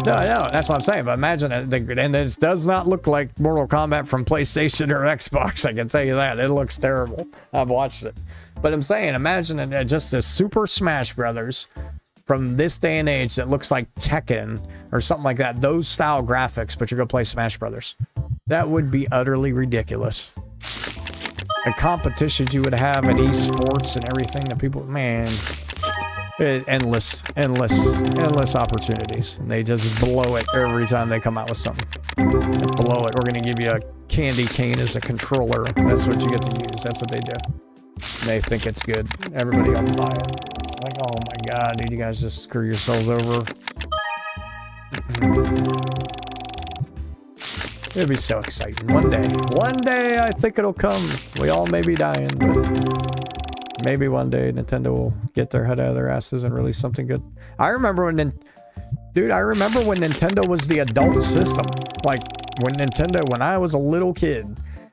No, that's what I'm saying. But imagine it, and it does not look like Mortal Kombat from PlayStation or Xbox. I can tell you that. It looks terrible. I've watched it. But I'm saying, imagine it, just a Super Smash Brothers from this day and age that looks like Tekken or something like that. Those style graphics, but you're going to play Smash Brothers. That would be utterly ridiculous. The competitions you would have at esports and everything that people, man, endless opportunities. And they just blow it every time they come out with something. They blow it. We're going to give you a candy cane as a controller. That's what you get to use. That's what they do. And they think it's good. Everybody will buy it. Like, oh my god, dude, you guys just screw yourselves over. It'll be so exciting. One day I think it'll come. We all may be dying, but maybe one day Nintendo will get their head out of their asses and release something good. I remember when Nintendo was the adult system. Like when I was a little kid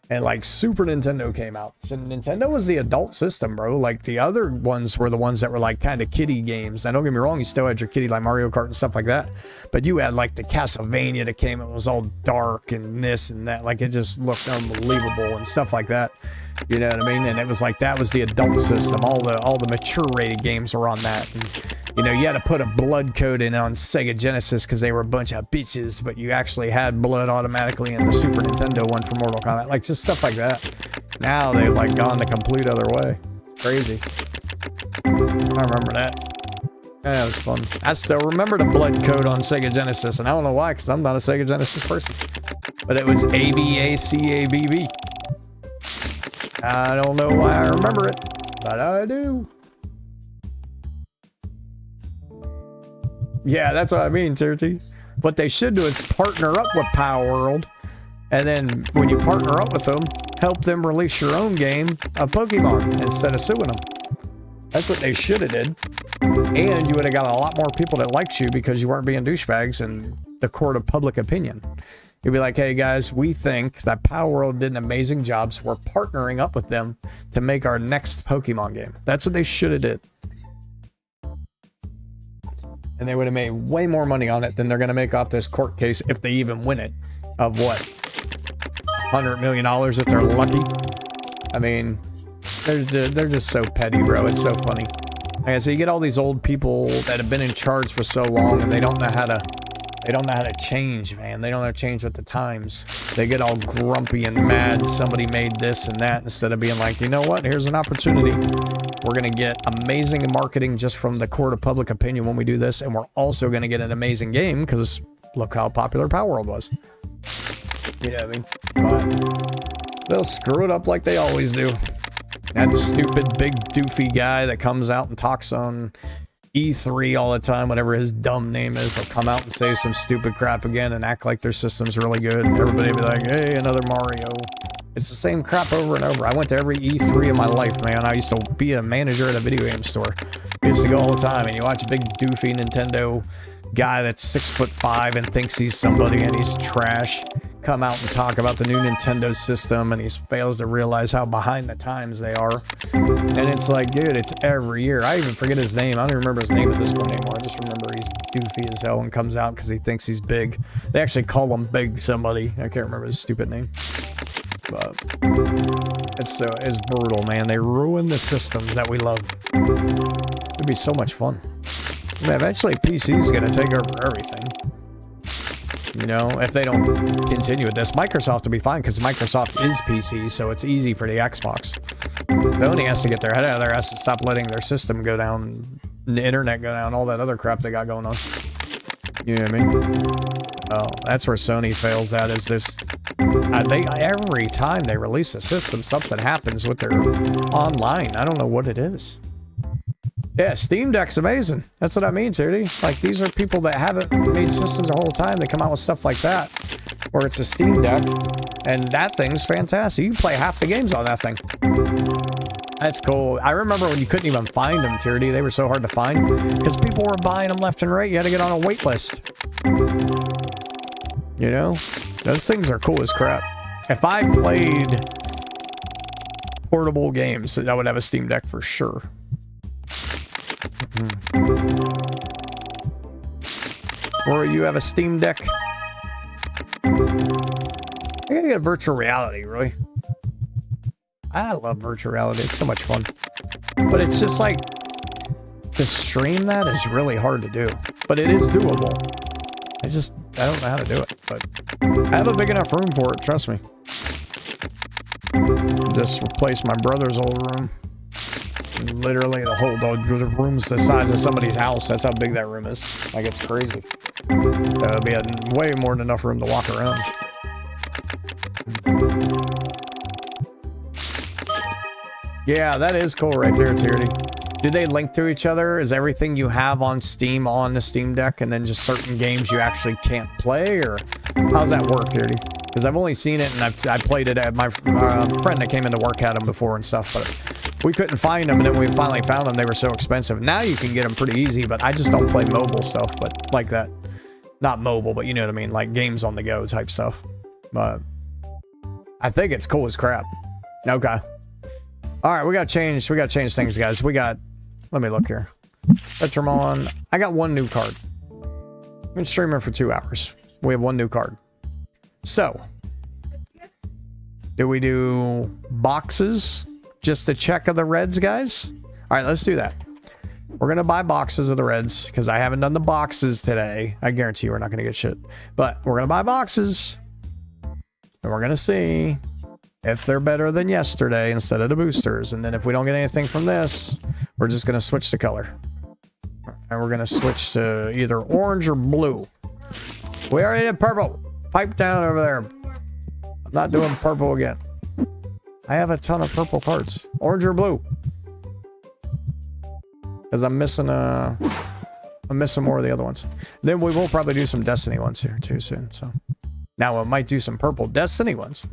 and like Super Nintendo came out. So Nintendo was the adult system, bro. Like the other ones were the ones that were like kind of kiddie games. Now don't get me wrong, you still had your kiddie like Mario Kart and stuff like that. But you had like the Castlevania that came, it was all dark and this and that. Like it just looked unbelievable and stuff like that. You know what I mean? And it was like that was the adult system. All the mature rated games were on that. And, you know, you had to put a blood code in on Sega Genesis because they were a bunch of bitches, but you actually had blood automatically in the Super Nintendo one for Mortal Kombat. Like, just stuff like that. Now they've, like, gone the complete other way. Crazy. I remember that. Yeah, it was fun. I still remember the blood code on Sega Genesis, and I don't know why, because I'm not a Sega Genesis person. But it was ABACABB. I don't know why I remember it, but I do. Yeah, that's what I mean, Tirty. What they should do is partner up with Power World, and then when you partner up with them, help them release your own game of Pokemon instead of suing them. That's what they should have did. And you would have got a lot more people that liked you because you weren't being douchebags in the court of public opinion. You'd be like, hey guys, we think that Power World did an amazing job, so we're partnering up with them to make our next Pokemon game. That's what they should have did. And they would have made way more money on it than they're going to make off this court case if they even win it. Of what? $100 million if they're lucky? I mean, they're just so petty, bro. It's so funny. Like I say, you get all these old people that have been in charge for so long and they don't know how to change, man. They don't know how to change with the times. They get all grumpy and mad somebody made this and that instead of being like, you know what? Here's an opportunity. We're going to get amazing marketing just from the court of public opinion when we do this, and we're also going to get an amazing game because look how popular Power World was. You know what I mean? But they'll screw it up like they always do. That stupid big doofy guy that comes out and talks on E3 all the time, whatever his dumb name is, will come out and say some stupid crap again and act like their system's really good. Everybody will be like, hey, another Mario. It's the same crap over and over. I went to every E3 in my life, man. I used to be a manager at a video game store. I used to go all the time, and you watch a big doofy Nintendo guy that's 6'5" and thinks he's somebody and he's trash come out and talk about the new Nintendo system, and he fails to realize how behind the times they are. And it's like, dude, it's every year. I even forget his name. I don't even remember his name at this point anymore. I just remember he's doofy as hell and comes out because he thinks he's big. They actually call him Big somebody. I can't remember his stupid name. But it's brutal, man. They ruin the systems that we love. It'd be so much fun. I mean, eventually PC's gonna take over everything. You know, if they don't continue with this, Microsoft will be fine because Microsoft is PC, so it's easy for the Xbox. Sony has to get their head out of their ass and stop letting their system go down, the internet go down, all that other crap they got going on. You know what I mean? Oh, that's where Sony fails at, is this. Every time they release a system, something happens with their online. I don't know what it is. Yeah, Steam Deck's amazing. That's what I mean, Charity. Like, these are people that haven't made systems the whole time. They come out with stuff like that, where it's a Steam Deck, and that thing's fantastic. You can play half the games on that thing. That's cool. I remember when you couldn't even find them, Charity. They were so hard to find, because people were buying them left and right. You had to get on a wait list. You know? Those things are cool as crap. If I played portable games, I would have a Steam Deck for sure. Or you have a Steam Deck. I gotta get virtual reality, really. I love virtual reality. It's so much fun. But it's just like, to stream that is really hard to do. But it is doable. I don't know how to do it. But I have a big enough room for it, trust me. Just replaced my brother's old room. Literally the room's the size of somebody's house. That's how big that room is. Like, it's crazy. That would be way more than enough room to walk around. Yeah, that is cool right there, Tierney. Do they link to each other? Is everything you have on Steam on the Steam Deck, and then just certain games you actually can't play, or how's that work, Tierney? Because I've only seen it, and I played it at my friend that came into work had them before and stuff, but we couldn't find them, and then we finally found them. They were so expensive. Now you can get them pretty easy, but I just don't play mobile stuff, but like that. Not mobile, but you know what I mean, like games on the go type stuff. But I think it's cool as crap. Okay. All right, we got to change things, guys. Let me look here. Petramon. I got one new card. I've been streaming for 2 hours. We have one new card. So, do we do boxes just to check of the reds, guys? All right, let's do that. We're going to buy boxes of the reds because I haven't done the boxes today. I guarantee you we're not going to get shit. But we're going to buy boxes. And we're going to see if they're better than yesterday instead of the boosters. And then if we don't get anything from this, we're just going to switch to color. And we're going to switch to either orange or blue. We already did purple. Pipe down over there. I'm not doing purple again. I have a ton of purple cards. Orange or blue? Because I'm missing more of the other ones. Then we will probably do some Destiny ones here too soon. So now we might do some purple Destiny ones.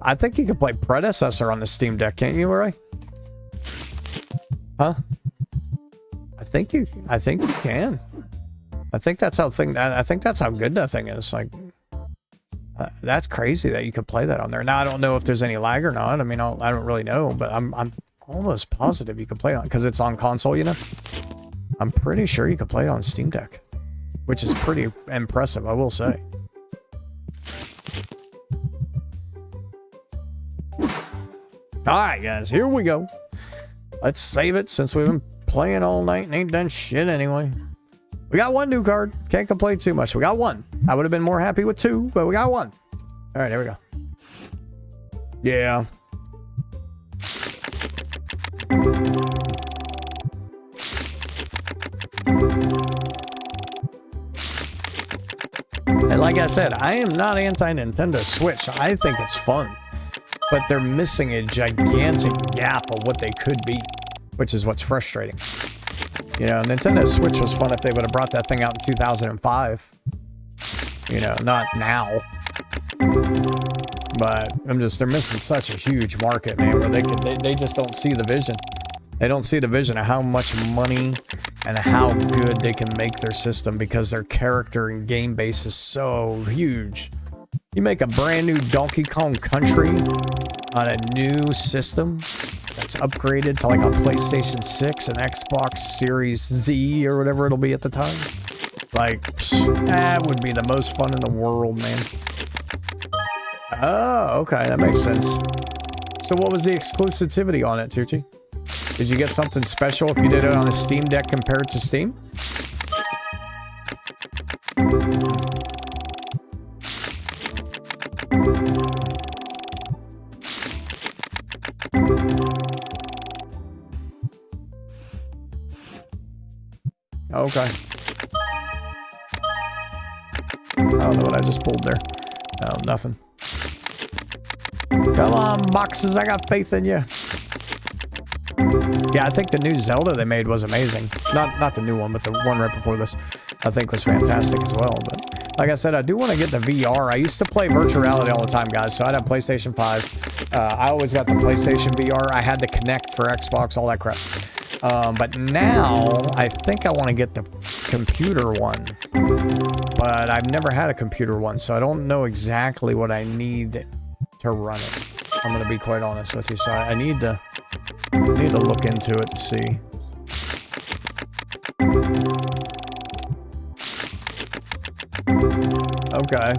I think you can play Predecessor on the Steam Deck, can't you, Roy? Huh? I think you can. I think that's how good that thing is. Like, that's crazy that you could play that on there. Now I don't know if there's any lag or not. I mean, I don't really know, but I'm almost positive you can play it on because it's on console. You know, I'm pretty sure you can play it on Steam Deck, which is pretty impressive, I will say. All right, guys, here we go. Let's save it since we've been playing all night and ain't done shit anyway. We got one new card. Can't complain too much. We got one. I would have been more happy with two, but we got one. All right, there we go. Yeah. And like I said, I am not anti-Nintendo Switch. I think it's fun. But they're missing a gigantic gap of what they could be, which is what's frustrating. You know, Nintendo Switch was fun if they would have brought that thing out in 2005. You know, not now. But they're missing such a huge market, man, where they just don't see the vision. They don't see the vision of how much money and how good they can make their system because their character and game base is so huge. You make a brand new Donkey Kong Country on a new system that's upgraded to like a PlayStation 6 and Xbox Series Z or whatever it'll be at the time. Like, that would be the most fun in the world, man. Oh, okay, that makes sense. So what was the exclusivity on it, Tucci? Did you get something special if you did it on a Steam Deck compared to Steam? Okay. I don't know what I just pulled there. No, nothing. Come on, boxes, I got faith in you. Yeah, I think the new Zelda they made was amazing. Not the new one, but the one right before this, I think was fantastic as well. But like I said, I do want to get the VR. I used to play virtual reality all the time, guys, so I had a PlayStation 5. I always got the PlayStation VR. I had the Kinect for Xbox, all that crap. But now, I think I want to get the computer one. But I've never had a computer one, so I don't know exactly what I need to run it. I'm gonna be quite honest with you, so I need to look into it to see. Okay.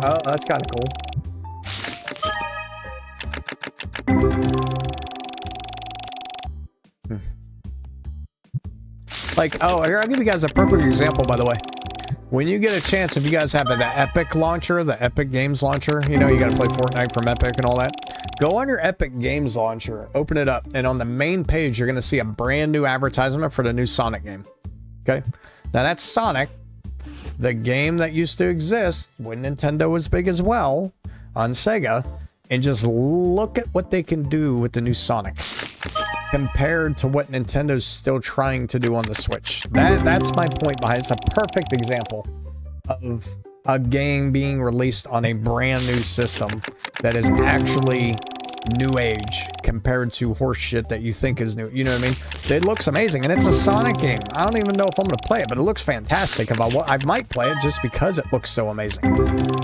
Oh, that's kind of cool. Like, oh, here, I'll give you guys a perfect example, by the way. When you get a chance, if you guys have the Epic launcher, the Epic Games launcher, you know, you got to play Fortnite from Epic and all that. Go on your Epic Games launcher, open it up, and on the main page, you're going to see a brand new advertisement for the new Sonic game. Okay? Now, that's Sonic, the game that used to exist when Nintendo was big as well on Sega. And just look at what they can do with the new Sonic compared to what Nintendo's still trying to do on the Switch. That's my point behind it. It's a perfect example of a game being released on a brand new system that is actually new age compared to horse shit that you think is new. You know what I mean? It looks amazing, and it's a Sonic game. I don't even know if I'm going to play it, but it looks fantastic. I might play it just because it looks so amazing.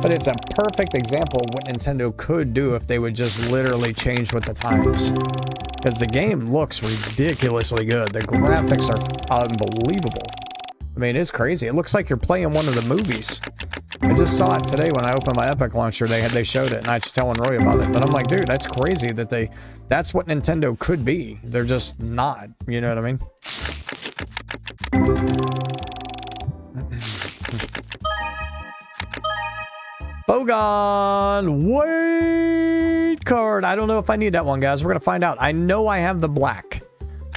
But it's a perfect example of what Nintendo could do if they would just literally change with the times. Because the game looks ridiculously good. The graphics are unbelievable. I mean, it's crazy. It looks like you're playing one of the movies. I just saw it today when I opened my Epic launcher. They showed it, and I was telling Roy about it. But I'm like, dude, that's crazy that that's what Nintendo could be. They're just not. You know what I mean? Bogon, wait card. I don't know if I need that one, guys. We're gonna find out. I know I have the black.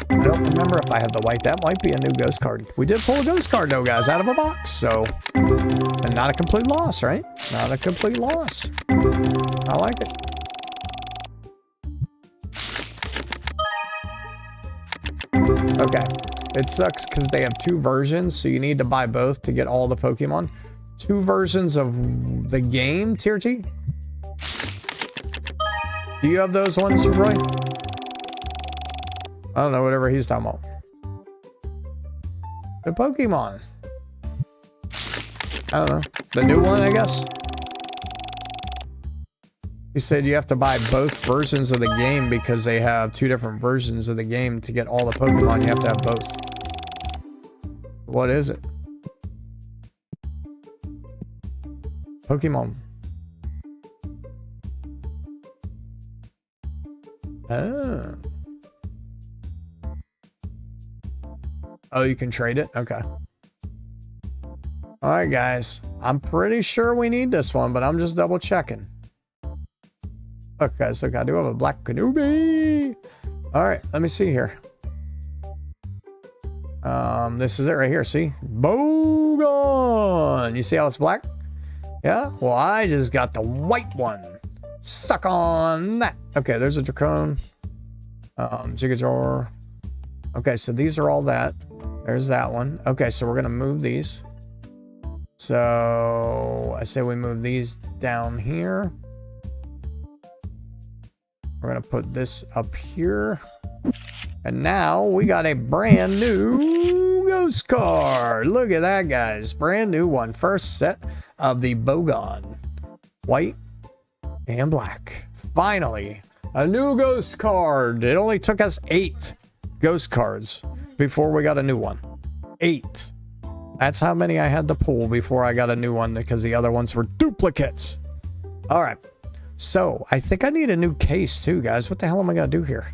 I don't remember if I have the white. That might be a new ghost card. We did pull a ghost card though, guys, out of a box. So, and not a complete loss, right? Not a complete loss. I like it. Okay. It sucks because they have two versions, so you need to buy both to get all the Pokemon. Two versions of the game, Tier T? Do you have those ones, Roy? I don't know, whatever he's talking about. The Pokemon. I don't know. The new one, I guess? He said you have to buy both versions of the game because they have two different versions of the game to get all the Pokemon. You have to have both. What is it? Pokemon. Oh. Oh, you can trade it? Okay. Alright, guys. I'm pretty sure we need this one, but I'm just double checking. Okay, so I do have a black Kenobi. Alright, let me see here. This is it right here, see? Bogon! You see how it's black? Yeah? Well, I just got the white one. Suck on that. Okay, there's a Dracone. Jigajar. Okay, so these are all that. There's that one. Okay, so we're gonna move these. So I say we move these down here. We're gonna put this up here. And now we got a brand new ghost card. Look at that, guys. Brand new one. First set of the Bogon. White and black. Finally, a new ghost card. It only took us 8 ghost cards before we got a new one. 8. That's how many I had to pull before I got a new one because the other ones were duplicates. All right. So I think I need a new case too, guys. What the hell am I gonna do here?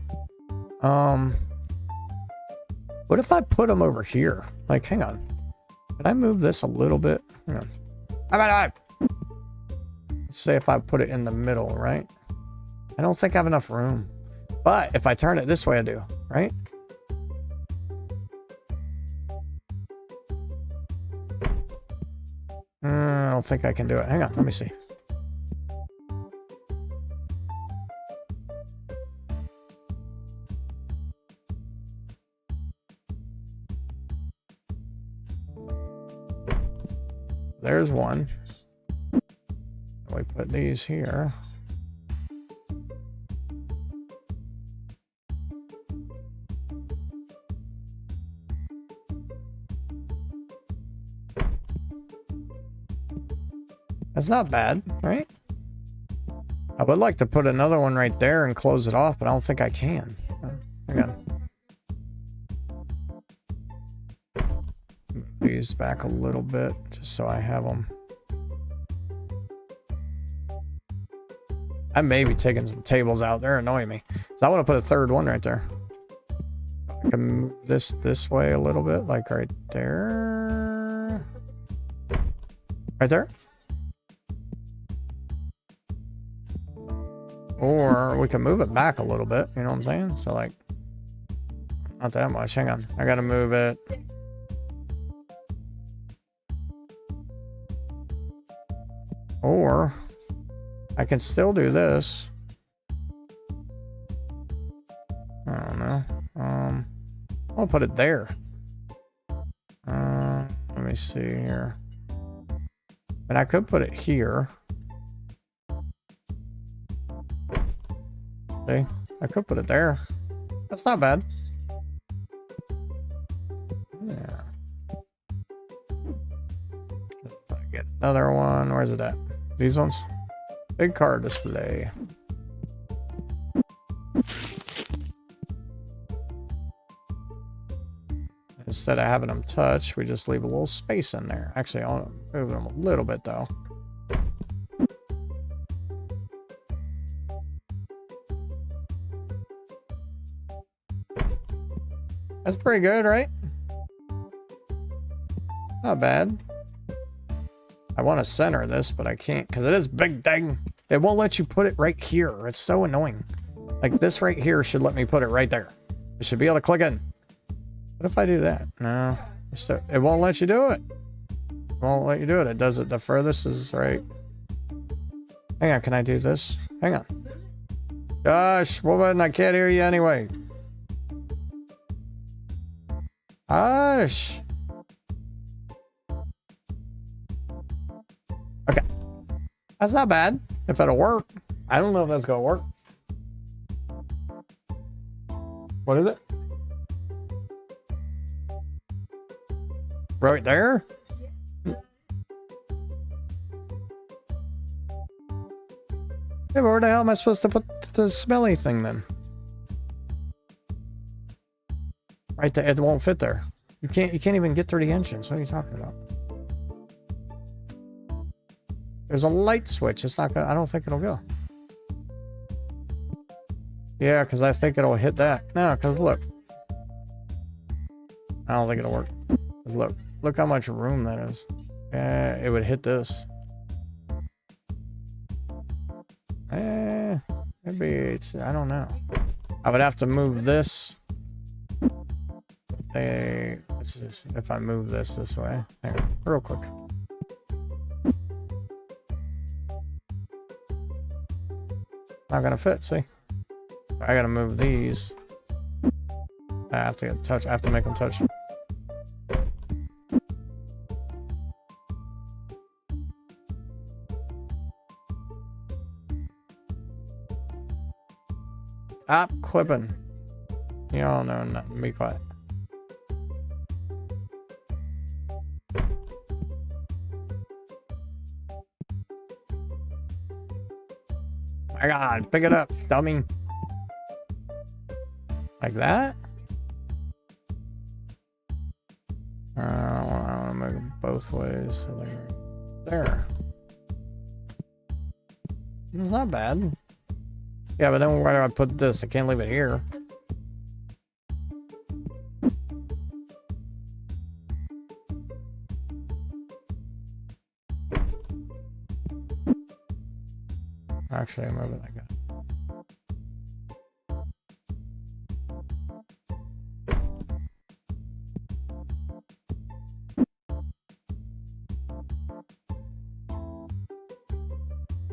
What if I put them over here? Like, hang on. Can I move this a little bit? Hang on. Let's say if I put it in the middle, right? I don't think I have enough room. But if I turn it this way, I do, right? I don't think I can do it. Hang on, let me see. There's one. We put these here. That's not bad, right? I would like to put another one right there and close it off, but I don't think I can. Hang on. Move these back a little bit just so I have them. I may be taking some tables out. They're annoying me. So I want to put a third one right there. I can move this way a little bit, like right there. Right there. Or we can move it back a little bit, you know what I'm saying? So like, not that much. Hang on. I gotta move it. Or I can still do this. I don't know. I'll put it there. Let me see here. And I could put it here. See? I could put it there. That's not bad. Yeah. If I get another one. Where's it at? These ones? Big card display. Instead of having them touch, we just leave a little space in there. Actually, I'll move them a little bit though. That's pretty good, right? Not bad. I want to center this, but I can't because it is big dang. It won't let you put it right here. It's so annoying. Like this right here should let me put it right there. It should be able to click in. What if I do that? No, it won't let you do it. It won't let you do it. It does it. The furthest is right. Hang on. Can I do this? Hang on. Gosh, woman, I can't hear you anyway. Hush. Okay. That's not bad. If it'll work. I don't know if that's gonna work. What is it? Right there? Yeah, but where the hell am I supposed to put the smelly thing then? Right there, it won't fit there. You can't even get through the entrance. What are you talking about? There's a light switch. It's not gonna, I don't think it'll go. Yeah, because I think it'll hit that. No, because look. I don't think it'll work. Look how much room that is. It would hit this. Maybe it's, I don't know. I would have to move this. If I move this way. Hang on, real quick. Not gonna fit, see? I gotta move these. I have to get touch. I have to make them touch. Stop clipping. Y'all know nothing. Be quiet. My God, pick it up, dummy. Like that? I want to make it both ways. So there. It's not bad. Yeah, but then where do I put this? I can't leave it here. Actually, I move it like that.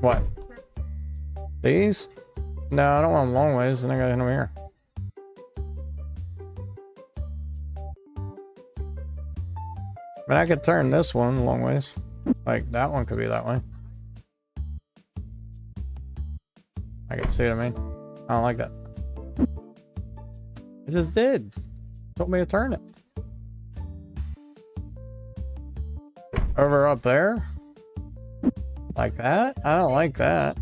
What? These? No, I don't want them long ways. Then I gotta hit them here. But I could turn this one long ways. Like that one could be that way. I can see what I mean. I don't like that. It just did. Told me to turn it. Over up there. Like that? I don't like that.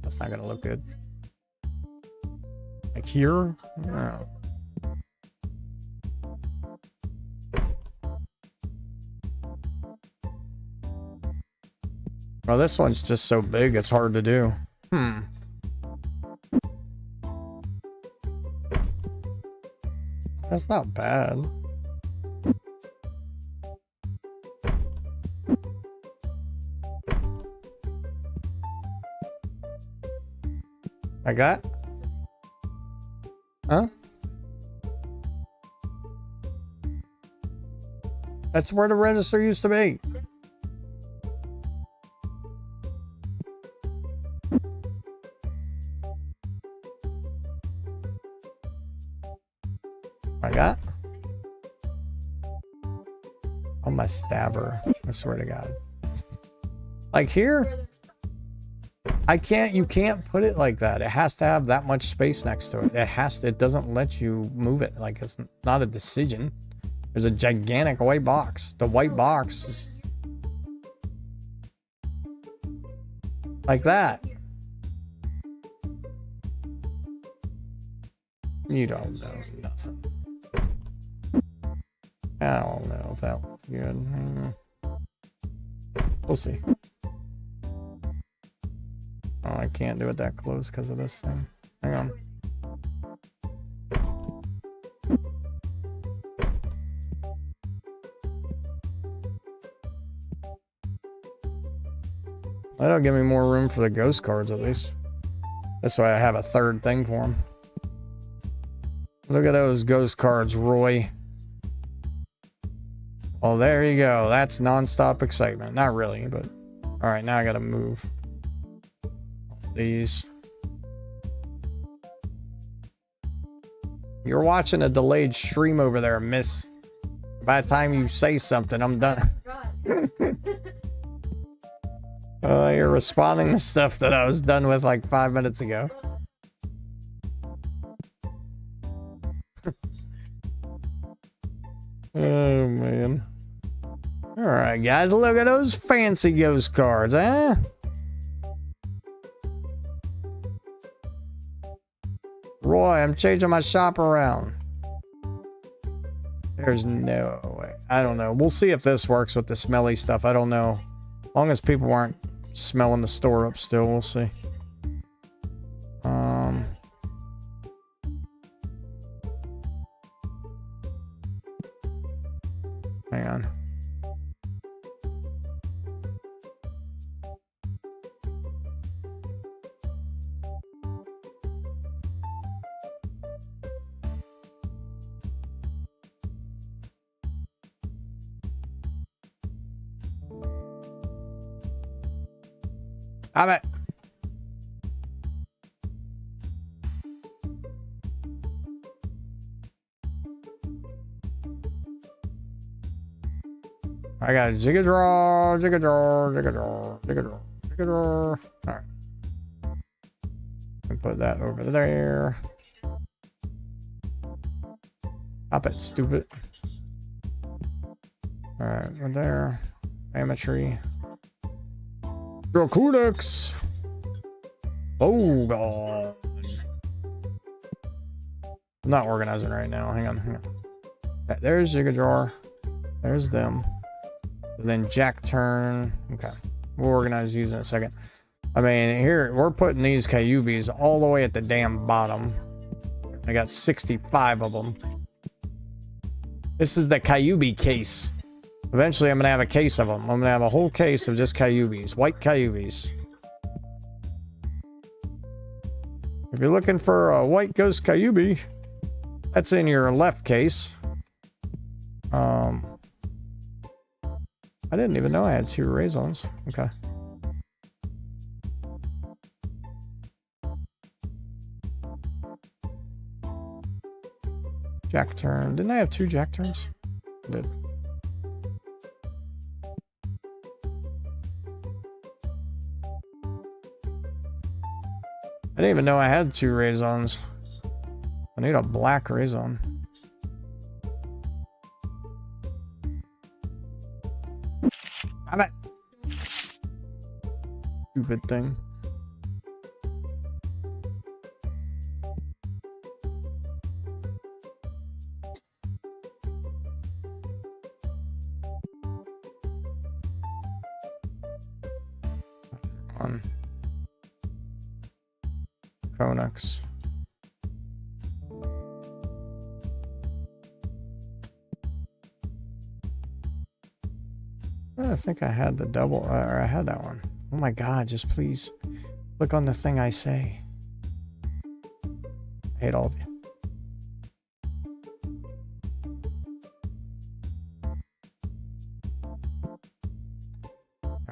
That's not gonna look good. Like here? No. Well, this one's just so big, it's hard to do. That's not bad. Like that? Huh? That's where the register used to be. Like that? Oh, my stabber. I swear to God. Like here? You can't put it like that. It has to have that much space next to it. It doesn't let you move it. Like, it's not a decision. There's a gigantic white box. The white box is like that. You don't know nothing. I don't know if that was good. We'll see. Oh, I can't do it that close because of this thing. Hang on. That'll give me more room for the ghost cards at least. That's why I have a third thing for them. Look at those ghost cards, Roy. Well, there you go. That's non-stop excitement. Not really, but... Alright, now I gotta move these. You're watching a delayed stream over there, miss. By the time you say something, I'm done. You're responding to stuff that I was done with like 5 minutes ago. Oh, man. Alright, guys, look at those fancy ghost cards, eh? Roy, I'm changing my shop around. There's no way. I don't know. We'll see if this works with the smelly stuff. I don't know. As long as people aren't smelling the store up still, we'll see. Hang on. Have it. I got jigga draw, jigga draw, jigga draw, jigga draw, jigga draw. Alright. Put that over there. Stop it, stupid. Alright, we're there. Ametry. Draw Codex. Oh god. I'm not organizing right now. Hang on, hang on. There's Jigga Drawer. There's them. And then Jack Turn. Okay. We'll organize these in a second. I mean, here, we're putting these Kyubis all the way at the damn bottom. I got 65 of them. This is the Kyubi case. Eventually, I'm going to have a case of them. I'm going to have a whole case of just Kyubis. White Kyubis. If you're looking for a white ghost Kyubi, that's in your left case. I didn't even know I had 2 raisons. Okay. Jack turn. Didn't I have 2 Jack turns? I did. I didn't even know I had 2 raisons. I need a black raison. Damn it. Stupid thing. On Phoenix. I think I had the double, or I had that one. Oh my god, just please click on the thing I say. I hate all of you.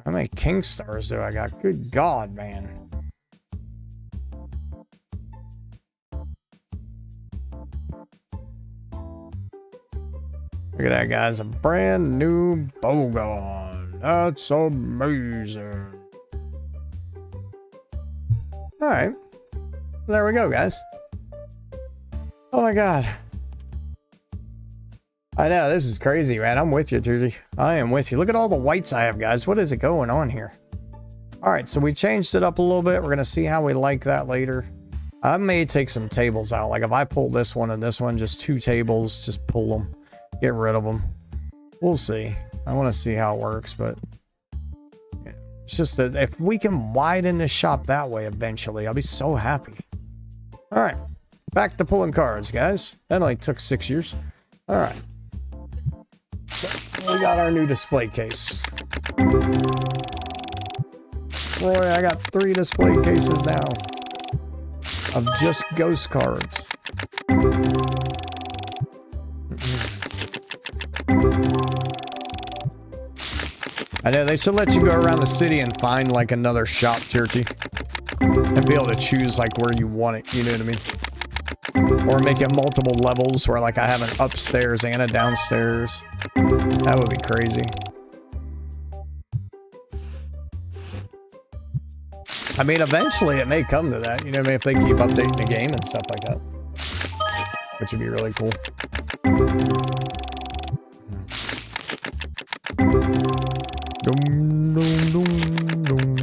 How many King Stars do I got? Good god, man. Look at that, guys. A brand new Bogon. That's amazing. Alright. There we go, guys. Oh my god. I know, this is crazy, man. I'm with you, Judy. I am with you. Look at all the whites I have, guys. What is it going on here? Alright, so we changed it up a little bit. We're going to see how we like that later. I may take some tables out. Like if I pull this one and this one, just 2 tables, just pull them. Get rid of them. We'll see. I want to see how it works, but yeah, it's just that if we can widen the shop that way eventually, I'll be so happy. All right, back to pulling cards, guys. That only took 6 years. All right, so we got our new display case. Boy, I got 3 display cases now of just ghost cards. I know they should let you go around the city and find like another shop, Cherty, and be able to choose like where you want it, you know what I mean? Or make it multiple levels where like I have an upstairs and a downstairs. That would be crazy. I mean, eventually it may come to that, you know what I mean? If they keep updating the game and stuff like that, which would be really cool. Dum, dum, dum, dum.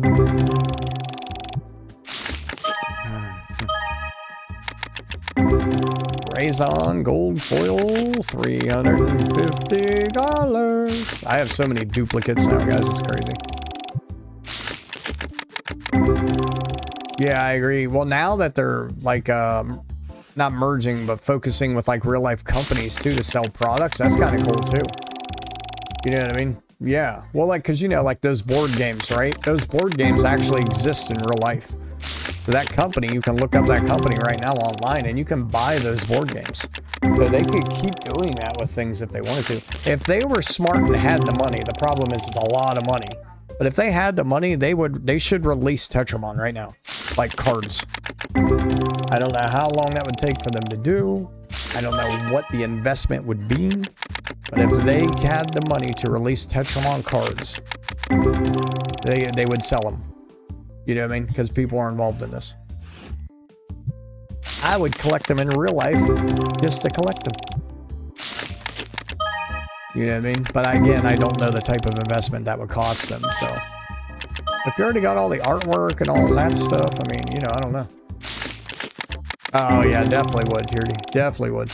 Raison gold foil, $350. I have so many duplicates now, guys. It's crazy. Yeah, I agree. Well, now that they're like not merging, but focusing with like real life companies too to sell products, that's kind of cool too. You know what I mean? Yeah. Well, like, cause you know, like those board games, right? Those board games actually exist in real life. So that company, you can look up that company right now online and you can buy those board games. So they could keep doing that with things if they wanted to. If they were smart and had the money, the problem is it's a lot of money. But if they had the money, they should release Tetramon right now. Like cards. I don't know how long that would take for them to do. I don't know what the investment would be. But if they had the money to release Tetramon cards, they would sell them. You know what I mean? Because people are involved in this. I would collect them in real life just to collect them. You know what I mean? But again, I don't know the type of investment that would cost them, so. If you already got all the artwork and all that stuff, I mean, you know, I don't know. Oh yeah, definitely would, Tierney. Definitely would.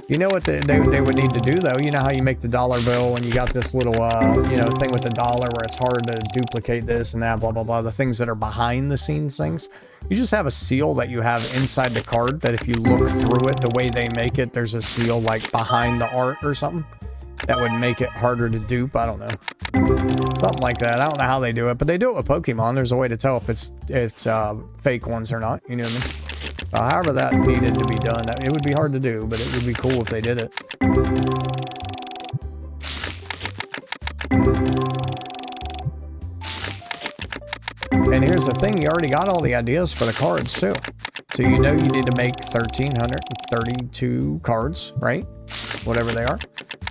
You know what they would need to do though? You know how you make the dollar bill and you got this little, you know, thing with the dollar where it's hard to duplicate this and that, blah, blah, blah. The things that are behind the scenes things. You just have a seal that you have inside the card that if you look through it, the way they make it, there's a seal like behind the art or something. That would make it harder to dupe. I don't know. Something like that. I don't know how they do it, but they do it with Pokemon. There's a way to tell if it's fake ones or not. You know what I mean? However that needed to be done, it would be hard to do, but it would be cool if they did it. And here's the thing, you already got all the ideas for the cards too. So you know you need to make 1,332 cards, right? Whatever they are.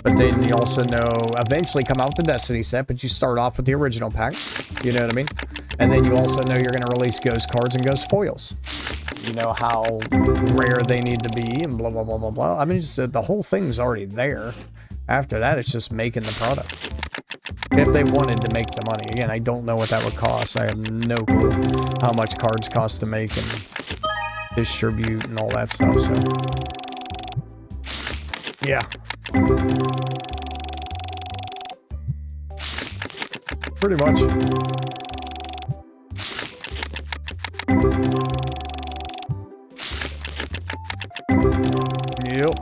But then you also know eventually come out with the Destiny set, but you start off with the original packs. You know what I mean? And then you also know you're going to release ghost cards and ghost foils. You know how rare they need to be and blah, blah, blah, blah, blah. I mean, just, the whole thing's already there. After that, it's just making the product. If they wanted to make the money. Again, I don't know what that would cost. I have no clue how much cards cost to make and distribute and all that stuff, so. Yeah. Pretty much. Yep.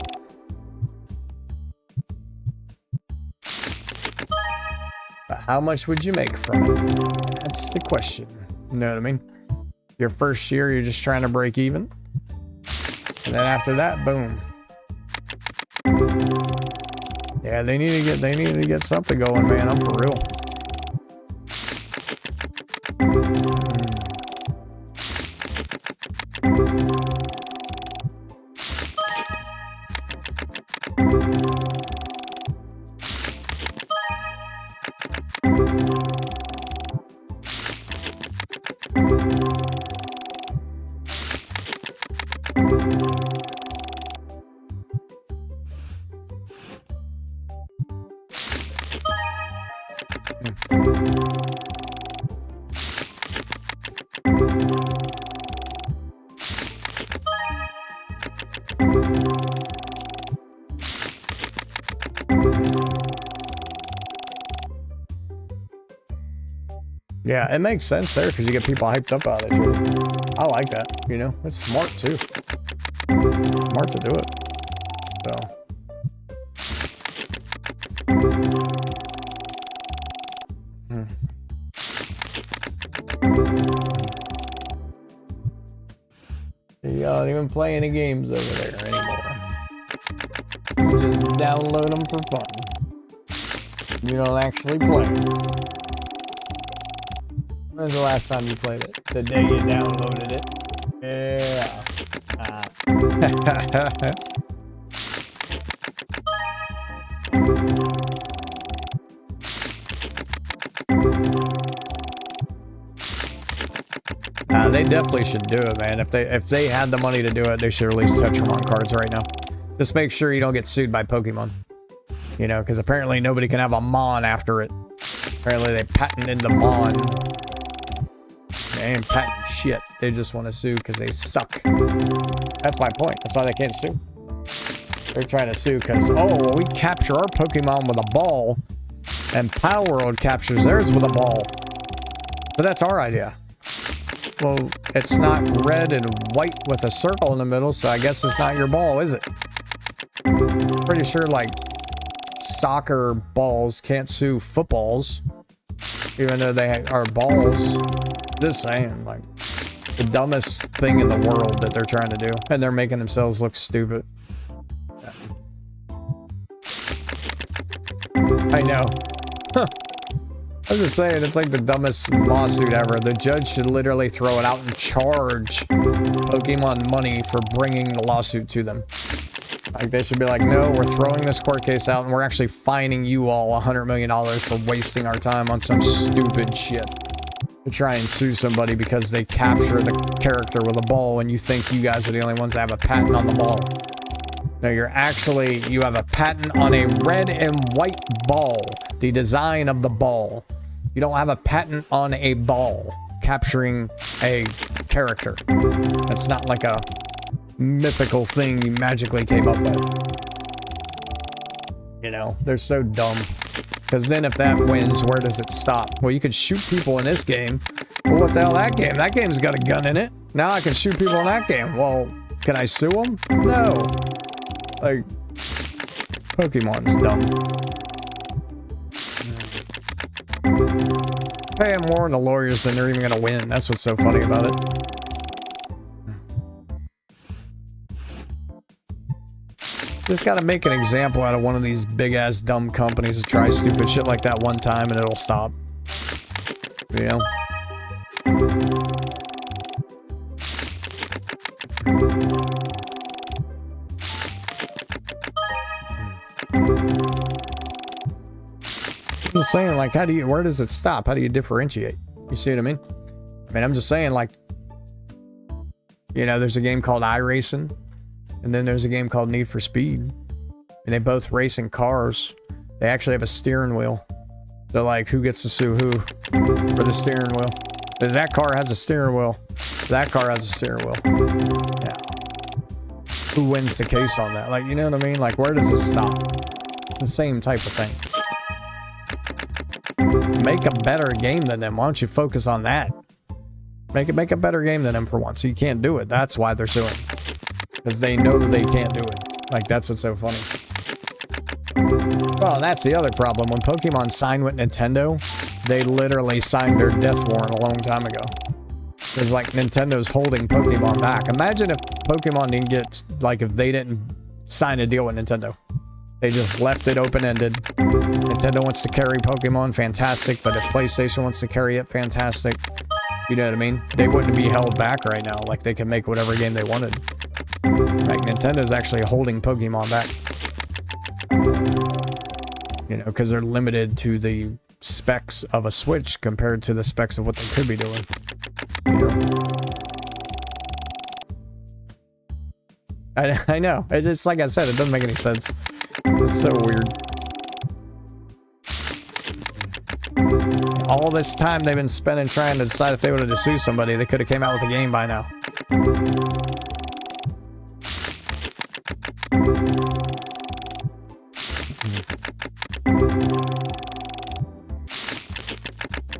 But how much would you make from it? That's the question. You know what I mean? Your first year, you're just trying to break even. And then after that, boom. Yeah, they need to get something going, man. I'm for real. Yeah, it makes sense there because you get people hyped up about it too. I like that, you know? It's smart too. Smart to do it. So. You don't even play any games over there anymore. You just download them for fun. You don't actually play them. When's the last time you played it? The day you downloaded it. Yeah. They definitely should do it, man. If they had the money to do it, they should release Tetramon cards right now. Just make sure you don't get sued by Pokemon. You know, because apparently nobody can have a Mon after it. Apparently they patented the Mon. They ain't patenting shit. They just want to sue because they suck. That's my point. That's why they can't sue. They're trying to sue because, oh, well, we capture our Pokemon with a ball, and Power World captures theirs with a ball. But that's our idea. Well, it's not red and white with a circle in the middle, so I guess it's not your ball, is it? Pretty sure, like, soccer balls can't sue footballs, even though they are balls. Just saying, like, the dumbest thing in the world that they're trying to do, and they're making themselves look stupid. I know. Huh. I was just saying, it's like the dumbest lawsuit ever. The judge should literally throw it out and charge Pokemon money for bringing the lawsuit to them. Like, they should be like, no, we're throwing this court case out and we're actually fining you all $100 million for wasting our time on some stupid shit. To try and sue somebody because they capture the character with a ball and you think you guys are the only ones that have a patent on the ball. No, you have a patent on a red and white ball. The design of the ball. You don't have a patent on a ball capturing a character. That's not like a mythical thing you magically came up with. You know, they're so dumb. Because then if that wins, where does it stop? Well, you could shoot people in this game. Well, what the hell, that game? That game's got a gun in it. Now I can shoot people in that game. Well, can I sue them? No. Like, Pokemon's dumb. Pay them more than the lawyers than they're even gonna win. That's what's so funny about it. Just gotta make an example out of one of these big-ass dumb companies to try stupid shit like that one time and it'll stop. You know? I'm just saying, like, where does it stop? How do you differentiate? You see what I mean? I mean, I'm just saying, like, you know, there's a game called iRacing, and then there's a game called Need for Speed, and they both race in cars. They actually have a steering wheel. So like, who gets to sue who for the steering wheel? Because that car has a steering wheel. That car has a steering wheel. Yeah. Who wins the case on that? Like, you know what I mean? Like, where does it stop? It's the same type of thing. Make a better game than them. Why don't you focus on that? Make a better game than them for once. You can't do it. That's why they're suing. Because they know they can't do it. Like, that's what's so funny. Well, that's the other problem. When Pokemon signed with Nintendo, they literally signed their death warrant a long time ago. Because, like, Nintendo's holding Pokemon back. Imagine if Pokemon didn't get, like, if they didn't sign a deal with Nintendo. They just left it open-ended. Nintendo wants to carry Pokemon, fantastic. But if PlayStation wants to carry it, fantastic. You know what I mean? They wouldn't be held back right now. Like, they can make whatever game they wanted. Like, Nintendo's actually holding Pokemon back. You know, because they're limited to the specs of a Switch compared to the specs of what they could be doing. You know? I know. It's just like I said, it doesn't make any sense. It's so weird. All this time they've been spending trying to decide if they wanted to sue somebody, they could have came out with a game by now.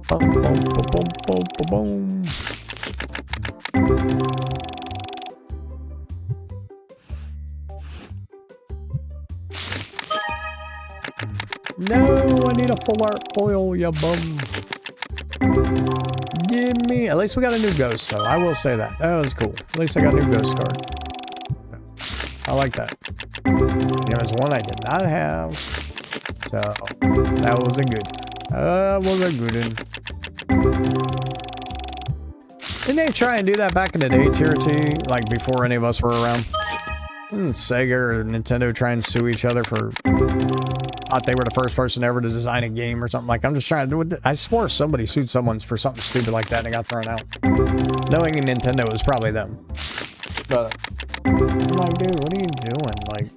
Boom, boom, boom, boom, boom, boom. No, I need a full art foil, ya bum. Give me. At least we got a new ghost, so I will say that. That was cool. At least I got a new ghost card. I like that. There was one I did not have. So, that was a good. That was a good one. Didn't they try and do that back in the day, Tier T? Like, before any of us were around? Didn't Sega or Nintendo try and sue each other for... thought they were the first person ever to design a game or something. Like, I'm just trying to do it. I swore somebody sued someone for something stupid like that and it got thrown out. Knowing Nintendo, it was probably them. But I'm like, dude, what are you doing? Like,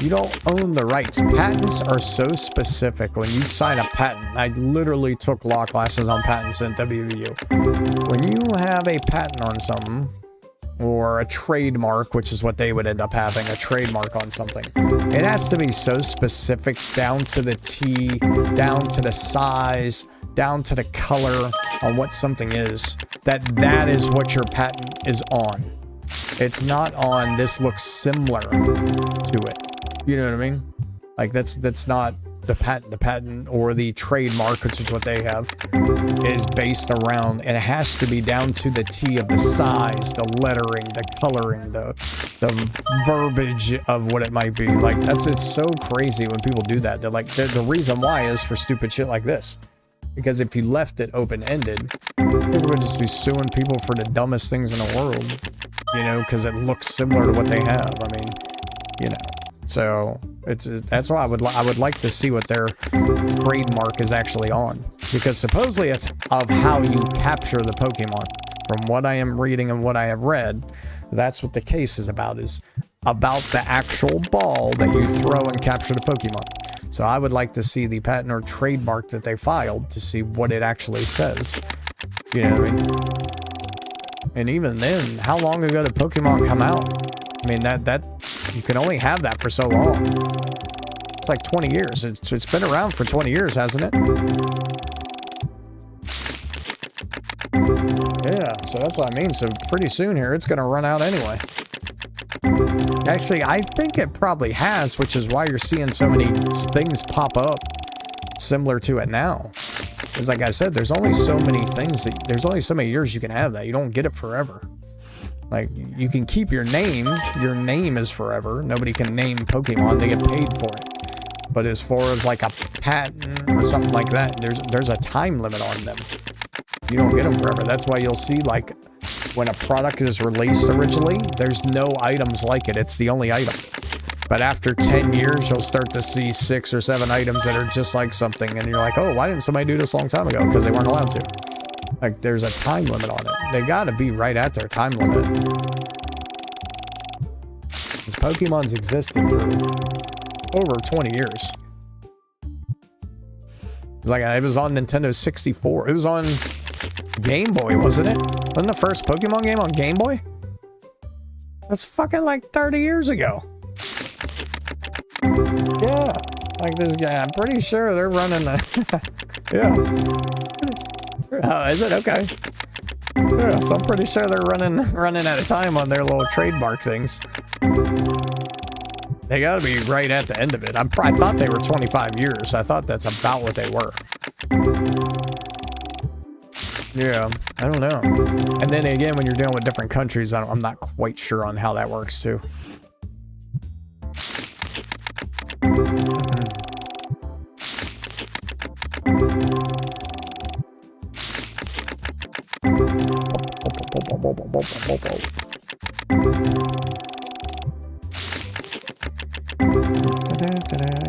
you don't own the rights. Patents are so specific. When you sign a patent, I literally took law classes on patents in WVU. When you have a patent on something, or a trademark, which is what they would end up having, a trademark on something, it has to be so specific, down to the T, down to the size, down to the color on what something is, that is what your patent is on. It's not on this looks similar to it. You know what I mean? Like, that's not the patent. The patent or the trademark, which is what they have, is based around, and it has to be down to the T of the size, the lettering, the coloring, the verbiage of what it might be. Like, it's so crazy when people do that. They're like, the reason why is for stupid shit like this. Because if you left it open-ended, people would just be suing people for the dumbest things in the world, you know, because it looks similar to what they have. I mean, you know. So that's why I would like to see what their trademark is actually on, because supposedly it's of how you capture the Pokemon. From what I am reading and what I have read, that's what the case is about the actual ball that you throw and capture the Pokemon. So I would like to see the patent or trademark that they filed to see what it actually says. You know what I mean? And even then, how long ago did Pokemon come out? I mean, that you can only have that for so long. It's like 20 years. It's been around for 20 years, hasn't it? Yeah, so that's what I mean. So pretty soon here, it's going to run out anyway. Actually, I think it probably has, which is why you're seeing so many things pop up similar to it now. Because like I said, there's only so many things there's only so many years you can have that. You don't get it forever. Like, you can keep your name. Your name is forever. Nobody can name Pokemon. They get paid for it. But as far as like a patent or something like that, there's a time limit on them. You don't get them forever. That's why you'll see, like, when a product is released originally, there's no items like it. It's the only item. But after 10 years, you'll start to see 6 or 7 items that are just like something. And you're like, oh, why didn't somebody do this a long time ago? Because they weren't allowed to. Like, there's a time limit on it. They gotta be right at their time limit. Because Pokemon's existed for over 20 years. Like, it was on Nintendo 64. It was on Game Boy, wasn't it? Wasn't the first Pokemon game on Game Boy? That's fucking like 30 years ago. Yeah. Like this guy, I'm pretty sure they're running the... Yeah. Oh, is it? Okay. Yeah, so I'm pretty sure they're running out of time on their little trademark things. They gotta be right at the end of it. I thought they were 25 years. I thought that's about what they were. Yeah, I don't know. And then again, when you're dealing with different countries, I'm not quite sure on how that works too.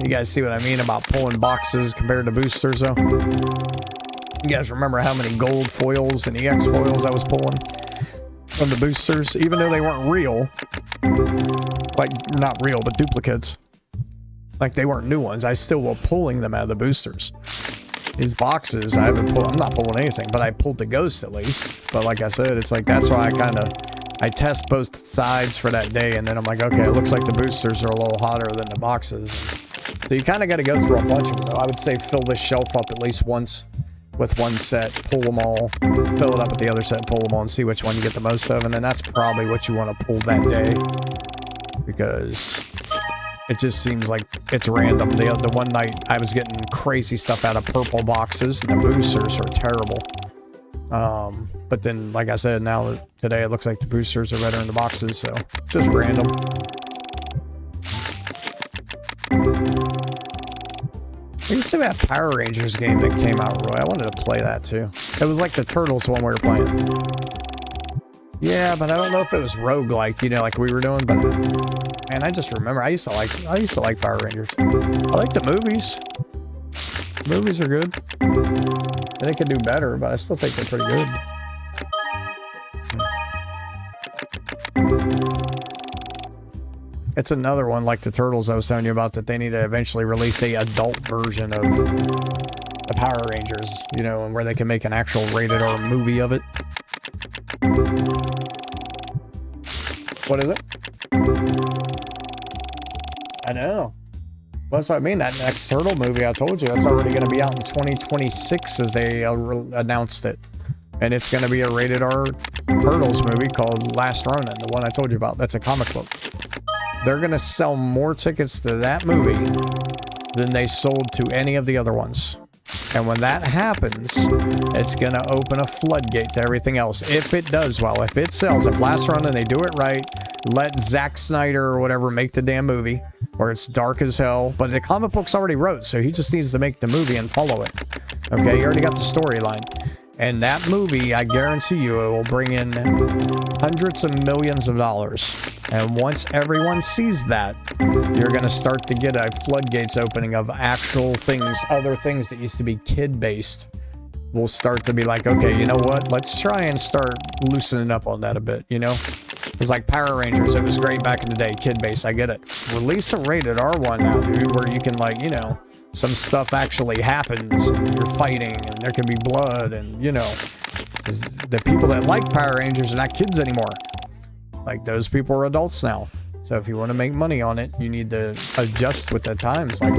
You guys see what I mean about pulling boxes compared to boosters, though? You guys remember how many gold foils and EX foils I was pulling from the boosters, even though they weren't real? Like, not real, but duplicates. Like, they weren't new ones. I still was pulling them out of the boosters. These boxes, I haven't pulled. I'm not pulling anything, but I pulled the ghost at least. But like I said, it's like, that's why I test both sides for that day, and then I'm like, okay, it looks like the boosters are a little hotter than the boxes. So you kind of got to go through a bunch of them, though. I would say fill this shelf up at least once with one set, pull them all, fill it up with the other set, pull them all, and see which one you get the most of, and then that's probably what you want to pull that day, because it just seems like it's random. The one night I was getting crazy stuff out of purple boxes, and the boosters are terrible. But then, like I said, now today it looks like the boosters are better in the boxes, so just random. I used to have a Power Rangers game that came out, Roy. I wanted to play that too. It was like the Turtles one we were playing. Yeah, but I don't know if it was roguelike, you know, like we were doing, but man, I just remember I used to like Power Rangers. I like the movies. The movies are good. They could do better, but I still think they're pretty good. It's another one like the Turtles I was telling you about, that they need to eventually release a adult version of the Power Rangers, you know, and where they can make an actual rated R movie of it. What is it? I know. Well, that's what I mean. That next Turtle movie, I told you, that's already going to be out in 2026 as they announced it. And it's going to be a rated R Turtles movie called Last Ronin, the one I told you about. That's a comic book. They're going to sell more tickets to that movie than they sold to any of the other ones. And when that happens, it's going to open a floodgate to everything else. If it does well, if it sells, if Last Ronin, they do it right, let Zack Snyder or whatever make the damn movie, where it's dark as hell, but the comic book's already wrote, so he just needs to make the movie and follow it. Okay, you already got the storyline. And that movie, I guarantee you, it will bring in hundreds of millions of dollars. And once everyone sees that, you're going to start to get a floodgates opening of actual things, other things that used to be kid-based will start to be like, okay, you know what? Let's try and start loosening up on that a bit, you know? It's like Power Rangers. It was great back in the day, kid-based. I get it. Release a rated R one now, dude, where you can, like, you know, some stuff actually happens and you're fighting and there can be blood and, you know, the people that like Power Rangers are not kids anymore. Like, those people are adults now. So if you want to make money on it, you need to adjust with the times. Like,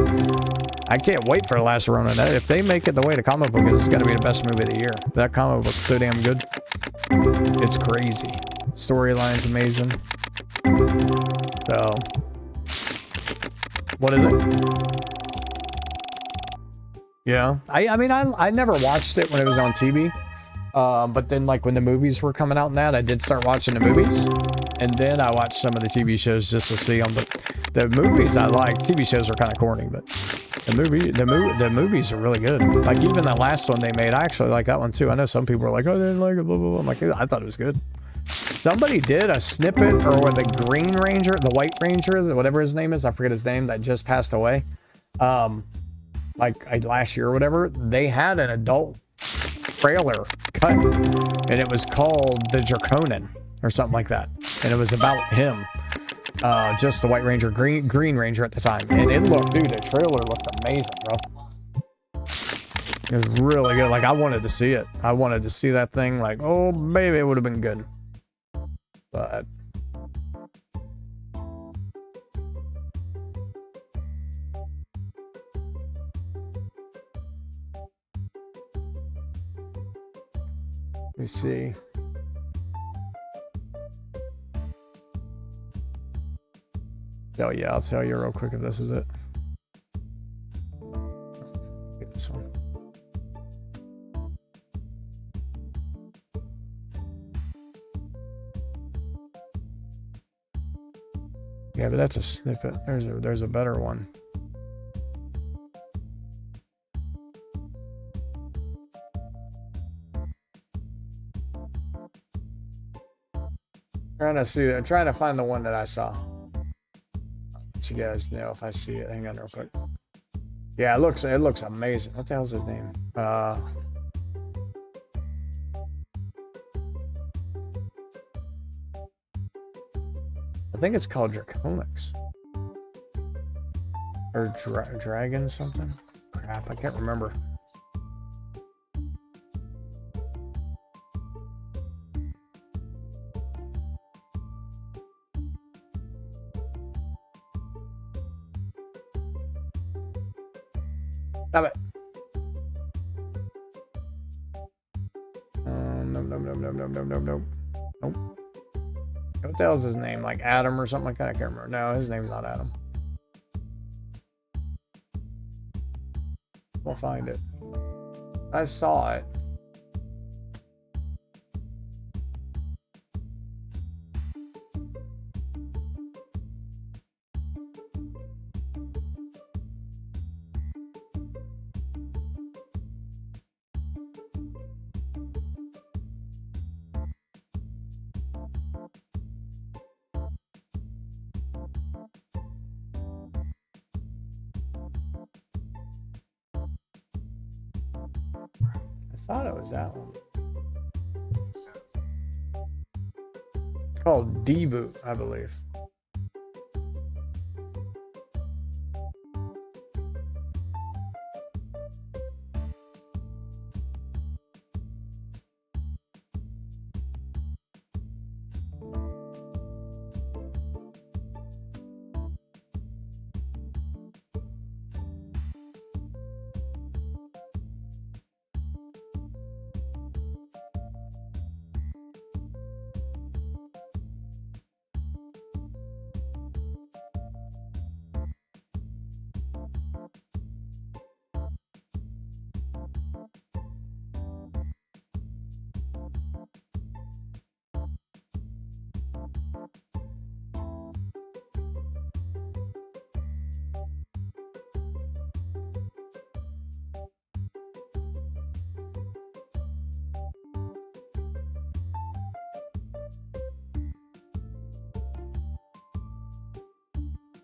I can't wait for Last Ronin. If they make it the way the comic book is, it's going to be the best movie of the year. That comic book's so damn good. It's crazy. Storyline's amazing. So, what is it? Yeah, I mean, I never watched it when it was on TV. But then, like, when the movies were coming out and that, I did start watching the movies. And then I watched some of the TV shows just to see them. But the movies I like. TV shows are kind of corny, but the movies are really good. Like, even that last one they made, I actually like that one too. I know some people are like, oh, they didn't like it, blah, blah, blah. I'm like, I thought it was good. Somebody did a snippet, or with the Green Ranger, the White Ranger, whatever his name is, I forget his name, that just passed away. Like last year or whatever, they had an adult trailer cut, and it was called The Draconin or something like that, and it was about him, just the White Ranger, Green Ranger at the time, and it looked, dude, the trailer looked amazing, bro. It was really good. Like, I wanted to see it. I wanted to see that thing. Like, oh, baby, it would have been good. But... let me see. Oh, yeah, I'll tell you real quick if this is it. Get this one. Yeah, but that's a snippet. There's a better one. I'm trying to find the one that I saw. Let you guys know if I see it. Hang on real quick. Yeah, it looks amazing. What the hell's his name? I think it's called Draconics. Or Dragon something? Crap, I can't remember. Stop it. No. Nope. What the hell's his name? Like Adam or something like that? I can't remember. No, his name's not Adam. We'll find it. I saw it. I thought it was that one. It's called D-Boot, I believe.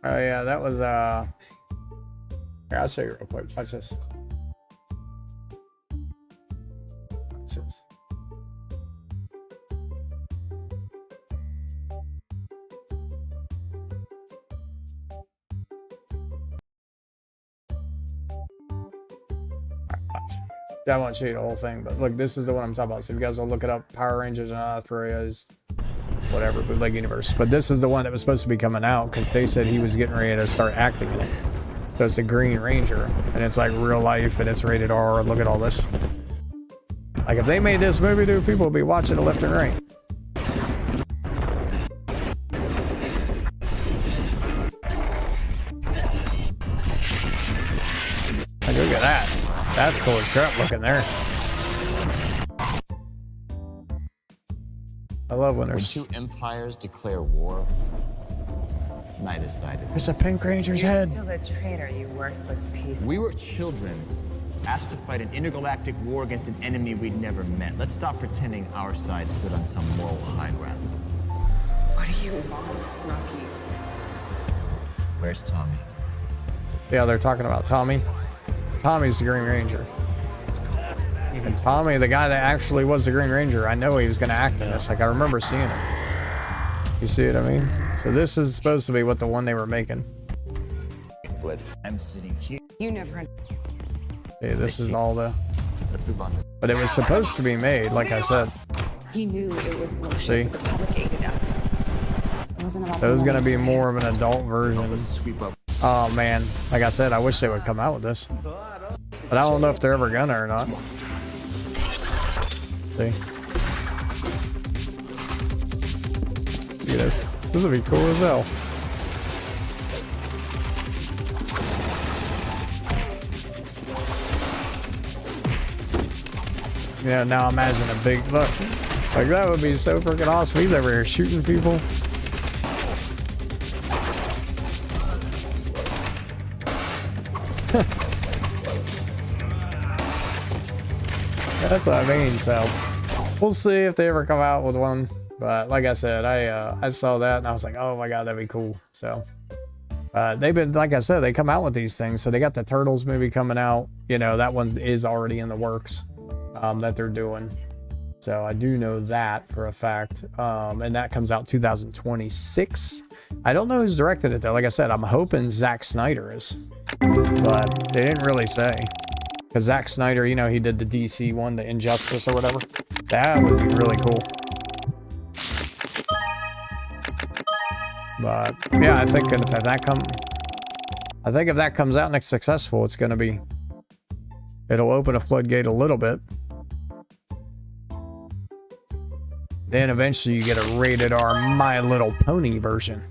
Oh yeah, that was here, I'll show you real quick. Watch this. Watch this. I won't show you the whole thing, but look, this is the one I'm talking about. So if you guys will look it up, Power Rangers and Athrea's whatever, bootleg universe. But this is the one that was supposed to be coming out because they said he was getting ready to start acting in it. So it's the Green Ranger, and it's like real life, and it's rated R. Look at all this. Like if they made this movie, dude, people would be watching it left and right. Like, look at that. That's cool as crap looking there. I love when there's... When two empires declare war, neither side is... There's a Pink Ranger's You're head. still a traitor, you worthless piece. We were children, asked to fight an intergalactic war against an enemy we'd never met. Let's stop pretending our side stood on some moral high ground. What do you want, Rocky? Where's Tommy? Yeah, they're talking about Tommy. Tommy's the Green Ranger. And Tommy, the guy that actually was the Green Ranger, I know he was going to act in this. Like, I remember seeing him. You see what I mean? So this is supposed to be what the one they were making. But I'm sitting here. You never... See, this is all the... But it was supposed to be made, like I said. He knew it was bullshit. See? But the public ate it up. It wasn't about It was the gonna money, be so- more of an adult version. Oh man, like I said, I wish they would come out with this. But I don't know if they're ever gonna or not. See? Look at this. This would be cool as hell. Yeah, now imagine a big look. Like that would be so freaking awesome. He's over here shooting people. That's what I mean. So we'll see if they ever come out with one. But like I said, I saw that and I was like, oh my god, that'd be cool. So they've been, like I said, they come out with these things. So they got the Turtles movie coming out. You know, that one is already in the works that they're doing. So I do know that for a fact. And that comes out 2026. I don't know who's directed it though. Like I said, I'm hoping Zack Snyder is, but they didn't really say. Because Zack Snyder, you know, he did the DC one, the Injustice or whatever. That would be really cool. But yeah, I think if that comes out and it's successful, it's gonna be, it'll open a floodgate a little bit. Then eventually you get a rated R My Little Pony version.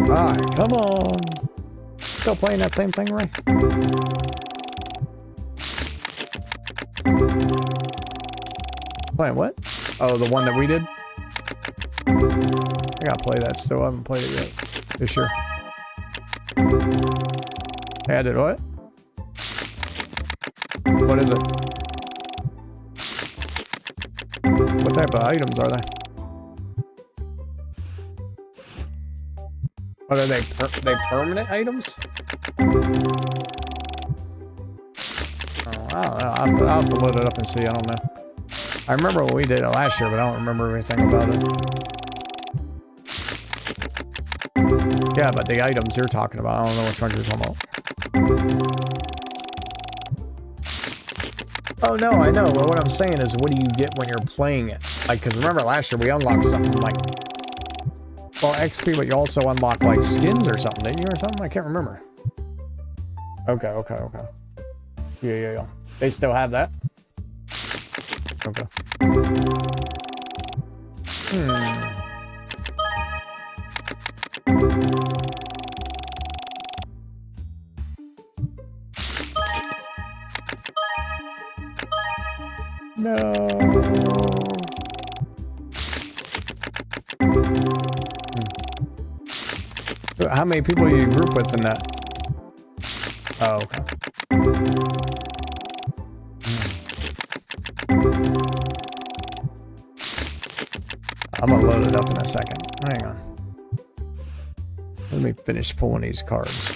Alright, come on. Still playing that same thing, Ray? Playing what? Oh, the one that we did? I gotta play that still. I haven't played it yet this year. Hey, I did what? What is it? What type of items are they? What are they? They permanent items? Oh, I don't know. I'll have to load it up and see. I don't know. I remember when we did it last year, but I don't remember anything about it. Yeah, but the items you're talking about, I don't know which ones you're talking about. Oh no, I know. But what I'm saying is, what do you get when you're playing it? Like, because remember last year we unlocked something like, well, XP, but you also unlock like skins or something, didn't you, or something? I can't remember. Okay. Yeah. They still have that? Okay. No. How many people do you group with in that? Oh, okay. I'm gonna load it up in a second. Hang on. Let me finish pulling these cards.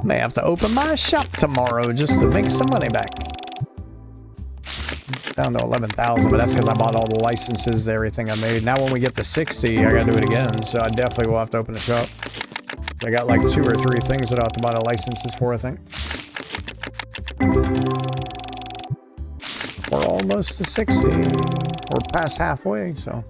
May have to open my shop tomorrow just to make some money back. Down to 11,000, but that's because I bought all the licenses, everything I made. Now when we get to 60, I gotta do it again, so I definitely will have to open a shop. I got like 2 or 3 things that I have to buy the licenses for, I think. We're almost to 60. We're past halfway, so.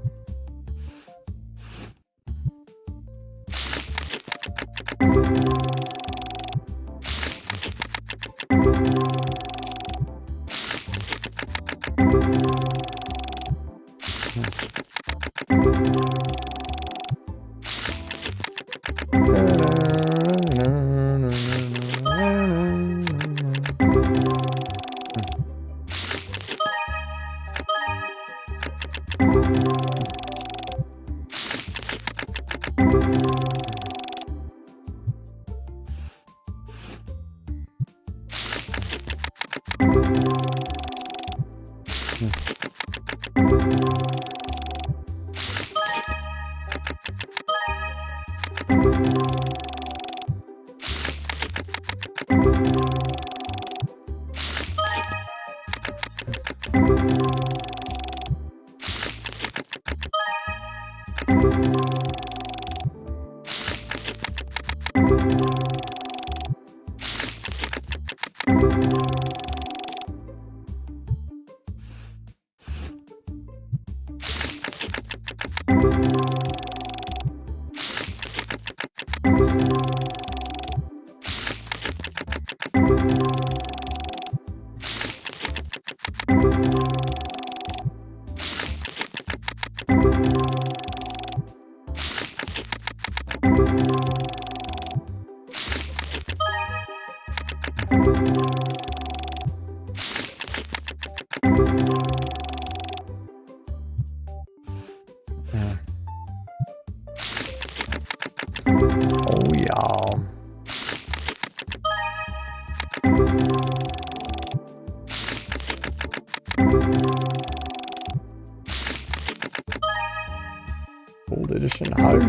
edition Hydro.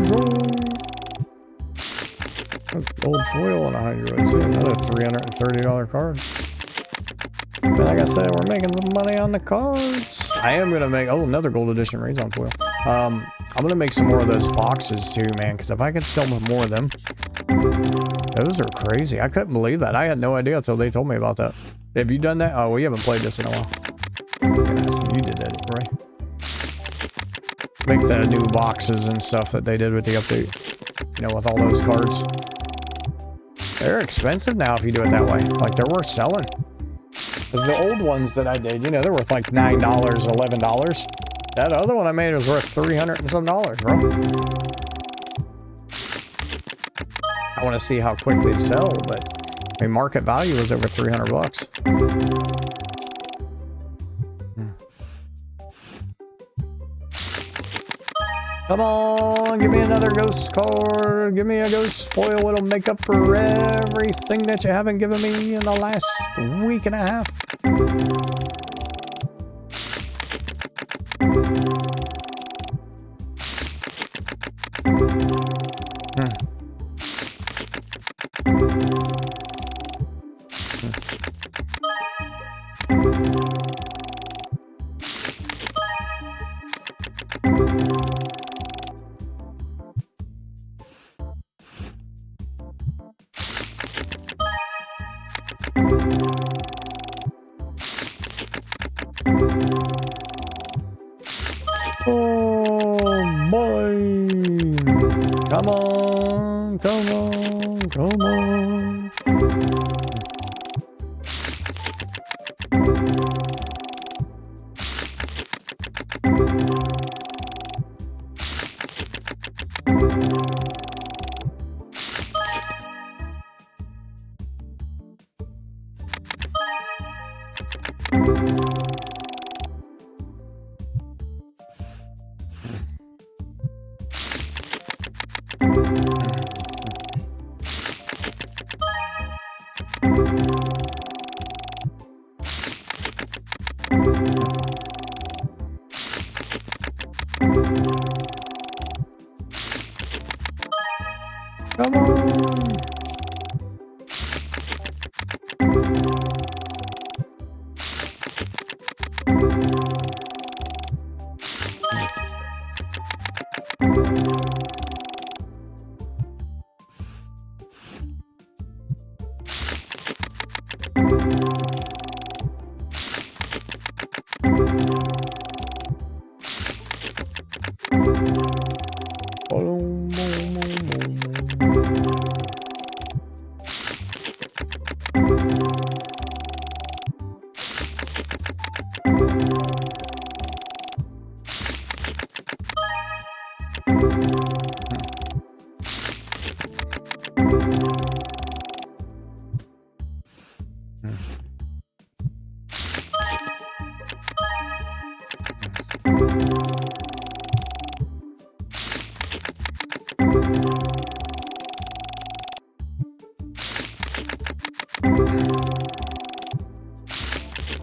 Gold foil and a Hydro. It's another $330 card. Like I said, we're making some money on the cards. I am gonna make another gold edition Raison foil. I'm gonna make some more of those boxes too, man. Because if I could sell more of them, those are crazy. I couldn't believe that. I had no idea until they told me about that. Have you done that? Oh, we haven't played this in a while. You did that, right? Make the new boxes and stuff that they did with the update. You know, with all those cards. They're expensive now if you do it that way. Like, they're worth selling. Because the old ones that I did, you know, they're worth like $9, $11. That other one I made was worth $300 and some dollars, bro. I want to see how quick they sell, but I mean, market value was over 300 bucks. Come on, give me another ghost card. Give me a ghost foil. It'll make up for everything that you haven't given me in the last week and a half. Come on.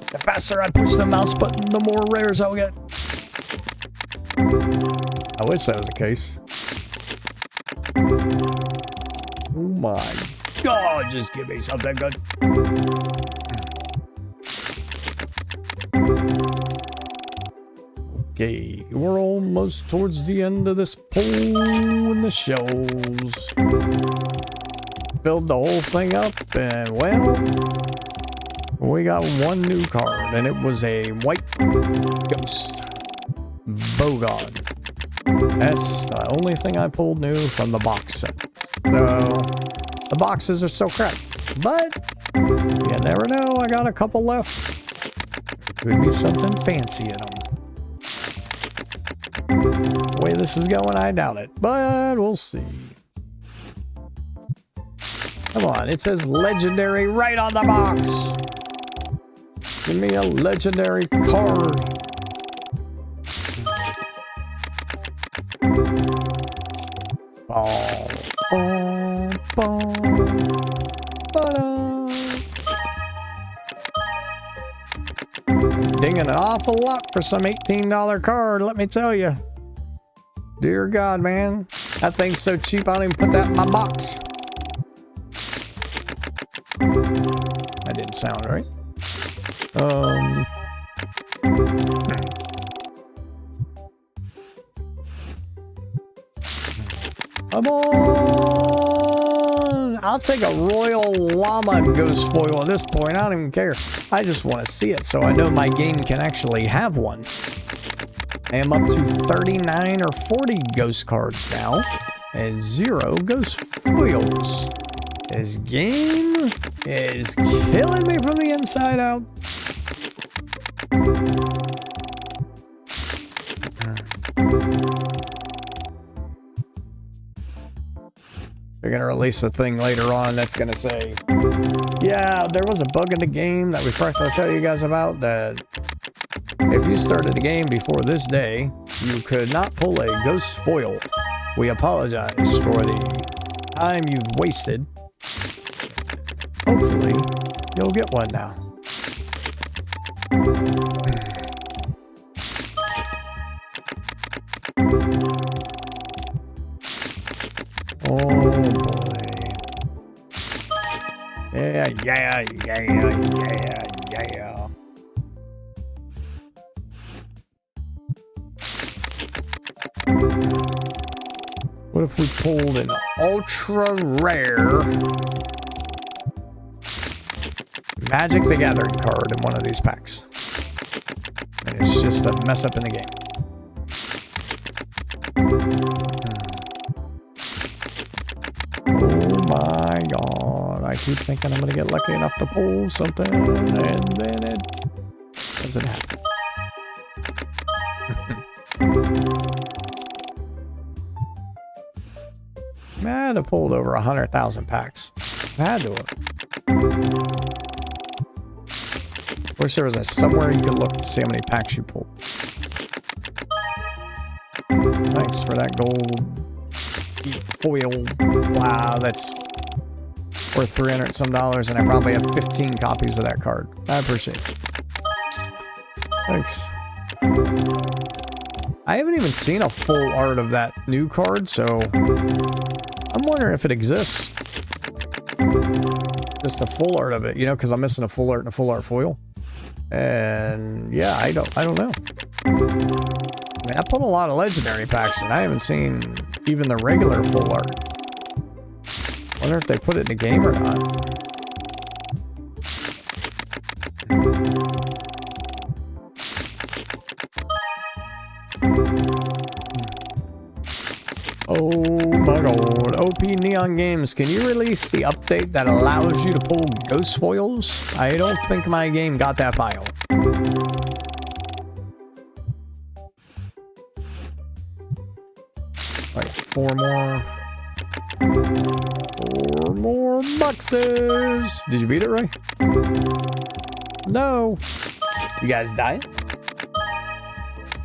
The faster I push the mouse button, the more rares I'll get. I wish that was the case. Oh my God, just give me something good. Okay, we're almost towards the end of this pull in the shells. Build the whole thing up, and well, we got one new card, and it was a white ghost Bogod. That's the only thing I pulled new from the box set. So the boxes are so crap, but you never know. I got a couple left. Could be something fancy in them. The way this is going, I doubt it, but we'll see. Come on, it says legendary right on the box. Give me a legendary card. Dinging an awful lot for some $18 card, let me tell you. Dear God, man. That thing's so cheap, I don't even put that in my box. That didn't sound right. Come on! I'll take a Royal Llama Ghost Foil at this point. I don't even care. I just want to see it so I know my game can actually have one. I am up to 39 or 40 ghost cards now, and 0 ghost foils. This game is killing me from the inside out. They're going to release a thing later on that's going to say, yeah, there was a bug in the game that we forgot to tell you guys about, that if you started the game before this day, you could not pull a ghost foil. We apologize for the time you've wasted. Hopefully, you'll get one now. Oh boy. Yeah. What if we pulled an ultra rare Magic the Gathering card in one of these packs? And it's just a mess up in the game. Oh my God. I keep thinking I'm going to get lucky enough to pull something, and then it doesn't happen. Man, I pulled over 100,000 packs. I had to have. Wish there was somewhere you could look to see how many packs you pulled. Thanks for that gold foil. Wow, that's worth $300 some, and I probably have 15 copies of that card. I appreciate it. Thanks. I haven't even seen a full art of that new card, so I'm wondering if it exists. Just a full art of it, you know, because I'm missing a full art and a full art foil. And yeah, I don't know. I mean, I put a lot of legendary packs and I haven't seen even the regular full art. Wonder if they put it in the game or not. Oh my God. OP Neon Games, can you release the update that allows you to pull ghost foils? I don't think my game got that file. Like 4 more boxes. Did you beat it, Ray? No. You guys die?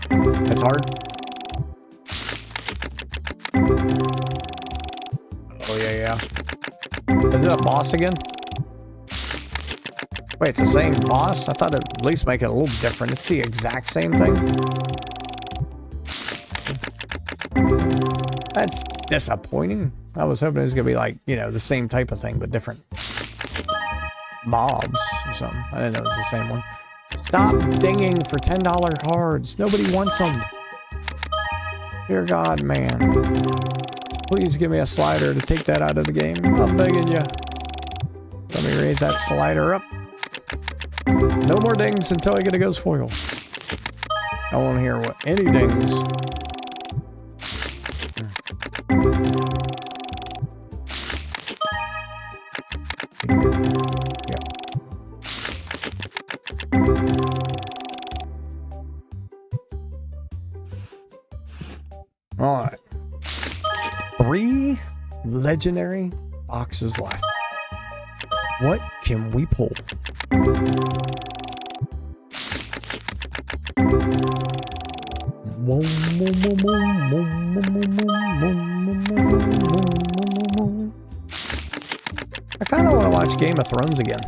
That's hard. Oh yeah. Is it a boss again? Wait, it's the same boss? I thought it'd at least make it a little different. It's the exact same thing. That's disappointing. I was hoping it was gonna be like, you know, the same type of thing, but different mobs or something. I didn't know it was the same one. Stop dinging for $10 cards. Nobody wants them. Dear God, man. Please give me a slider to take that out of the game. I'm begging you. Let me raise that slider up. No more dings until I get a ghost foil. I won't hear any dings. Yeah. All right. 3 legendary boxes left. What can we pull? I kind of want to watch Game of Thrones again.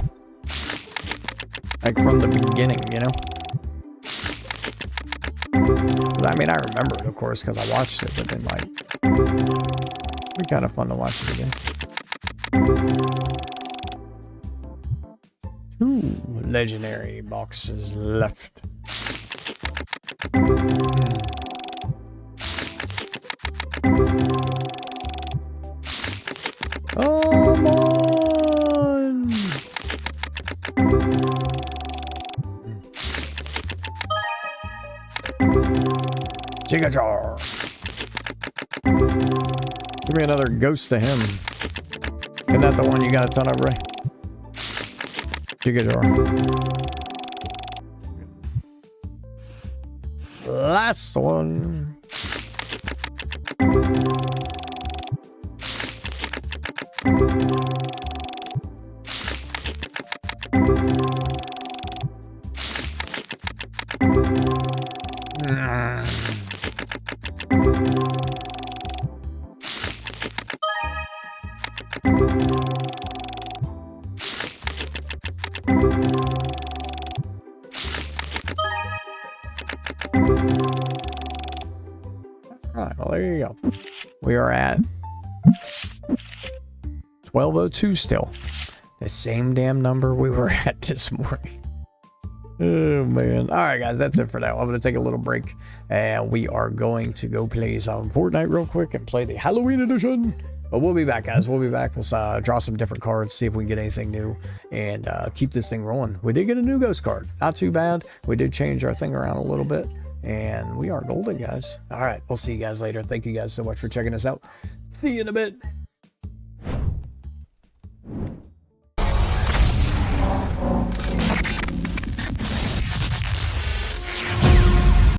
Like from the beginning, you know? I I mean, I remember it, of course, because I watched it, but then, like, it'd be kind of fun to watch it again. 2 legendary boxes left. Come on! Jigga jar. Give me another ghost to him. Isn't that the one you got a ton of, Ray? Jigga jar. Last one. Alright, well, there you go. We are at 12:02 still. The same damn number we were at this morning. Oh, man. Alright, guys, that's it for now. I'm going to take a little break, and we are going to go play some Fortnite real quick and play the Halloween edition. But we'll be back, guys. We'll be back. We'll draw some different cards, see if we can get anything new, and keep this thing rolling. We did get a new ghost card. Not too bad. We did change our thing around a little bit, and we are golden, guys. All right, we'll see you guys later. Thank you guys so much for checking us out. See you in a bit.